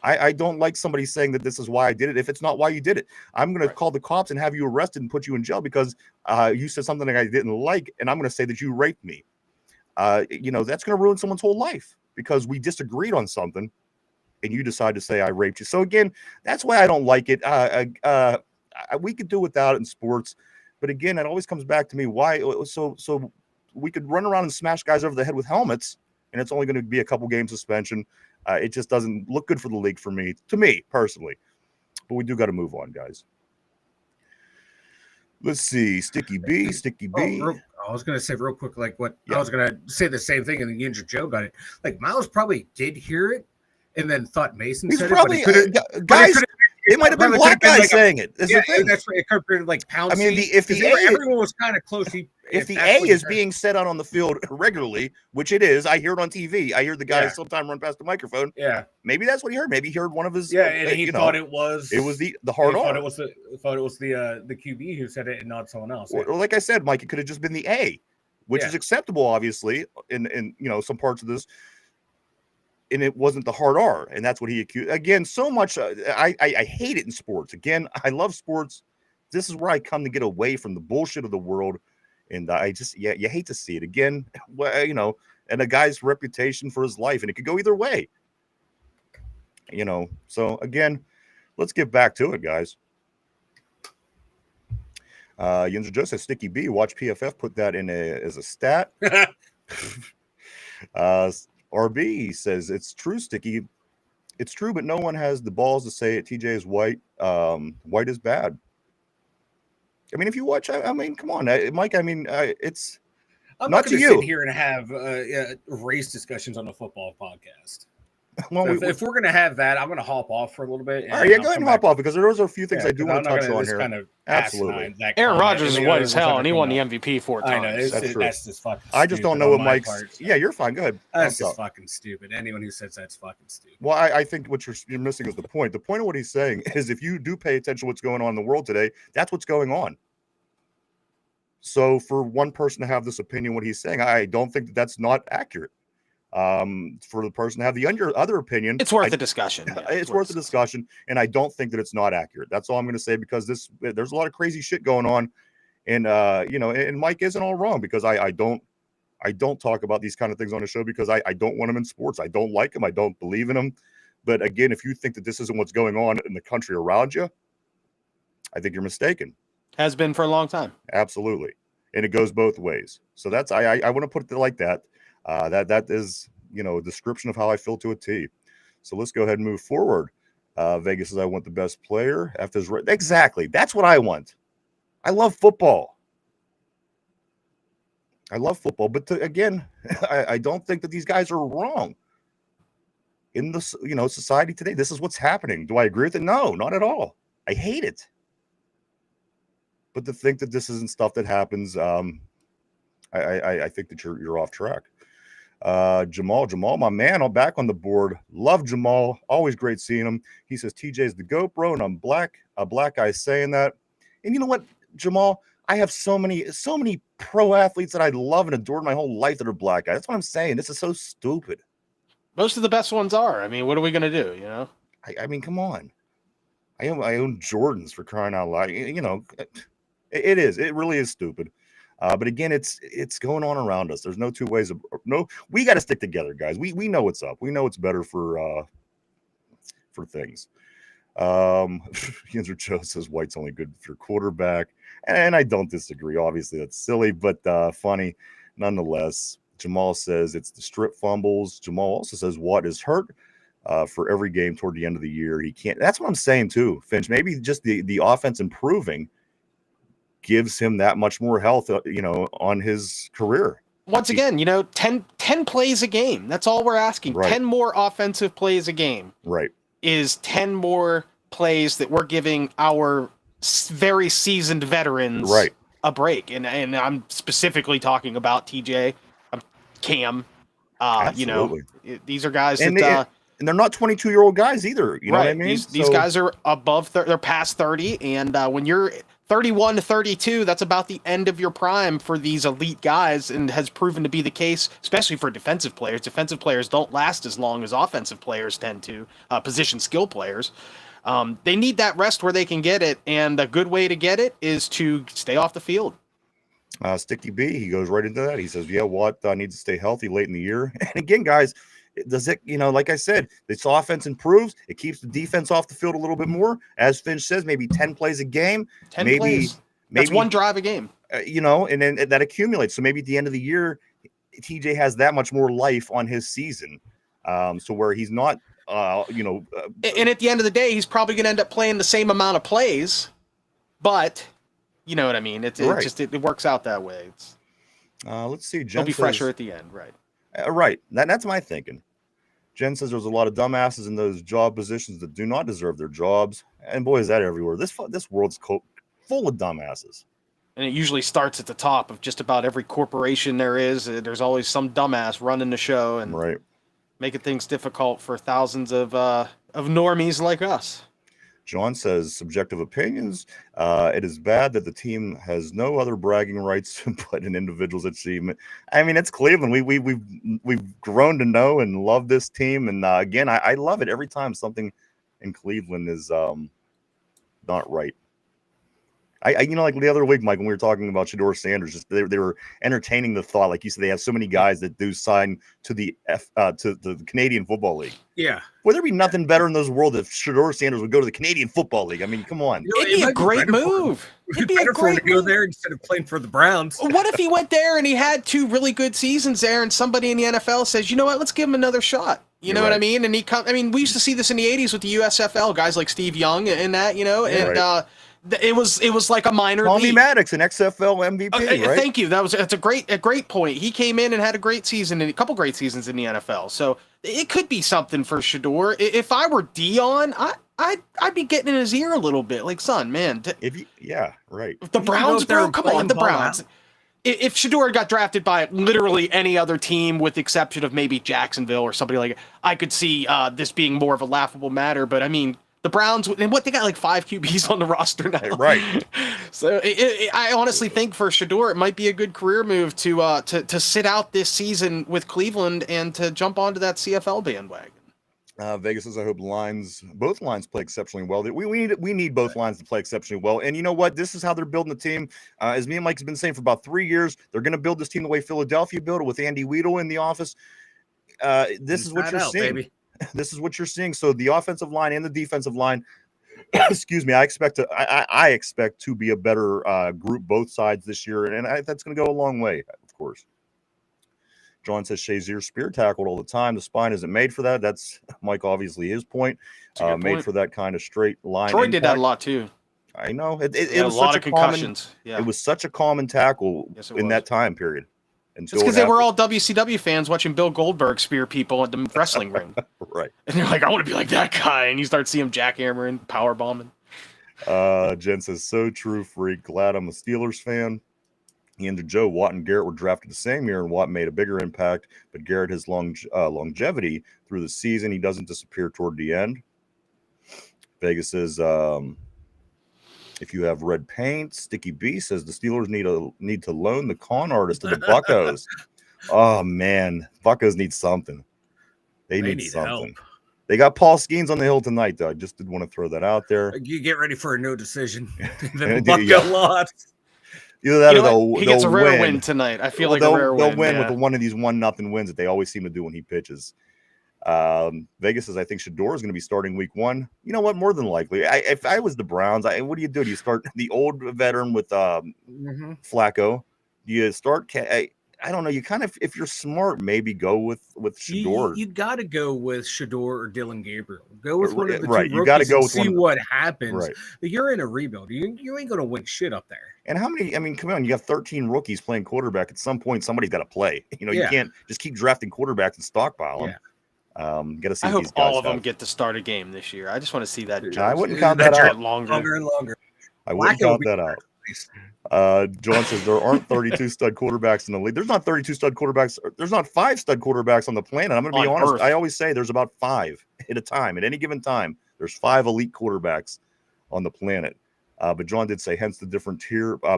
I don't like somebody saying that this is why I did it. If it's not why you did it, I'm going to call the cops and have you arrested and put you in jail because you said something that I didn't like, and I'm going to say that you raped me. That's going to ruin someone's whole life because we disagreed on something, and you decide to say I raped you. So again, that's why I don't like it. We could do without it in sports, but again, it always comes back to me why. So we could run around and smash guys over the head with helmets, and it's only going to be a couple game suspension. It just doesn't look good for the league to me personally. But we do got to move on, guys. Let's see. Sticky B. I was going to say real quick, I was going to say the same thing, and the Yinzer Joe got it. Like, Miles probably did hear it and then thought Mason said probably, it. But guys, It might have been black guys saying it. That's the thing. That's right. It could have been like pound. I mean, everyone was kind of close. If the A is being said on the field regularly, which it is, I hear it on TV. I hear the guys sometimes run past the microphone. Yeah, maybe that's what he heard. Maybe he heard one of his. And he thought it was the hard R. Thought it was the QB who said it and not someone else. Well, like I said, Mike, it could have just been the A, which is acceptable, obviously, in some parts of this. And it wasn't the hard R, and that's what he accused. Again, so much. I hate it in sports. Again, I love sports. This is where I come to get away from the bullshit of the world. And I just, you hate to see it again, and a guy's reputation for his life, and it could go either way, So again, let's get back to it, guys. Yinzer Joe says Sticky B, watch PFF put that in as a stat. RB says it's true, Sticky. It's true, but no one has the balls to say it. TJ is white. White is bad. I mean, if you watch, I mean, come on, Mike. I mean, it's I'm not going to sit you. here and have race discussions on a football podcast. Well, so if we're going to have that, I'm going to hop off for a little bit. All right, go ahead and hop off because there are a few things I do want to touch on here. Kind of absolutely. Aaron Rodgers is white as hell, and he won the MVP 4 times. I know, that's true. That's just fucking I just don't know what Mike's. Part. Yeah, you're fine. Go ahead. That's just fucking stupid. Anyone who says that's fucking stupid. Well, I think what you're missing is the point. The point of what he's saying is if you do pay attention to what's going on in the world today, that's what's going on. So for one person to have this opinion, what he's saying, I don't think that's not accurate. For the person to have the other opinion, it's worth a discussion. It's worth a discussion, and I don't think that it's not accurate. That's all I'm going to say because there's a lot of crazy shit going on, and and Mike isn't all wrong because I don't talk about these kind of things on the show because I don't want them in sports. I don't like them. I don't believe in them. But again, if you think that this isn't what's going on in the country around you, I think you're mistaken. Has been for a long time. Absolutely. And it goes both ways. So that's, I want to put it like that. That is, a description of how I feel to a T. So let's go ahead and move forward. Vegas says I want the best player. Exactly. That's what I want. I love football. But again, I don't think that these guys are wrong. In the, society today, this is what's happening. Do I agree with it? No, not at all. I hate it. But to think that this isn't stuff that happens, I think that you're off track. Jamal, my man, I'm back on the board. Love Jamal. Always great seeing him. He says TJ's the GOAT, bro, and I'm black. A black guy saying that. And you know what, Jamal? I have so many pro athletes that I love and adored my whole life that are black guys. That's what I'm saying. This is so stupid. Most of the best ones are. I mean, what are we gonna do? I mean, come on. I own Jordans for crying out loud. It is. It really is stupid. But again, it's going on around us. There's no two ways. We got to stick together, guys. We know what's up. We know what's better for things. Yinzer Joe says White's only good for quarterback, and I don't disagree. Obviously, that's silly, but funny nonetheless. Jamal says it's the strip fumbles. Jamal also says Watt is hurt for every game toward the end of the year. He can't. That's what I'm saying too, Finch. Maybe just the offense improving gives him that much more health, on his career. Once again, 10 plays a game. That's all we're asking. Right. 10 more offensive plays a game. Right. Is 10 more plays that we're giving our very seasoned veterans a break. And I'm specifically talking about TJ, Cam. These are guys and that... and they're not 22-year-old guys either. You know what I mean? These guys are above, they're past 30. And when you're 31 to 32, that's about the end of your prime for these elite guys, and has proven to be the case, especially for defensive players. Defensive players don't last as long as offensive players tend to, position skill players. They need that rest where they can get it, and a good way to get it is to stay off the field. Sticky B, he goes right into that. He says, Watt needs to stay healthy late in the year. And again, guys, does it, like I said, this offense improves. It keeps the defense off the field a little bit more. As Finch says, maybe 10 plays a game. 10 plays. That's one drive a game. And then that accumulates. So maybe at the end of the year, TJ has that much more life on his season. So where he's not, And at the end of the day, he's probably going to end up playing the same amount of plays. But, you know what I mean? It works out that way. Let's see. He'll be fresher at the end, right? Right. That's my thinking. Jen says there's a lot of dumbasses in those job positions that do not deserve their jobs. And boy, is that everywhere. This world's full of dumbasses. And it usually starts at the top of just about every corporation there is. There's always some dumbass running the show and making things difficult for thousands of normies like us. John says subjective opinions. It is bad that the team has no other bragging rights but an individual's achievement. I mean, it's Cleveland. We've grown to know and love this team, and again, I love it every time something in Cleveland is not right. I like the other week, Mike, when we were talking about Shedeur Sanders, just they were entertaining the thought, like you said, they have so many guys that do sign to the Canadian Football League. Yeah, would there be nothing better in this world if Shedeur Sanders would go to the Canadian Football League? I mean, come on, it'd be a great move. It'd be a great move to go there instead of playing for the Browns. What if he went there and he had 2 really good seasons there, and somebody in the NFL says, you know what, let's give him another shot. You know what I mean? And we used to see this in the '80s with the USFL guys like Steve Young and that, and. It was like a minor Tommy league. Maddox, an XFL MVP, right? Thank you. That's a great point. He came in and had a great season and a couple great seasons in the NFL. So it could be something for Shedeur. If I were Dion, I'd be getting in his ear a little bit, like, son, man. Right. The Browns, bro, come on, the Browns. If Shedeur got drafted by literally any other team, with the exception of maybe Jacksonville or somebody like it, I could see this being more of a laughable matter. But I mean, the Browns, and what, they got like 5 QBs on the roster now. Right. So I honestly think for Shedeur, it might be a good career move to sit out this season with Cleveland and to jump onto that CFL bandwagon. Vegas says, I hope both lines play exceptionally well. We need both lines to play exceptionally well. And you know what? This is how they're building the team. As me and Mike has been saying for about 3 years, they're going to build this team the way Philadelphia built it with Andy Weidel in the office. This is what you're seeing. Baby. This is what you're seeing. So the offensive line and the defensive line, excuse me, I expect to be a better group both sides this year, and that's going to go a long way, of course. John says Shazier spear tackled all the time. The spine isn't made for that. That's Mike, obviously his point. Made for that kind of straight line. Troy did that a lot too. I know. It was a lot of concussions. It was such a common tackle in that time period. It's because they were all WCW fans watching Bill Goldberg spear people at the wrestling ring. Right. And they're like, I want to be like that guy. And you start seeing him jackhammering, power bombing. Jen says, so true, freak. Glad I'm a Steelers fan. And Joe, Watt and Garrett were drafted the same year, and Watt made a bigger impact, but Garrett has longevity through the season. He doesn't disappear toward the end. Vegas says, if you have red paint, Sticky B says the Steelers need to loan the con artist to the Buccos. Oh man, Buccos need something. They need something. Help. They got Paul Skeens on the hill tonight, though. I just did want to throw that out there. You get ready for a no decision. The Bucco lost. Either that or he gets a rare win tonight. I feel like a rare win. They'll win with one of these 1-0 wins that they always seem to do when he pitches. Vegas says, I think Shedeur is going to be starting week 1. You know what? More than likely. If I was the Browns, what do? Do you start the old veteran with Flacco? Do you start? I don't know. You kind of, if you're smart, maybe go with Shedeur. You got to go with Shedeur or Dylan Gabriel. Go with one of the two rookies. You got to go with see what happens. Right. You're in a rebuild. You ain't going to win shit up there. And how many? I mean, come on. You got 13 rookies playing quarterback. At some point, somebody's got to play. You can't just keep drafting quarterbacks and stockpile them. Got to see. I hope all of them get to start a game this year. I just want to see that. I wouldn't count that out. Longer and longer. I wouldn't count that out. John says there aren't 32 stud quarterbacks in the league. There's not 32 stud quarterbacks. There's not 5 stud quarterbacks on the planet. I'm going to be honest. Earth. I always say there's about 5 at a time. At any given time, there's 5 elite quarterbacks on the planet. But John did say, hence the difference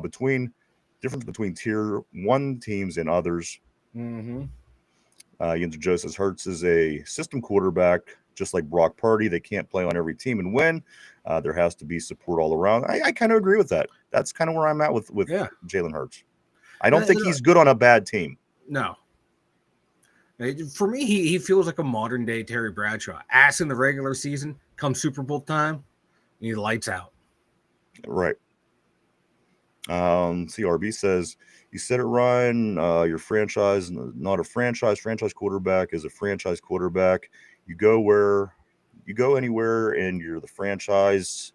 between tier 1 teams and others. Mm-hmm. Yinzer Joe says Hurts is a system quarterback, just like Brock Purdy. They can't play on every team and win. There has to be support all around. I kind of agree with that. That's kind of where I'm at with Jalen Hurts. I don't think he's good on a bad team. No. For me, he feels like a modern day Terry Bradshaw. Ass in the regular season, come Super Bowl time, he lights out. Right. CRB says, you said it, Ryan. Your franchise, not a franchise. Franchise quarterback is a franchise quarterback. You go anywhere and you're the franchise.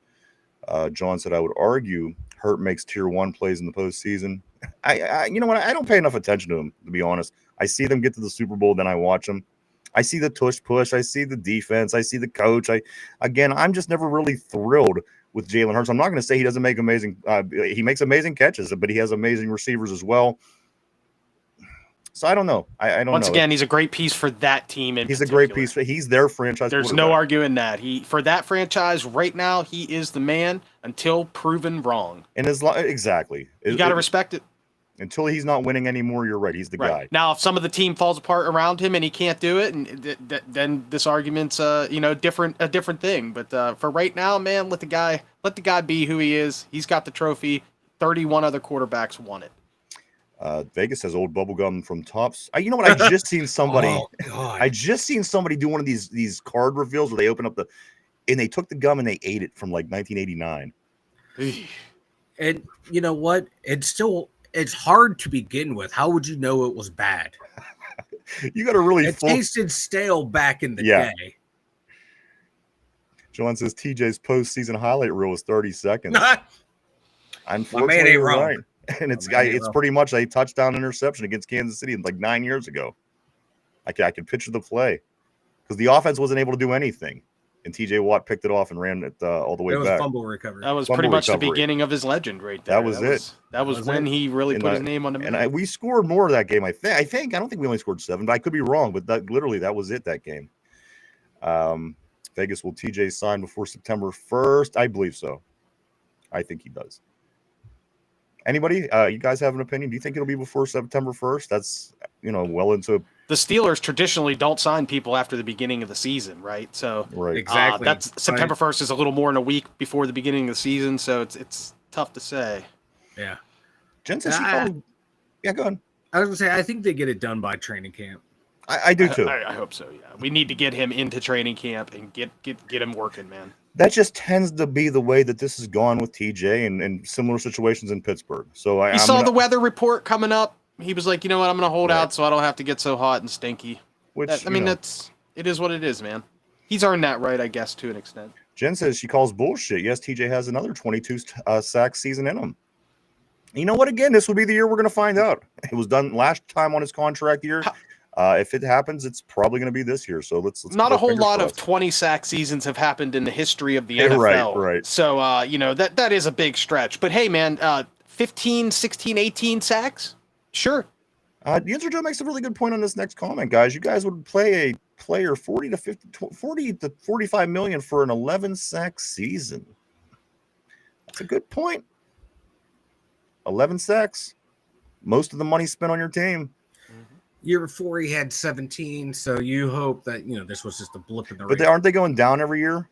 John said, I would argue Hurt makes tier 1 plays in the postseason. You know what? I don't pay enough attention to him, to be honest. I see them get to the Super Bowl, then I watch them. I see the tush push. I see the defense. I see the coach. I'm just never really thrilled with Jalen Hurts. I'm not going to say he doesn't make amazing. He makes amazing catches, but he has amazing receivers as well. So I don't know. I don't know. Once again, he's a great piece for that team. He's a great piece. He's their franchise. There's no arguing that. For that franchise right now, he is the man until proven wrong. And exactly. You got to respect it. Until he's not winning anymore, you're right. He's the guy. Now, if some of the team falls apart around him and he can't do it, and then this argument's a different thing. But for right now, man, let the guy be who he is. He's got the trophy. 31 other quarterbacks won it. Vegas has old bubblegum from Tops. You know what? I just seen somebody. God. I just seen somebody do one of these card reveals where they open up and they took the gum and they ate it from like 1989. And you know what? It's hard to begin with. How would you know it was bad? You got to really. It tasted stale back in the day. John says TJ's postseason highlight reel was 30 seconds. Unfortunately, you're right. And it's pretty much a touchdown interception against Kansas City like 9 years ago. I can picture the play because the offense wasn't able to do anything, and TJ Watt picked it off and ran it all the way back. It was fumble recovery. That was pretty much the beginning of his legend right there. That was it. That was when he really put his name on the map. And we scored more of that game. I think. I don't think we only scored 7, but I could be wrong. But that was it. That game. Vegas, will TJ sign before September 1st? I believe so. I think he does. Anybody? You guys have an opinion? Do you think it'll be before September 1st? That's well into. The Steelers traditionally don't sign people after the beginning of the season, right? So exactly. That's September 1st is a little more than a week before the beginning of the season, so it's tough to say. Yeah. Jen says yeah, go ahead. I was gonna say I think they get it done by training camp. I do too. I hope so. Yeah, we need to get him into training camp and get him working, man. That just tends to be the way that this has gone with TJ and similar situations in Pittsburgh. So I saw the weather report coming up. He was like, you know what, I'm going to hold out so I don't have to get so hot and stinky. It is what it is, man. He's earned that right, I guess, to an extent. Jen says she calls bullshit. Yes, TJ has another 22 sack season in him. You know what? Again, this will be the year we're going to find out. It was done last time on his contract year. If it happens, it's probably going to be this year. So let's not a whole lot of 20 sack seasons have happened in the history of the NFL. Right. So, that is a big stretch. But hey, man, 15, 16, 18 sacks? Sure. Yinzer Joe makes a really good point on this next comment, guys. You guys would play a player 40 to 45 million for an 11 sack season. That's a good point. 11 sacks. Most of the money spent on your team. Year before he had 17, so you hope that this was just a blip in the. But aren't they going down every year?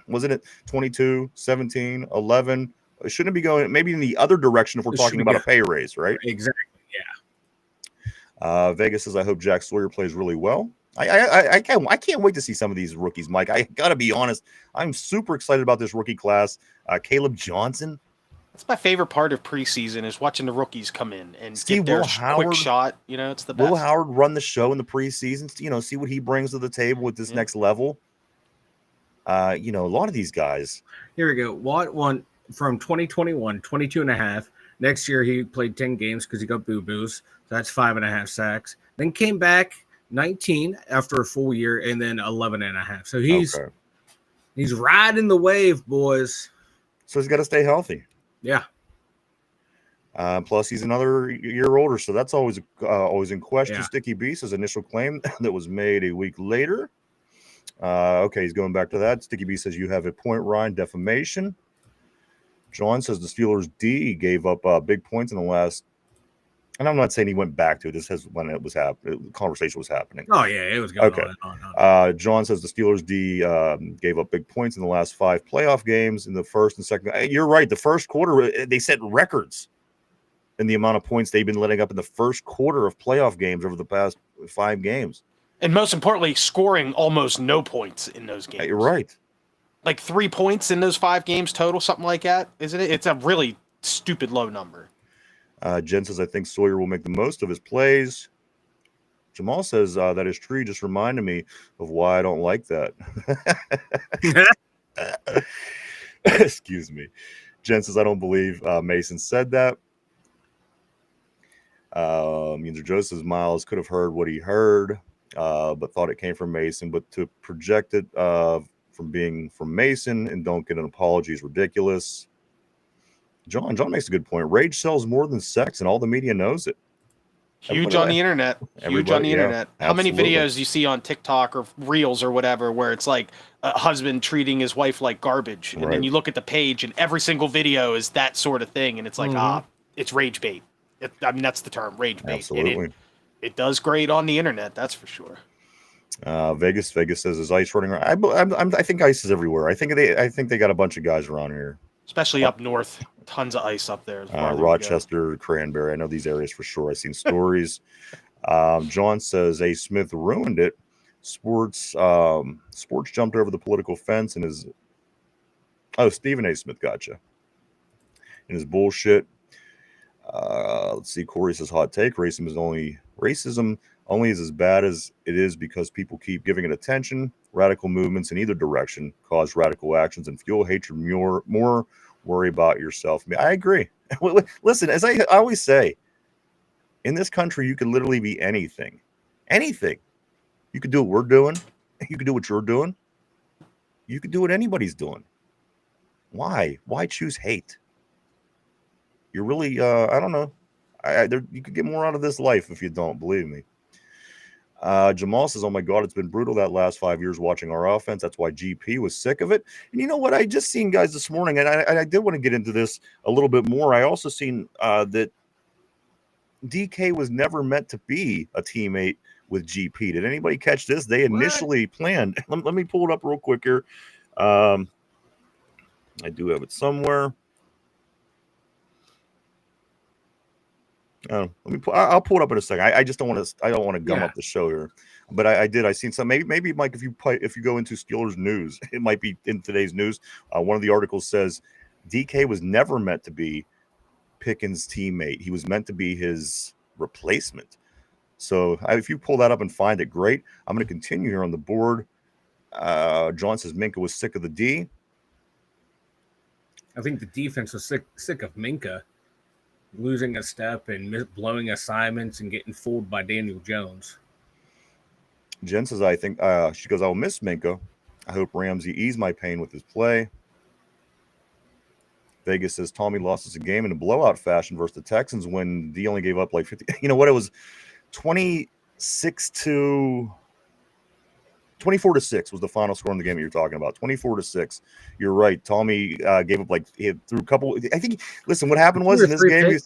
Wasn't it 22, 17, 11? It shouldn't be going maybe in the other direction if we're talking about a pay raise, right? Exactly. Yeah. Vegas says, I hope Jack Sawyer plays really well. I can't wait to see some of these rookies, Mike. I gotta be honest. I'm super excited about this rookie class. Caleb Johnson. That's my favorite part of preseason is watching the rookies come in and get their quick shot. It's the best. Will Howard run the show in the preseason, see what he brings to the table with this next level. A lot of these guys. Here we go. Watt won from 2021, 22 and a half. Next year, he played 10 games because he got boo-boos. So that's 5.5 sacks. Then came back 19 after a full year and then 11 and a half. So he's riding the wave, boys. So he's got to stay healthy. Yeah. Plus, he's another year older, so that's always in question. Yeah. Sticky Beast, his initial claim that was made a week later. Okay, he's going back to that. Sticky Beast says you have a point, Ryan. Defamation. John says the Steelers D gave up big points in the last. And I'm not saying he went back to it. This has when it was happening. The conversation was happening. Oh yeah, it was going on. John says the Steelers D gave up big points in the last 5 playoff games in the first and second. You're right. The first quarter they set records in the amount of points they've been letting up in the first quarter of playoff games over the past 5 games. And most importantly, scoring almost no points in those games. You're right. Like 3 points in those 5 games total, something like that, isn't it? It's a really stupid low number. Jen says, I think Sawyer will make the most of his plays. Jamal says, that is true. Just reminded me of why I don't like that. Excuse me. Jen says, I don't believe Mason said that. Yinzer Joe says, Miles could have heard what he heard. but thought it came from Mason. But to project it from being from Mason and don't get an apology is ridiculous. John makes a good point. Rage sells more than sex, and all the media knows it. Huge on the internet. Huge on the internet. How many videos you see on TikTok or Reels or whatever where it's like a husband treating his wife like garbage, and then you look at the page and every single video is that sort of thing, and it's like, it's rage bait. I mean, that's the term, rage bait. Absolutely. It does great on the internet, that's for sure. Vegas says, "Is ice running around?" I think ice is everywhere. I think they got a bunch of guys around here, especially up north. Tons of ice up there. Rochester, Cranberry. I know these areas for sure. I've seen stories. John says, "A. Smith ruined it. Sports jumped over the political fence and is." Oh, Stephen A. Smith, gotcha. And his bullshit. Let's see. Corey says, "Hot take: racism only is as bad as it is because people keep giving it attention. Radical movements in either direction cause radical actions and fuel hatred more. Worry about yourself." I mean, I agree. Listen, as I always say, in this country, you can literally be anything. Anything. You could do what we're doing. You could do what you're doing. You could do what anybody's doing. Why? Why choose hate? You're really, I don't know. You could get more out of this life if you don't, believe me. Jamal says, "Oh my God, it's been brutal that last 5 years watching our offense. That's why GP was sick of it." And you know what? I just seen guys this morning, and I did want to get into this a little bit more. I also seen that DK was never meant to be a teammate with GP. Did anybody catch this? They initially planned. Let me pull it up real quick here. I do have it somewhere. I'll pull it up in a second. I just don't want to. I don't want to gum up the show here, but I seen some. Maybe Mike, if you go into Steelers news, it might be in today's news. One of the articles says DK was never meant to be Pickens' teammate. He was meant to be his replacement. So if you pull that up and find it, great. I'm going to continue here on the board. John says Minka was sick of the D. I think the defense was sick of Minka losing a step and blowing assignments and getting fooled by Daniel Jones. Jen says, "I think she goes, I'll miss Minka. I hope Ramsey eased my pain with his play." Vegas says Tommy lost us a game in a blowout fashion versus the Texans when D only gave up like 50. You know what? It was 24-6 was the final score in the game that you're talking about. 24-6. You're right. Tommy gave up he threw a couple. I think. Listen, what happened was in this game,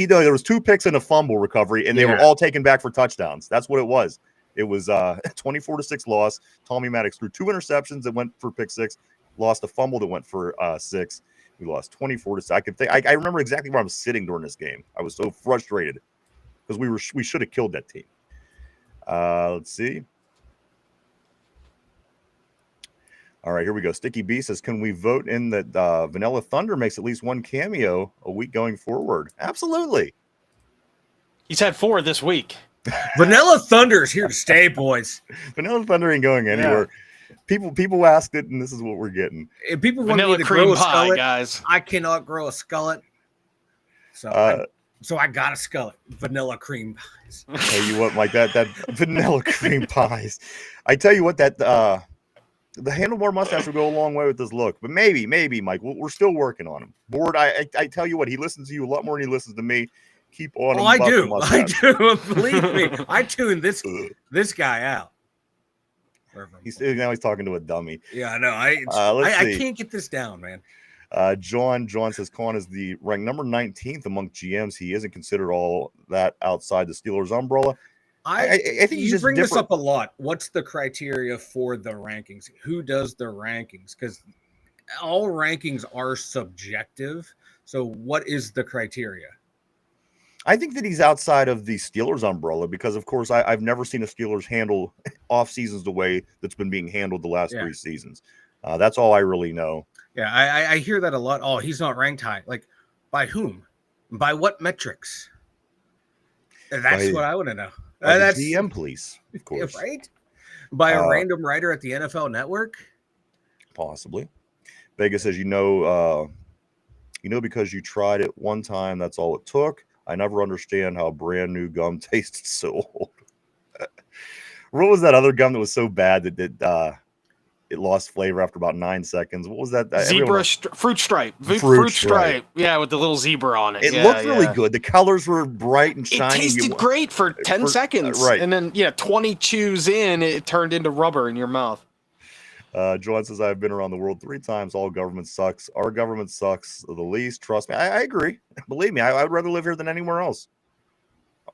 there was 2 picks and a fumble recovery, and they were all taken back for touchdowns. That's what it was. It was 24-6 loss. Tommy Maddox threw 2 interceptions that went for pick 6, lost a fumble that went for 6. We lost 24-6. I remember exactly where I was sitting during this game. I was so frustrated because we should have killed that team. Let's see. All right, here we go. Sticky B says, "Can we vote in that Vanilla Thunder makes at least 1 cameo a week going forward?" Absolutely. He's had 4 this week. Vanilla Thunder is here to stay, boys. Vanilla Thunder ain't going anywhere. Yeah. People asked it, and this is what we're getting. If people want Vanilla me to cream grow a pie, skullet, guys. I cannot grow a skullet. So I got a skullet. Vanilla cream pies. Tell you what, Mike, that vanilla cream pies. I tell you what, that the handlebar mustache will go a long way with this look. But maybe, Mike, we're still working on him. Board, I tell you what, he listens to you a lot more than he listens to me. Keep on him. I do. Believe me. I tuned this guy out. He's talking to a dummy. Yeah, I know. I can't get this down, man. John says Con is the ranked number 19th among GMs. He isn't considered all that outside the Steelers umbrella. I think you bring this up a lot. What's the criteria for the rankings? Who does the rankings? Because all rankings are subjective. So what is the criteria? I think that he's outside of the Steelers umbrella because, of course, I've never seen the Steelers handle off seasons the way that's been being handled the last 3 seasons. That's all I really know. Yeah, I hear that a lot. Oh, he's not ranked high. Like, by whom? By what metrics? That's what I want to know. That's GM police, of course. Yeah, right? By a random writer at the NFL Network? Possibly. Vegas says, because you tried it one time, that's all it took. I never understand how brand new gum tastes so old. What was that other gum that was so bad that it lost flavor after about 9 seconds? What was that? Fruit stripe. Fruit stripe. Yeah, with the little zebra on it. It looked really good. The colors were bright and shiny. It tasted great for 10 seconds. Right. And then, 20 chews in, it turned into rubber in your mouth. John says, I've been around the world 3 times. All government sucks. Our government sucks the least. Trust me. I agree. Believe me, I would rather live here than anywhere else.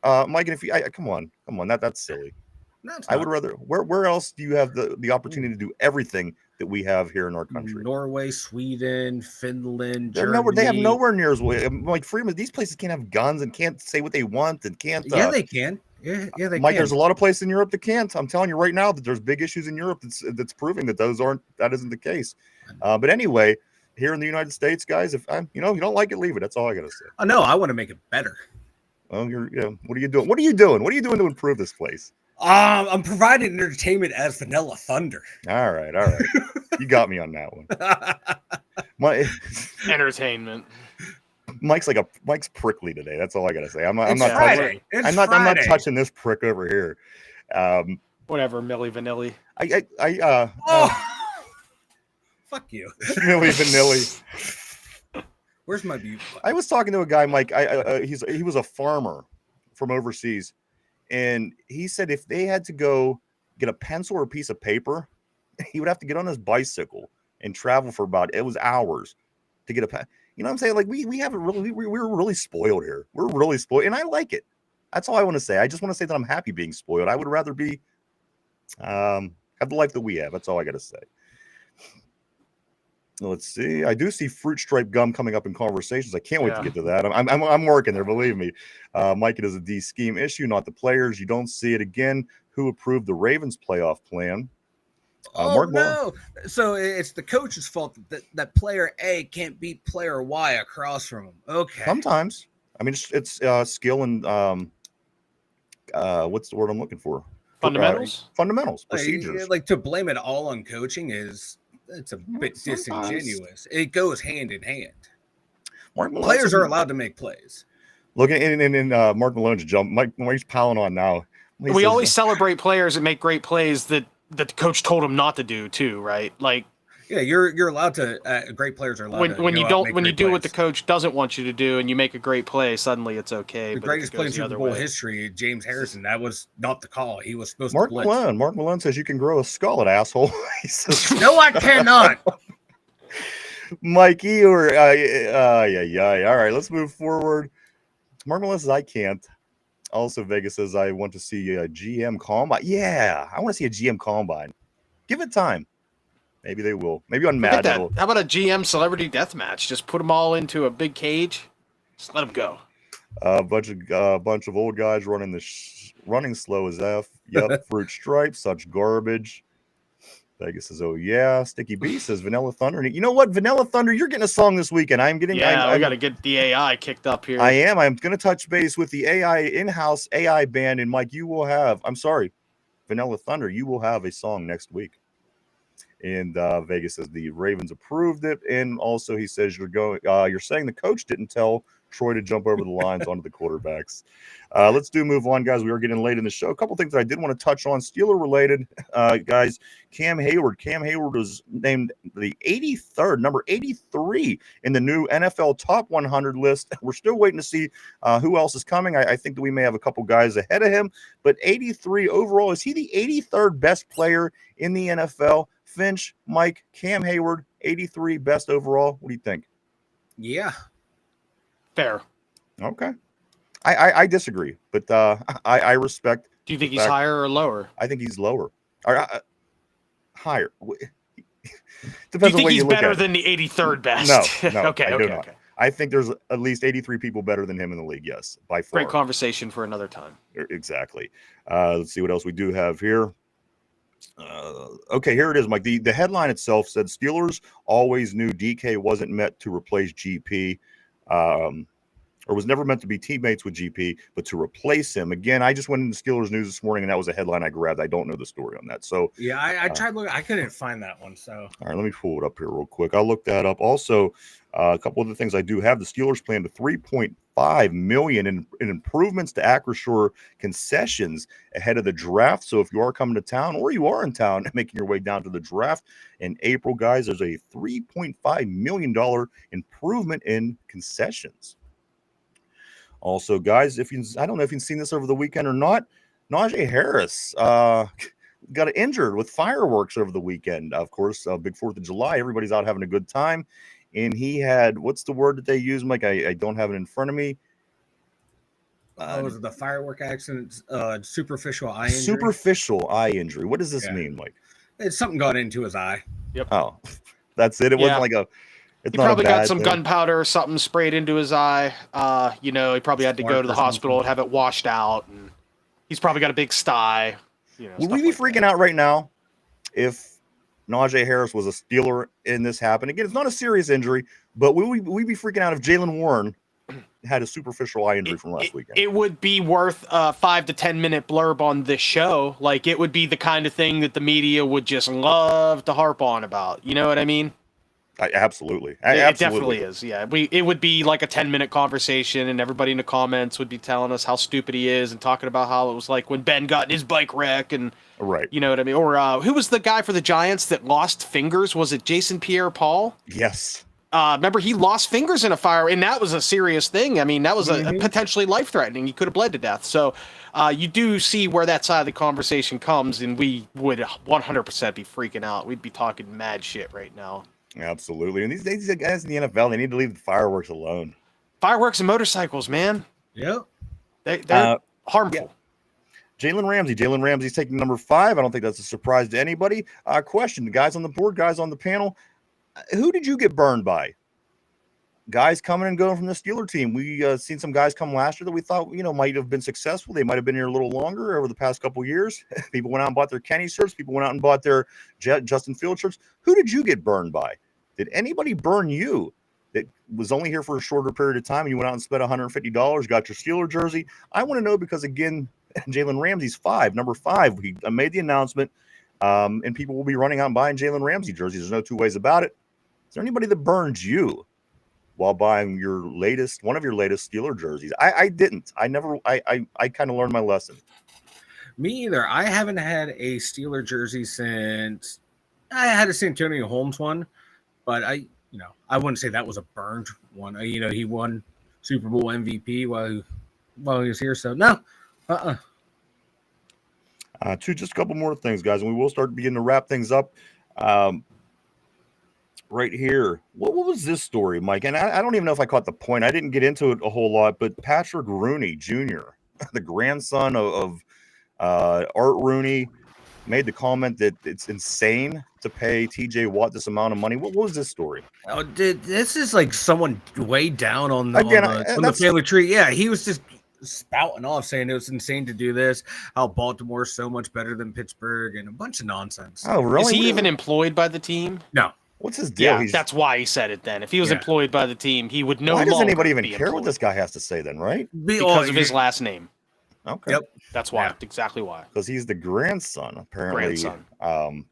Mike, and if you come on, that's silly. No, I would rather. Where else do you have the opportunity to do everything that we have here in our country? Norway, Sweden, Finland, Germany. They have nowhere near as like freedom. These places can't have guns and can't say what they want and can't. Yeah, they can. Yeah, they can. Mike, there's a lot of places in Europe that can't. I'm telling you right now that there's big issues in Europe that's proving that that isn't the case. But anyway, here in the United States, guys, if you don't like it, leave it. That's all I gotta say. Oh no, I want to make it better. Well, what are you doing? What are you doing? What are you doing to improve this place? I'm providing entertainment as Vanilla Thunder. All right. You got me on that one. Entertainment. Mike's prickly today. That's all I gotta say. I'm not touching this prick over here. Whatever, Milli Vanilli. Fuck you, Milli Vanilli. Where's my view? I was talking to a guy, Mike. He was a farmer from overseas, and he said if they had to go get a pencil or a piece of paper, he would have to get on his bicycle and travel for it was hours to get a pen. You know what I'm saying? Like we haven't really we're really spoiled here. We're really spoiled, and I like it. That's all I want to say. I just want to say that I'm happy being spoiled. I would rather be have the life that we have. That's all I got to say. Let's see. I do see fruit stripe gum coming up in conversations. I can't wait to get to that. I'm working there. Believe me, Mike. It is a D scheme issue, not the players. You don't see it again. Who approved the Ravens playoff plan? No! So it's the coach's fault that player A can't beat player Y across from him. Okay. Sometimes. I mean, it's skill and what's the word I'm looking for? Fundamentals. Fundamentals. Procedures. Like to blame it all on coaching it's a bit disingenuous. It goes hand in hand. Players are allowed to make plays. Look in Mark Malone's jump. Mike's piling on now. We always celebrate players that make great plays that the coach told him not to do too, right? Like, yeah, you're allowed to. Great players are allowed when you do what the coach doesn't want you to do, and you make a great play, suddenly it's okay. The greatest play in Super Bowl history, James Harrison. That was not the call. He was supposed to blitz. Mark Malone says you can grow a skull, asshole. He says, no, I cannot. Mikey, or all right, let's move forward. Mark Malone says I can't. Also, Vegas says I want to see a GM combine. Yeah, I want to see a GM combine. Give it time. Maybe they will. Maybe on Madden. How about a GM celebrity death match? Just put them all into a big cage. Just let them go. A bunch of old guys running slow as F. Yep, fruit stripes, such garbage. Vegas says, "Oh yeah." Sticky B says, "Vanilla Thunder." And you know what, Vanilla Thunder, you're getting a song this weekend. I got to get the AI kicked up here. I am. I'm going to touch base with the in-house AI band, and Mike, you will have. I'm sorry, Vanilla Thunder, you will have a song next week. And Vegas says the Ravens approved it, and also he says you're saying the coach didn't tell Troy to jump over the lines onto the quarterbacks. Let's move on, guys. We are getting late in the show. A couple things that I did want to touch on, Steeler related, guys. Cam Hayward was named the 83rd, number 83 in the new NFL Top 100 list. We're still waiting to see who else is coming. I think that we may have a couple guys ahead of him, but 83 overall. Is he the 83rd best player in the NFL? Finch, Mike, Cam Hayward, 83 best overall. What do you think? Yeah. Fair. Okay. I disagree, but I respect. Do you think he's higher or lower? I think he's lower. Or higher. Depends do you think on he's you look better at than the 83rd best? No. Okay. I do not. I think there's at least 83 people better than him in the league. Yes, by far. Great conversation for another time. Exactly. Let's see what else we do have here. Okay, here it is, Mike. The headline itself said Steelers always knew DK wasn't meant to replace GP, or was never meant to be teammates with GP, but to replace him. Again, I just went into Steelers News this morning, and that was a headline I grabbed. I don't know the story on that. So yeah, I tried looking. I couldn't find that one. So all right, let me pull it up here real quick. I'll look that up. Also, a couple of the things I do have. The Steelers planned a $3.5 $1.5 million in improvements to Acrisure concessions ahead of the draft. So if you are coming to town, or you are in town and making your way down to the draft in April, guys, there's a $3.5 million improvement in concessions. Also, guys, I don't know if you've seen this over the weekend or not, Najee Harris got injured with fireworks over the weekend. Of course, big 4th of July, everybody's out having a good time. And he had, what's the word that they use, Mike? I don't have it in front of me. Was it the firework accident? Superficial eye injury? Superficial eye injury. What does this mean, Mike? It's something got into his eye. Yep. Oh, that's it. It wasn't like a. He probably got some gunpowder or something sprayed into his eye. He probably had to go to the hospital and have it washed out. And he's probably got a big sty. Would we be freaking out right now if Najee Harris was a Steeler and this happened? Again, it's not a serious injury, but would we be freaking out if Jalen Warren had a superficial eye injury from last weekend? It would be worth a 5 to 10 minute blurb on this show. Like, it would be the kind of thing that the media would just love to harp on about. You know what I mean? Absolutely. It definitely is. Yeah. It would be like a 10-minute conversation, and everybody in the comments would be telling us how stupid he is and talking about how it was like when Ben got in his bike wreck and right. You know what I mean? Or who was the guy for the Giants that lost fingers? Was it Jason Pierre-Paul? Yes. Remember, he lost fingers in a fire, and that was a serious thing. I mean, that was a potentially life-threatening. He could have bled to death. So you do see where that side of the conversation comes, and we would 100% be freaking out. We'd be talking mad shit right now. Absolutely. And these guys in the NFL, they need to leave the fireworks alone. Fireworks and motorcycles, man. Yep. They're harmful. Yeah. Jalen Ramsey's taking number 5. I don't think that's a surprise to anybody. Question, the guys on the board, guys on the panel, who did you get burned by? Guys coming and going from the Steeler team. We seen some guys come last year that we thought, might have been successful. They might have been here a little longer over the past couple of years. People went out and bought their Kenny shirts. People went out and bought their Justin Fields shirts. Who did you get burned by? Did anybody burn you that was only here for a shorter period of time and you went out and spent $150, got your Steeler jersey? I want to know, because, again, Jalen Ramsey's number 5. He made the announcement, and people will be running out and buying Jalen Ramsey jerseys. There's no two ways about it. Is there anybody that burned you while buying one of your latest Steeler jerseys? I didn't. I kind of learned my lesson. Me either. I haven't had a Steeler jersey since I had a Santonio Holmes one, but I wouldn't say that was a burned one. He won Super Bowl MVP while he was here. So no, Just a couple more things, guys, and we will start beginning to wrap things up. Right here, what was this story, Mike? And I don't even know if I caught the point. I didn't get into it a whole lot, but Patrick Rooney Jr., the grandson of Art Rooney, made the comment that it's insane to pay TJ Watt this amount of money. What was this story? Oh, this is like someone way down on the family tree. Yeah, he was just spouting off saying it was insane to do this, how Baltimore's so much better than Pittsburgh, and a bunch of nonsense. Oh, really? Is he even employed by the team? No. What's his deal? Yeah, that's why he said it then. If he was employed by the team, he would no longer. Why does anybody even care what this guy has to say then, right? Because of his last name. Okay. Yep. That's why. Yeah. Exactly why. Because he's the grandson, apparently.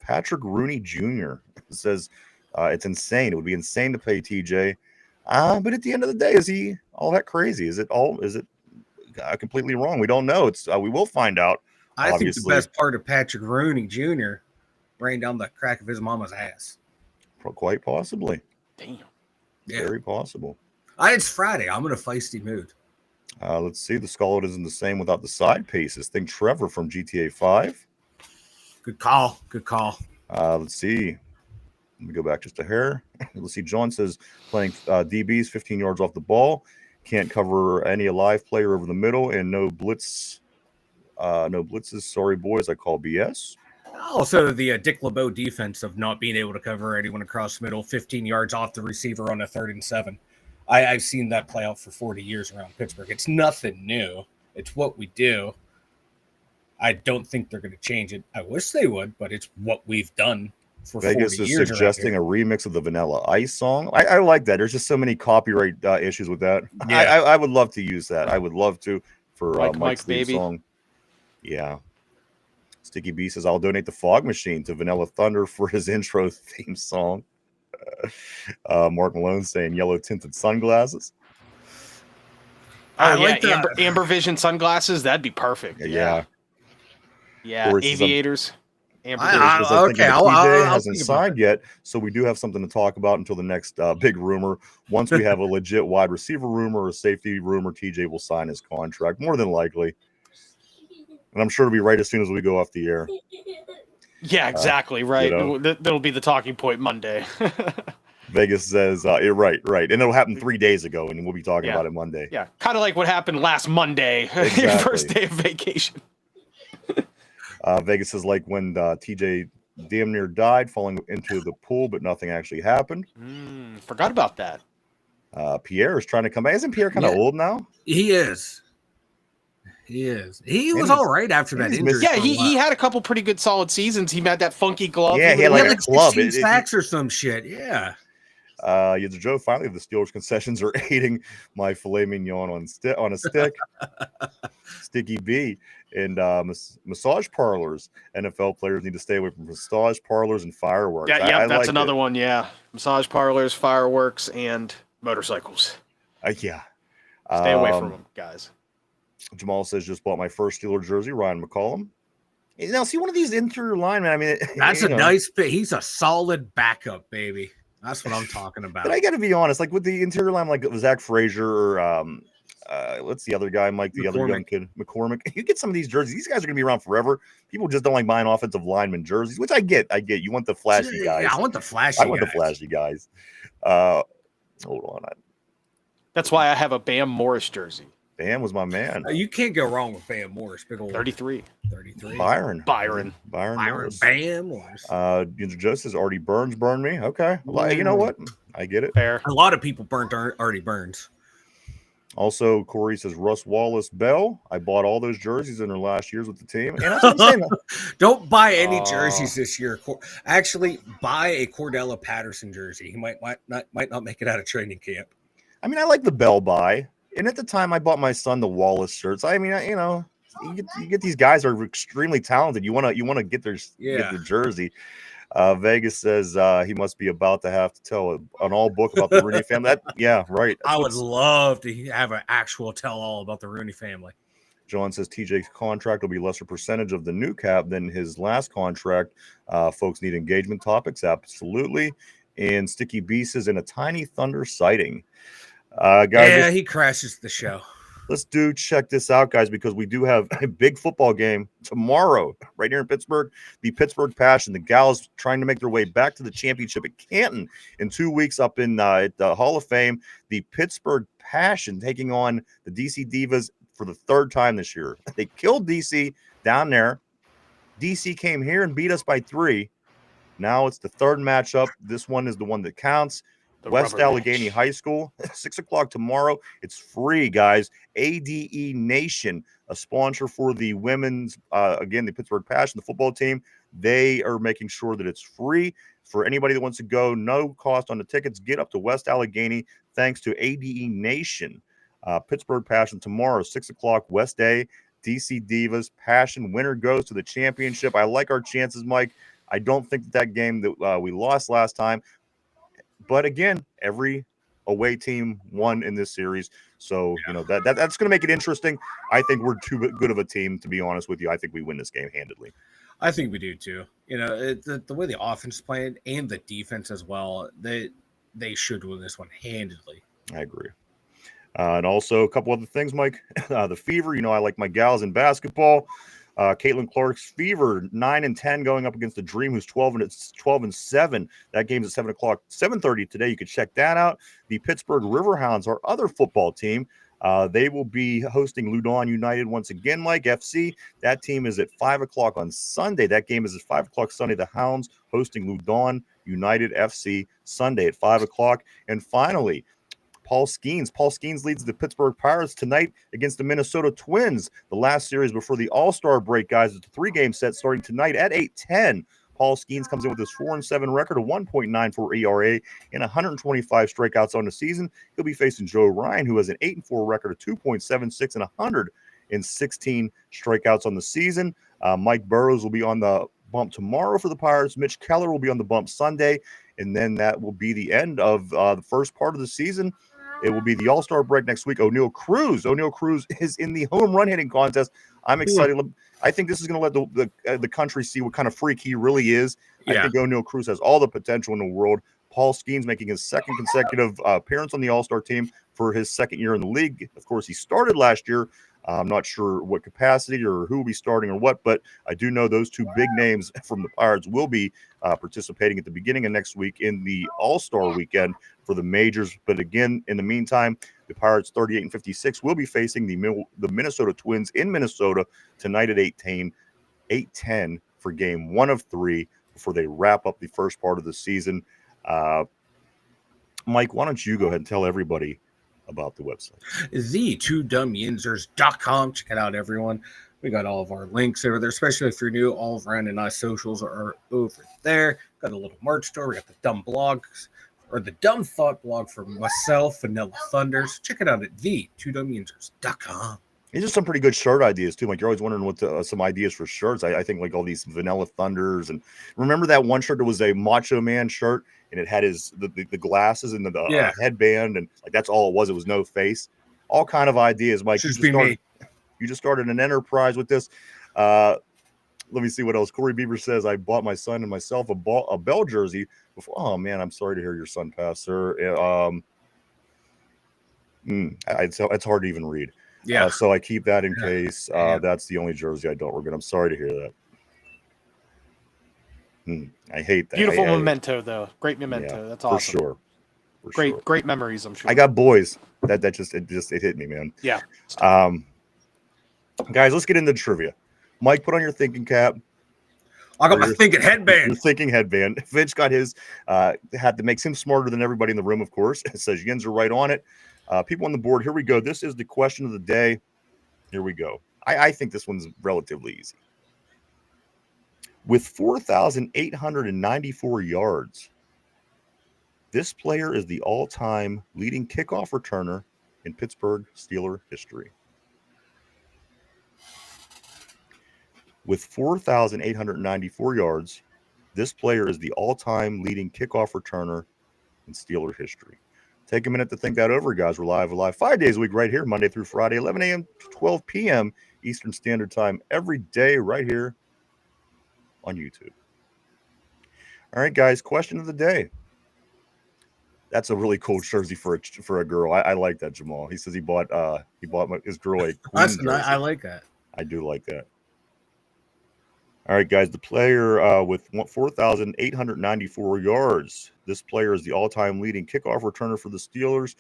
Patrick Rooney Jr. says it's insane. It would be insane to pay TJ. But at the end of the day, is he all that crazy? Is it completely wrong? We don't know. We will find out. I think the best part of Patrick Rooney Jr. ran down the crack of his mama's ass. Quite possibly. Damn. Yeah. Very possible. It's Friday. I'm in a feisty mood. Let's see. The Skull isn't the same without the side pieces. Think Trevor from GTA 5. Good call. Let's see. Let me go back just a hair. Let's see. John says playing DBs 15 yards off the ball. Can't cover any alive player over the middle, and no blitz. No blitzes. Sorry, boys. I call BS. Also, the Dick LeBeau defense of not being able to cover anyone across the middle, 15 yards off the receiver on a 3rd and 7. I've seen that play out for 40 years around Pittsburgh. It's nothing new. It's what we do. I don't think they're going to change it. I wish they would, but it's what we've done for Vegas 40 years. Vegas is suggesting a remix of the Vanilla Ice song. I like that. There's just so many copyright issues with that. Yeah. I would love to use that. I would love to for Mike's theme song. Yeah. Sticky B says, I'll donate the Fog Machine to Vanilla Thunder for his intro theme song. Mark Malone saying yellow tinted sunglasses. Oh, yeah, amber vision sunglasses. That'd be perfect. Yeah. Aviators. Okay, TJ hasn't signed yet, so we do have something to talk about until the next big rumor. Once we have a legit wide receiver rumor or a safety rumor, TJ will sign his contract, more than likely. And I'm sure it'll be right as soon as we go off the air. Yeah, exactly, right. That'll be the talking point Monday. Vegas says, right. And it'll happen 3 days ago, and we'll be talking about it Monday. Yeah, kind of like what happened last Monday, exactly. Your first day of vacation. Vegas is like when TJ damn near died falling into the pool, but nothing actually happened. Forgot about that. Pierre is trying to come back. Isn't Pierre kind of old now? He is. He was all right after that injury. Yeah, he had a couple pretty good solid seasons. He had that funky glove. Yeah, he had like a club. 16 sacks or some shit. Yeah. Joe, finally the Steelers concessions are aiding my filet mignon on a stick. Sticky B. And massage parlors. NFL players need to stay away from massage parlors and fireworks. Yeah, that's another one. Yeah, massage parlors, fireworks, and motorcycles. Stay away from them, guys. Jamal says, just bought my first Steeler jersey, Ryan McCollum. Now, see one of these interior linemen. I mean, that's a nice fit. He's a solid backup, baby. That's what I'm talking about. But I got to be honest, like with the interior line, like Zach Frazier or what's the other guy, Mike, the other young kid, McCormick. You get some of these jerseys. These guys are going to be around forever. People just don't like buying offensive lineman jerseys, which I get. You want the flashy guys. Yeah, I want the flashy guys. Hold on. That's why I have a Bam Morris jersey. Bam was my man. You can't go wrong with Bam Morris. Big old 33. Byron Morris. Bam Morris. Joe says Artie Burns burned me. Okay. Well, you know what? I get it. Fair. A lot of people burnt Artie Burns. Also, Corey says Russ Wallace Bell. I bought all those jerseys in their last years with the team. And that's what I'm saying. Don't buy any jerseys this year. Actually, buy a Cordella Patterson jersey. He might not make it out of training camp. I mean, I like the Bell buy. And at the time, I bought my son the Wallace shirts. I mean, you get these guys are extremely talented. You want to get their jersey. Vegas says he must be about to have to tell an all book about the Rooney family. Right. I would love to have an actual tell all about the Rooney family. John says TJ's contract will be lesser percentage of the new cap than his last contract. Folks need engagement topics. Absolutely. And Sticky B says in a tiny thunder sighting. Guys, he crashes the show. Let's check this out, guys, because we do have a big football game tomorrow right here in Pittsburgh. The Pittsburgh Passion, the Gals trying to make their way back to the championship at Canton in 2 weeks up in at the Hall of Fame. The Pittsburgh Passion taking on the DC Divas for the third time this year. They killed DC down there. DC came here and beat us by 3. Now it's the third matchup. This one is the one that counts. West Allegheny High School, 6 o'clock tomorrow. It's free, guys. ADE Nation, a sponsor for the women's, again, the Pittsburgh Passion, the football team. They are making sure that it's free for anybody that wants to go. No cost on the tickets. Get up to West Allegheny thanks to ADE Nation. Pittsburgh Passion tomorrow, 6 o'clock, West A. DC Divas Passion. Winner goes to the championship. I like our chances, Mike. I don't think that game that we lost last time. But again, every away team won in this series. So, that's going to make it interesting. I think we're too good of a team, to be honest with you. I think we win this game handedly. I think we do, too. The way the offense is playing and the defense as well, they should win this one handedly. I agree. And also a couple other things, Mike. The Fever, I like my gals in basketball. Caitlin Clark's Fever 9-10 going up against the Dream, who's 12-7. That game's at 7 o'clock, 7:30 today. You can check that out. The Pittsburgh Riverhounds, our other football team, they will be hosting Loudoun United once again, Mike FC. That team is at 5 o'clock on Sunday. That game is at 5 o'clock Sunday. The Hounds hosting Loudoun United FC Sunday at 5 o'clock. And finally, Paul Skeens leads the Pittsburgh Pirates tonight against the Minnesota Twins. The last series before the All-Star break, guys. It's a 3-game set starting tonight at 8:10. Paul Skeens comes in with his 4-7 record, a 1.94 ERA, and 125 strikeouts on the season. He'll be facing Joe Ryan, who has an 8-4 record, a 2.76, and 116 strikeouts on the season. Mike Burrows will be on the bump tomorrow for the Pirates. Mitch Keller will be on the bump Sunday, and then that will be the end of the first part of the season. It will be the All-Star break next week. O'Neal Cruz is in the home run hitting contest. I'm excited. I think this is going to let the country see what kind of freak he really is. I think O'Neal Cruz has all the potential in the world. Paul Skeens making his second consecutive appearance on the All-Star team for his second year in the league. Of course, he started last year. I'm not sure what capacity or who will be starting or what, but I do know those two big names from the Pirates will be participating at the beginning of next week in the All-Star weekend for the majors. But again, in the meantime, the Pirates 38-56 will be facing the Minnesota Twins in Minnesota tonight at 8:10 for game 1 of 3 before they wrap up the first part of the season. Mike, why don't you go ahead and tell everybody about the website? The2dumbyinzers.com. Check it out, everyone. We got all of our links over there, especially if you're new. All of Ryan and I socials are over there. Got a little merch store. We got the dumb blogs, or the dumb thought blog for myself, Vanilla Thunders. Check it out at the2dumbyinzers.com. These are some pretty good shirt ideas too. Like, you're always wondering what some ideas for shirts. I think like all these Vanilla Thunders, and remember that one shirt that was a Macho Man shirt, and it had the glasses and the headband, and like that's all it was. It was no face. All kind of ideas, Mike. You just started an enterprise with this. Let me see what else. Corey Beaver says, I bought my son and myself a Bell jersey before. Oh man, I'm sorry to hear your son passed, sir. It's hard to even read. Yeah. So I keep that in case. That's the only jersey I don't regret. I'm sorry to hear that. I hate that. Beautiful memento, though. Great memento. That's awesome. For sure. Great memories, I'm sure. I got boys. That just hit me, man. Yeah. Guys, let's get into trivia. Mike, put on your thinking cap. I got my thinking headband. Your thinking headband. Finch got his hat that makes him smarter than everybody in the room, of course. It says Yinzer right on it. People on the board, here we go. This is the question of the day. Here we go. I think this one's relatively easy. With 4,894 yards, this player is the all-time leading kickoff returner in Pittsburgh Steeler history. With 4,894 yards, this player is the all-time leading kickoff returner in Steeler history. Take a minute to think that over, guys. We're live 5 days a week right here, Monday through Friday, 11 a.m. to 12 p.m. Eastern Standard Time every day right here on YouTube. All right, guys, question of the day. That's a really cool jersey for a girl. I like that, Jamal. He says he bought his girl a Queen jersey. I like that. I do like that. All right, guys, the player with 4,894 yards. This player is the all-time leading kickoff returner for the Steelers.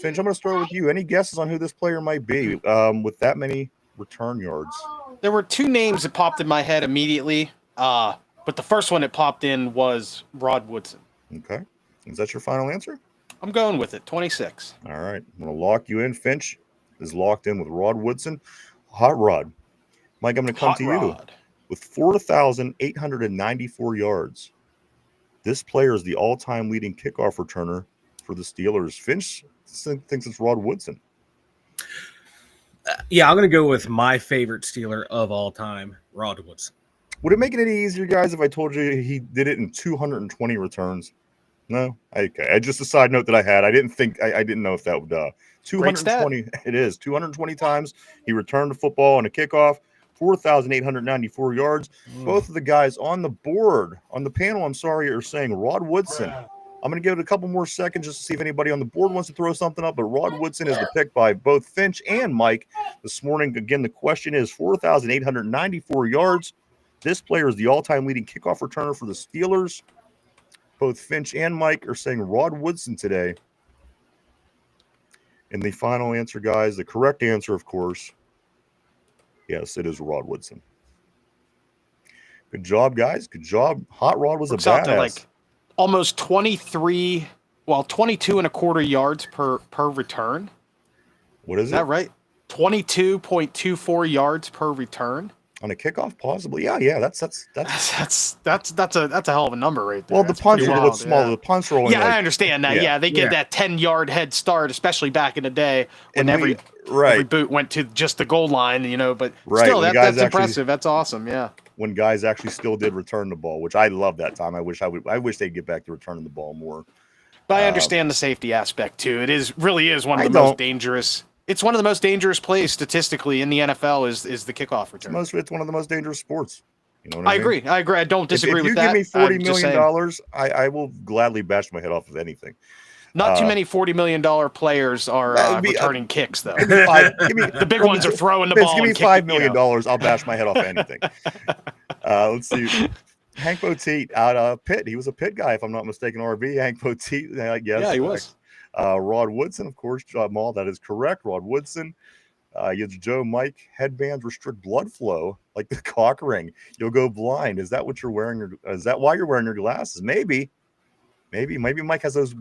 Finch, I'm going to start with you. Any guesses on who this player might be with that many return yards? There were two names that popped in my head immediately, but the first one that popped in was Rod Woodson. Okay. Is that your final answer? I'm going with it, 26. All right. I'm going to lock you in. Finch is locked in with Rod Woodson. Hot Rod. Mike, I'm going to come to you. With 4,894 yards, this player is the all-time leading kickoff returner for the Steelers. Finch thinks it's Rod Woodson. I'm going to go with my favorite Steeler of all time, Rod Woodson. Would it make it any easier, guys, if I told you he did it in 220 returns? No? Okay. Just a side note that I had. I didn't know if that would 220. It is 220 times he returned the football on a kickoff. 4,894 yards. Both of the guys on the board, on the panel, are saying Rod Woodson. I'm going to give it a couple more seconds just to see if anybody on the board wants to throw something up, but Rod Woodson is the pick by both Finch and Mike this morning. Again, the question is 4,894 yards. This player is the all-time leading kickoff returner for the Steelers. Both Finch and Mike are saying Rod Woodson today. And the final answer, guys, the correct answer, of course, yes, it is Rod Woodson. Good job, guys. Good job. Hot Rod was a badass. Out to like almost 22 and a quarter yards per return. What is that right? 22.24 yards per return. On a kickoff, possibly. Yeah. That's a hell of a number right there. Well, the punts are a little smaller. Yeah. The punts are only I understand that. Yeah, they get that 10-yard head start, especially back in the day when every boot went to just the goal line, but still that's impressive. That's awesome. Yeah. When guys actually still did return the ball, which I love that time. I wish they'd get back to returning the ball more. But I understand the safety aspect too. It really is one of the most dangerous. It's one of the most dangerous plays statistically in the NFL is the kickoff return. It's one of the most dangerous sports. You know what I mean? I agree. I don't disagree with that. If you give me $40 million, I will gladly bash my head off of anything. Not too many $40 million players are returning kicks, though. The big ones are throwing the ball. Give me $5 million. I'll bash my head off anything. Let's see. Hank Poteet out of Pitt. He was a Pitt guy, if I'm not mistaken. RV. Hank Poteet. Yes. Yeah, he was. Rod Woodson, of course. Maul, that is correct. Rod Woodson. Joe, Mike, headbands restrict blood flow like the cock ring. You'll go blind. Is that what you're wearing? Is that why you're wearing your glasses? Maybe Mike has those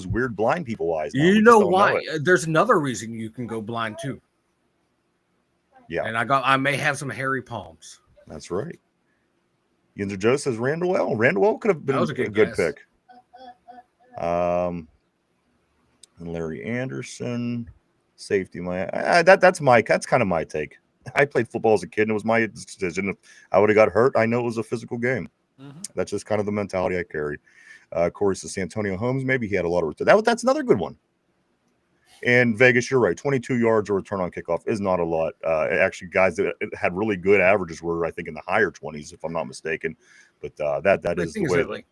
weird blind people eyes. You know why? There's another reason you can go blind too. Yeah, and I may have some hairy palms. That's right. Yinzer Joe says Randall. Randall could have been a good pick. And Larry Anderson, safety. That's Mike. That's kind of my take. I played football as a kid, and it was my decision. If I would have got hurt, I know it was a physical game. Mm-hmm. That's just kind of the mentality I carried. Corey says Santonio Holmes. Maybe he had a lot of return. That's another good one. And Vegas, you're right. 22 yards or return on kickoff is not a lot. Actually, guys that had really good averages were, I think, in the higher 20s, if I'm not mistaken. But that is the way. Like,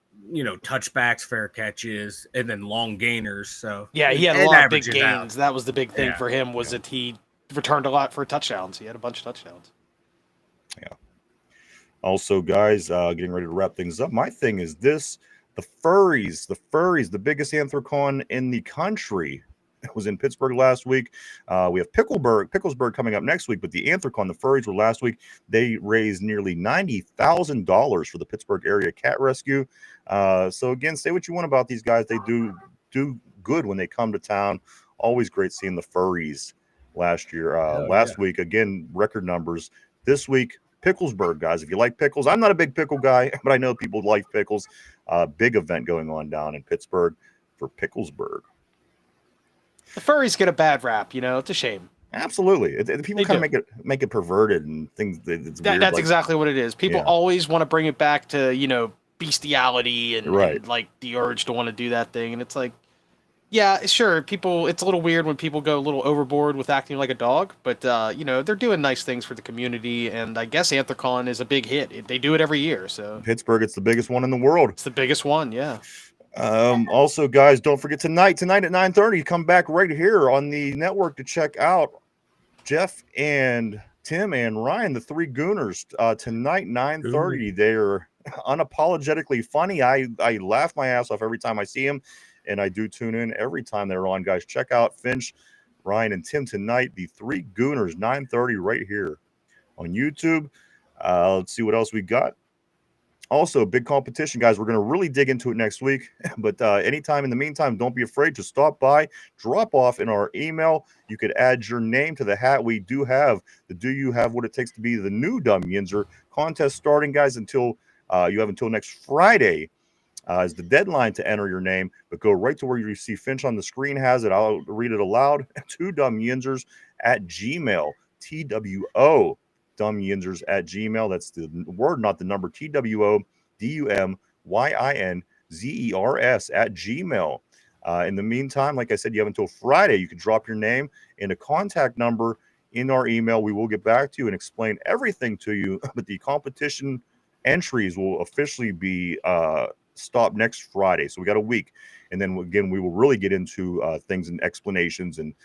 touchbacks, fair catches, and then long gainers. So yeah, he had a lot of big gains. That was the big thing for him was that he returned a lot for touchdowns. He had a bunch of touchdowns. Yeah. Also, guys, getting ready to wrap things up. My thing is this: the furries, the biggest anthrocon in the country. It was in Pittsburgh last week. We have Picklesburg coming up next week, but the Anthrocon, the furries were last week. They raised nearly $90,000 for the Pittsburgh area cat rescue. So again, say what you want about these guys. They do good when they come to town. Always great seeing the furries last week. Again, record numbers. This week, Picklesburg, guys. If you like pickles, I'm not a big pickle guy, but I know people like pickles. Big event going on down in Pittsburgh for Picklesburg. The furries get a bad rap, it's a shame. Absolutely, people kind of make it perverted and things. It's weird. That's exactly what it is. People always want to bring it back to bestiality and like the urge to want to do that thing, and it's like, yeah, sure, people. It's a little weird when people go a little overboard with acting like a dog, but they're doing nice things for the community, and I guess Anthrocon is a big hit. They do it every year. So Pittsburgh, it's the biggest one in the world. It's the biggest one, yeah. Also, guys, don't forget tonight at 9:30, come back right here on the network to check out Jeff and Tim and Ryan, the three Gooners. Tonight, 9:30. They are unapologetically funny. I laugh my ass off every time I see them, and I do tune in every time they're on, guys. Check out Finch, Ryan, and Tim tonight. The three Gooners, 9:30 right here on YouTube. Let's see what else we got. Also, big competition, guys. We're going to really dig into it next week. But anytime in the meantime, don't be afraid to stop by, drop off in our email. You could add your name to the hat. We do have the Do You Have What It Takes to Be the New Dumb Yinzer contest starting, guys, until you have until next Friday is the deadline to enter your name. But go right to where you see Finch on the screen has it. I'll read it aloud. 2dumbYinzers at Gmail. TWO. DumbYinzers at Gmail. That's the word, not the number. TWODUMYINZERS at Gmail. In the meantime, like I said, you have until Friday. You can drop your name and a contact number in our email. We will get back to you and explain everything to you. But the competition entries will officially be stopped next Friday. So we got a week. And then again, we will really get into things and explanations and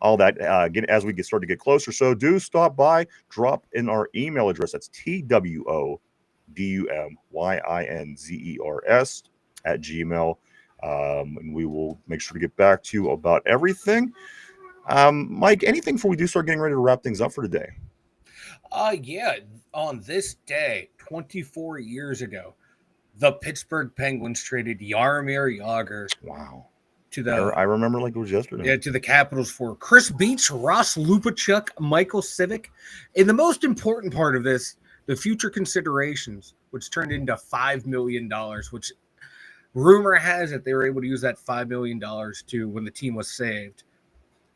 all that again as we start to get closer. So do stop by, drop in our email address. That's TWODUMYINZERS at Gmail. And we will make sure to get back to you about everything. Mike, anything before we do start getting ready to wrap things up for today? Yeah. On this day, 24 years ago, the Pittsburgh Penguins traded Jaromir Jagr. Wow. I remember like it was yesterday. Yeah, to the Capitals for Chris Beach, Ross Lupachuk, Michael Civic. And the most important part of this, the future considerations, which turned into $5 million, which rumor has it they were able to use that $5 million to, when the team was saved,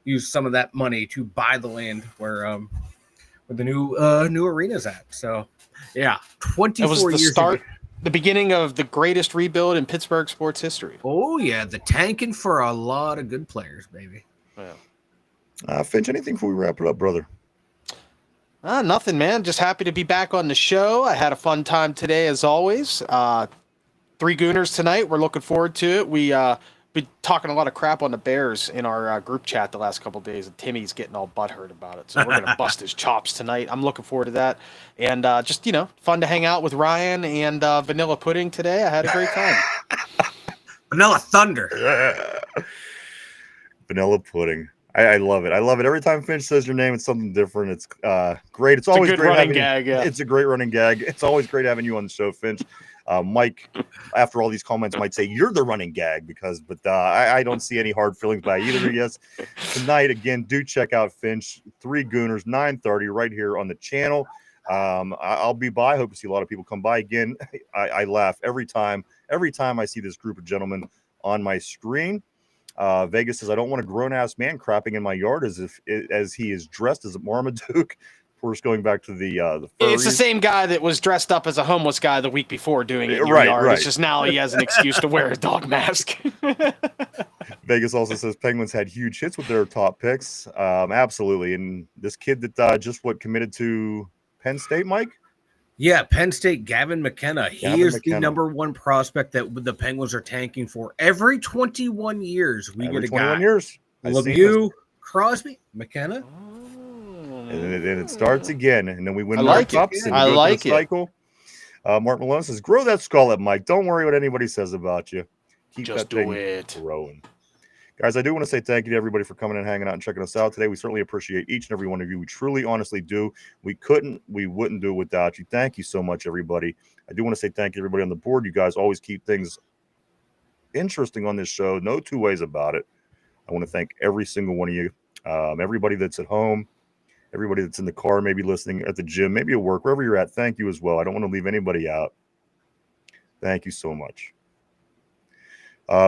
use some of that money to buy the land where the new arena's at. So, yeah, 24 years. the beginning of the greatest rebuild in Pittsburgh sports history. Oh, yeah. The tanking for a lot of good players, baby. Yeah. Finch, anything before we wrap it up, brother? Nothing, man. Just happy to be back on the show. I had a fun time today, as always. 3 Gooners tonight. We're looking forward to it. We been talking a lot of crap on the Bears in our group chat the last couple of days, and Timmy's getting all butthurt about it. So we're gonna bust his chops tonight. I'm looking forward to that, and just fun to hang out with Ryan and Vanilla Pudding today. I had a great time. Vanilla Thunder. Vanilla Pudding. I love it. I love it. Every time Finch says your name, it's something different. It's great. It's always a good great running having gag. you. Yeah. It's a great running gag. It's always great having you on the show, Finch. Mike, after all these comments, might say you're the running gag but I don't see any hard feelings by either. Yes, tonight again, do check out Finch. 3 Gooners, 9:30, right here on the channel. I'll be by. I hope to see a lot of people come by again. I laugh every time I see this group of gentlemen on my screen. Vegas says, I don't want a grown-ass man crapping in my yard as he is dressed as a Marmaduke. Of course, going back to the furries. It's the same guy that was dressed up as a homeless guy the week before doing it in your Right, yard. right. It's just now he has an excuse to wear a dog mask. Vegas also says Penguins had huge hits with their top picks. Absolutely. And this kid that just committed to Penn State, Mike? Yeah, Penn State, Gavin McKenna. He is the number 1 prospect that the Penguins are tanking for. Every 21 years, we get a 21 guy. years. Lemieux, Crosby, McKenna. And then it starts again, and then we win I more like cups. it. And I go like through the cycle. Mark Malone says, grow that skull up, Mike. Don't worry what anybody says about you. Keep Just that thing do it. growing. Guys, I do want to say thank you to everybody for coming and hanging out and checking us out today. We certainly appreciate each and every one of you. We truly, honestly do. We wouldn't do it without you. Thank you so much, everybody. I do want to say thank you to everybody on the board. You guys always keep things interesting on this show. No two ways about it. I want to thank every single one of you. Everybody that's at home, everybody that's in the car, maybe listening at the gym, maybe at work, wherever you're at, thank you as well. I don't want to leave anybody out. Thank you so much.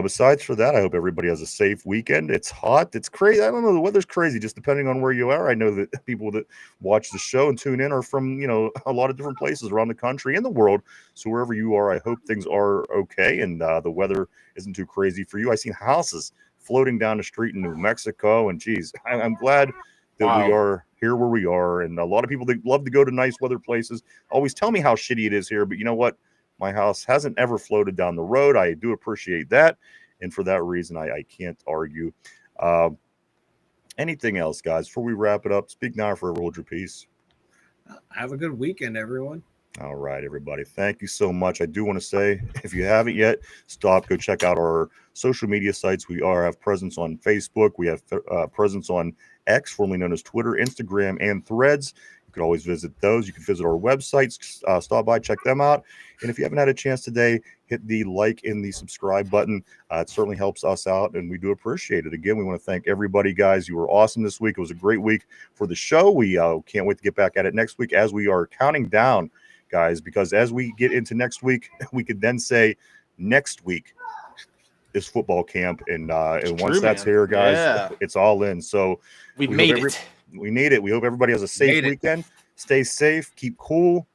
Besides for that, I hope everybody has a safe weekend. It's hot. It's crazy. I don't know. The weather's crazy just depending on where you are. I know that people that watch the show and tune in are from, a lot of different places around the country and the world. So wherever you are, I hope things are okay and the weather isn't too crazy for you. I've seen houses floating down the street in New Mexico. And geez, I'm glad that we are here where we are. And a lot of people that love to go to nice weather places always tell me how shitty it is here. But you know what? My house hasn't ever floated down the road. I do appreciate that. And for that reason, I can't argue. Anything else, guys, before we wrap it up? Speak now or forever hold your peace. Have a good weekend, everyone. All right, everybody. Thank you so much. I do want to say, if you haven't yet, go check out our social media sites. We have presence on Facebook. We have presence on X, formerly known as Twitter, Instagram, and Threads. You can always visit those. You can visit our websites, stop by, check them out. And if you haven't had a chance today, hit the like and the subscribe button. It certainly helps us out, and we do appreciate it. Again, we want to thank everybody, guys. You were awesome this week. It was a great week for the show. We can't wait to get back at it next week as we are counting down, guys, because as we get into next week, we could then say next week is football camp. And once that's here, guys, it's all in. So we made it. We need it. We hope everybody has a safe weekend. Stay safe. Keep cool.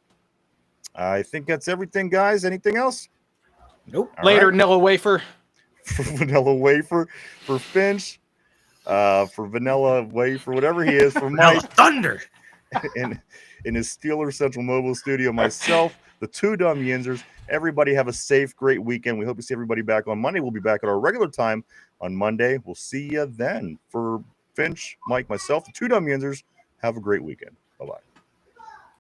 I think that's everything, guys. Anything else? Nope. Later, Vanilla Wafer. Vanilla Wafer for Finch. For Vanilla Wafer, whatever he is, for Mike. Thunder. in his Steelers Central Mobile studio, myself, the 2 Dumb Yinzers. Everybody have a safe, great weekend. We hope to see everybody back on Monday. We'll be back at our regular time on Monday. We'll see you then. For Finch, Mike, myself, the 2 Dumb Yinzers, have a great weekend. Bye-bye.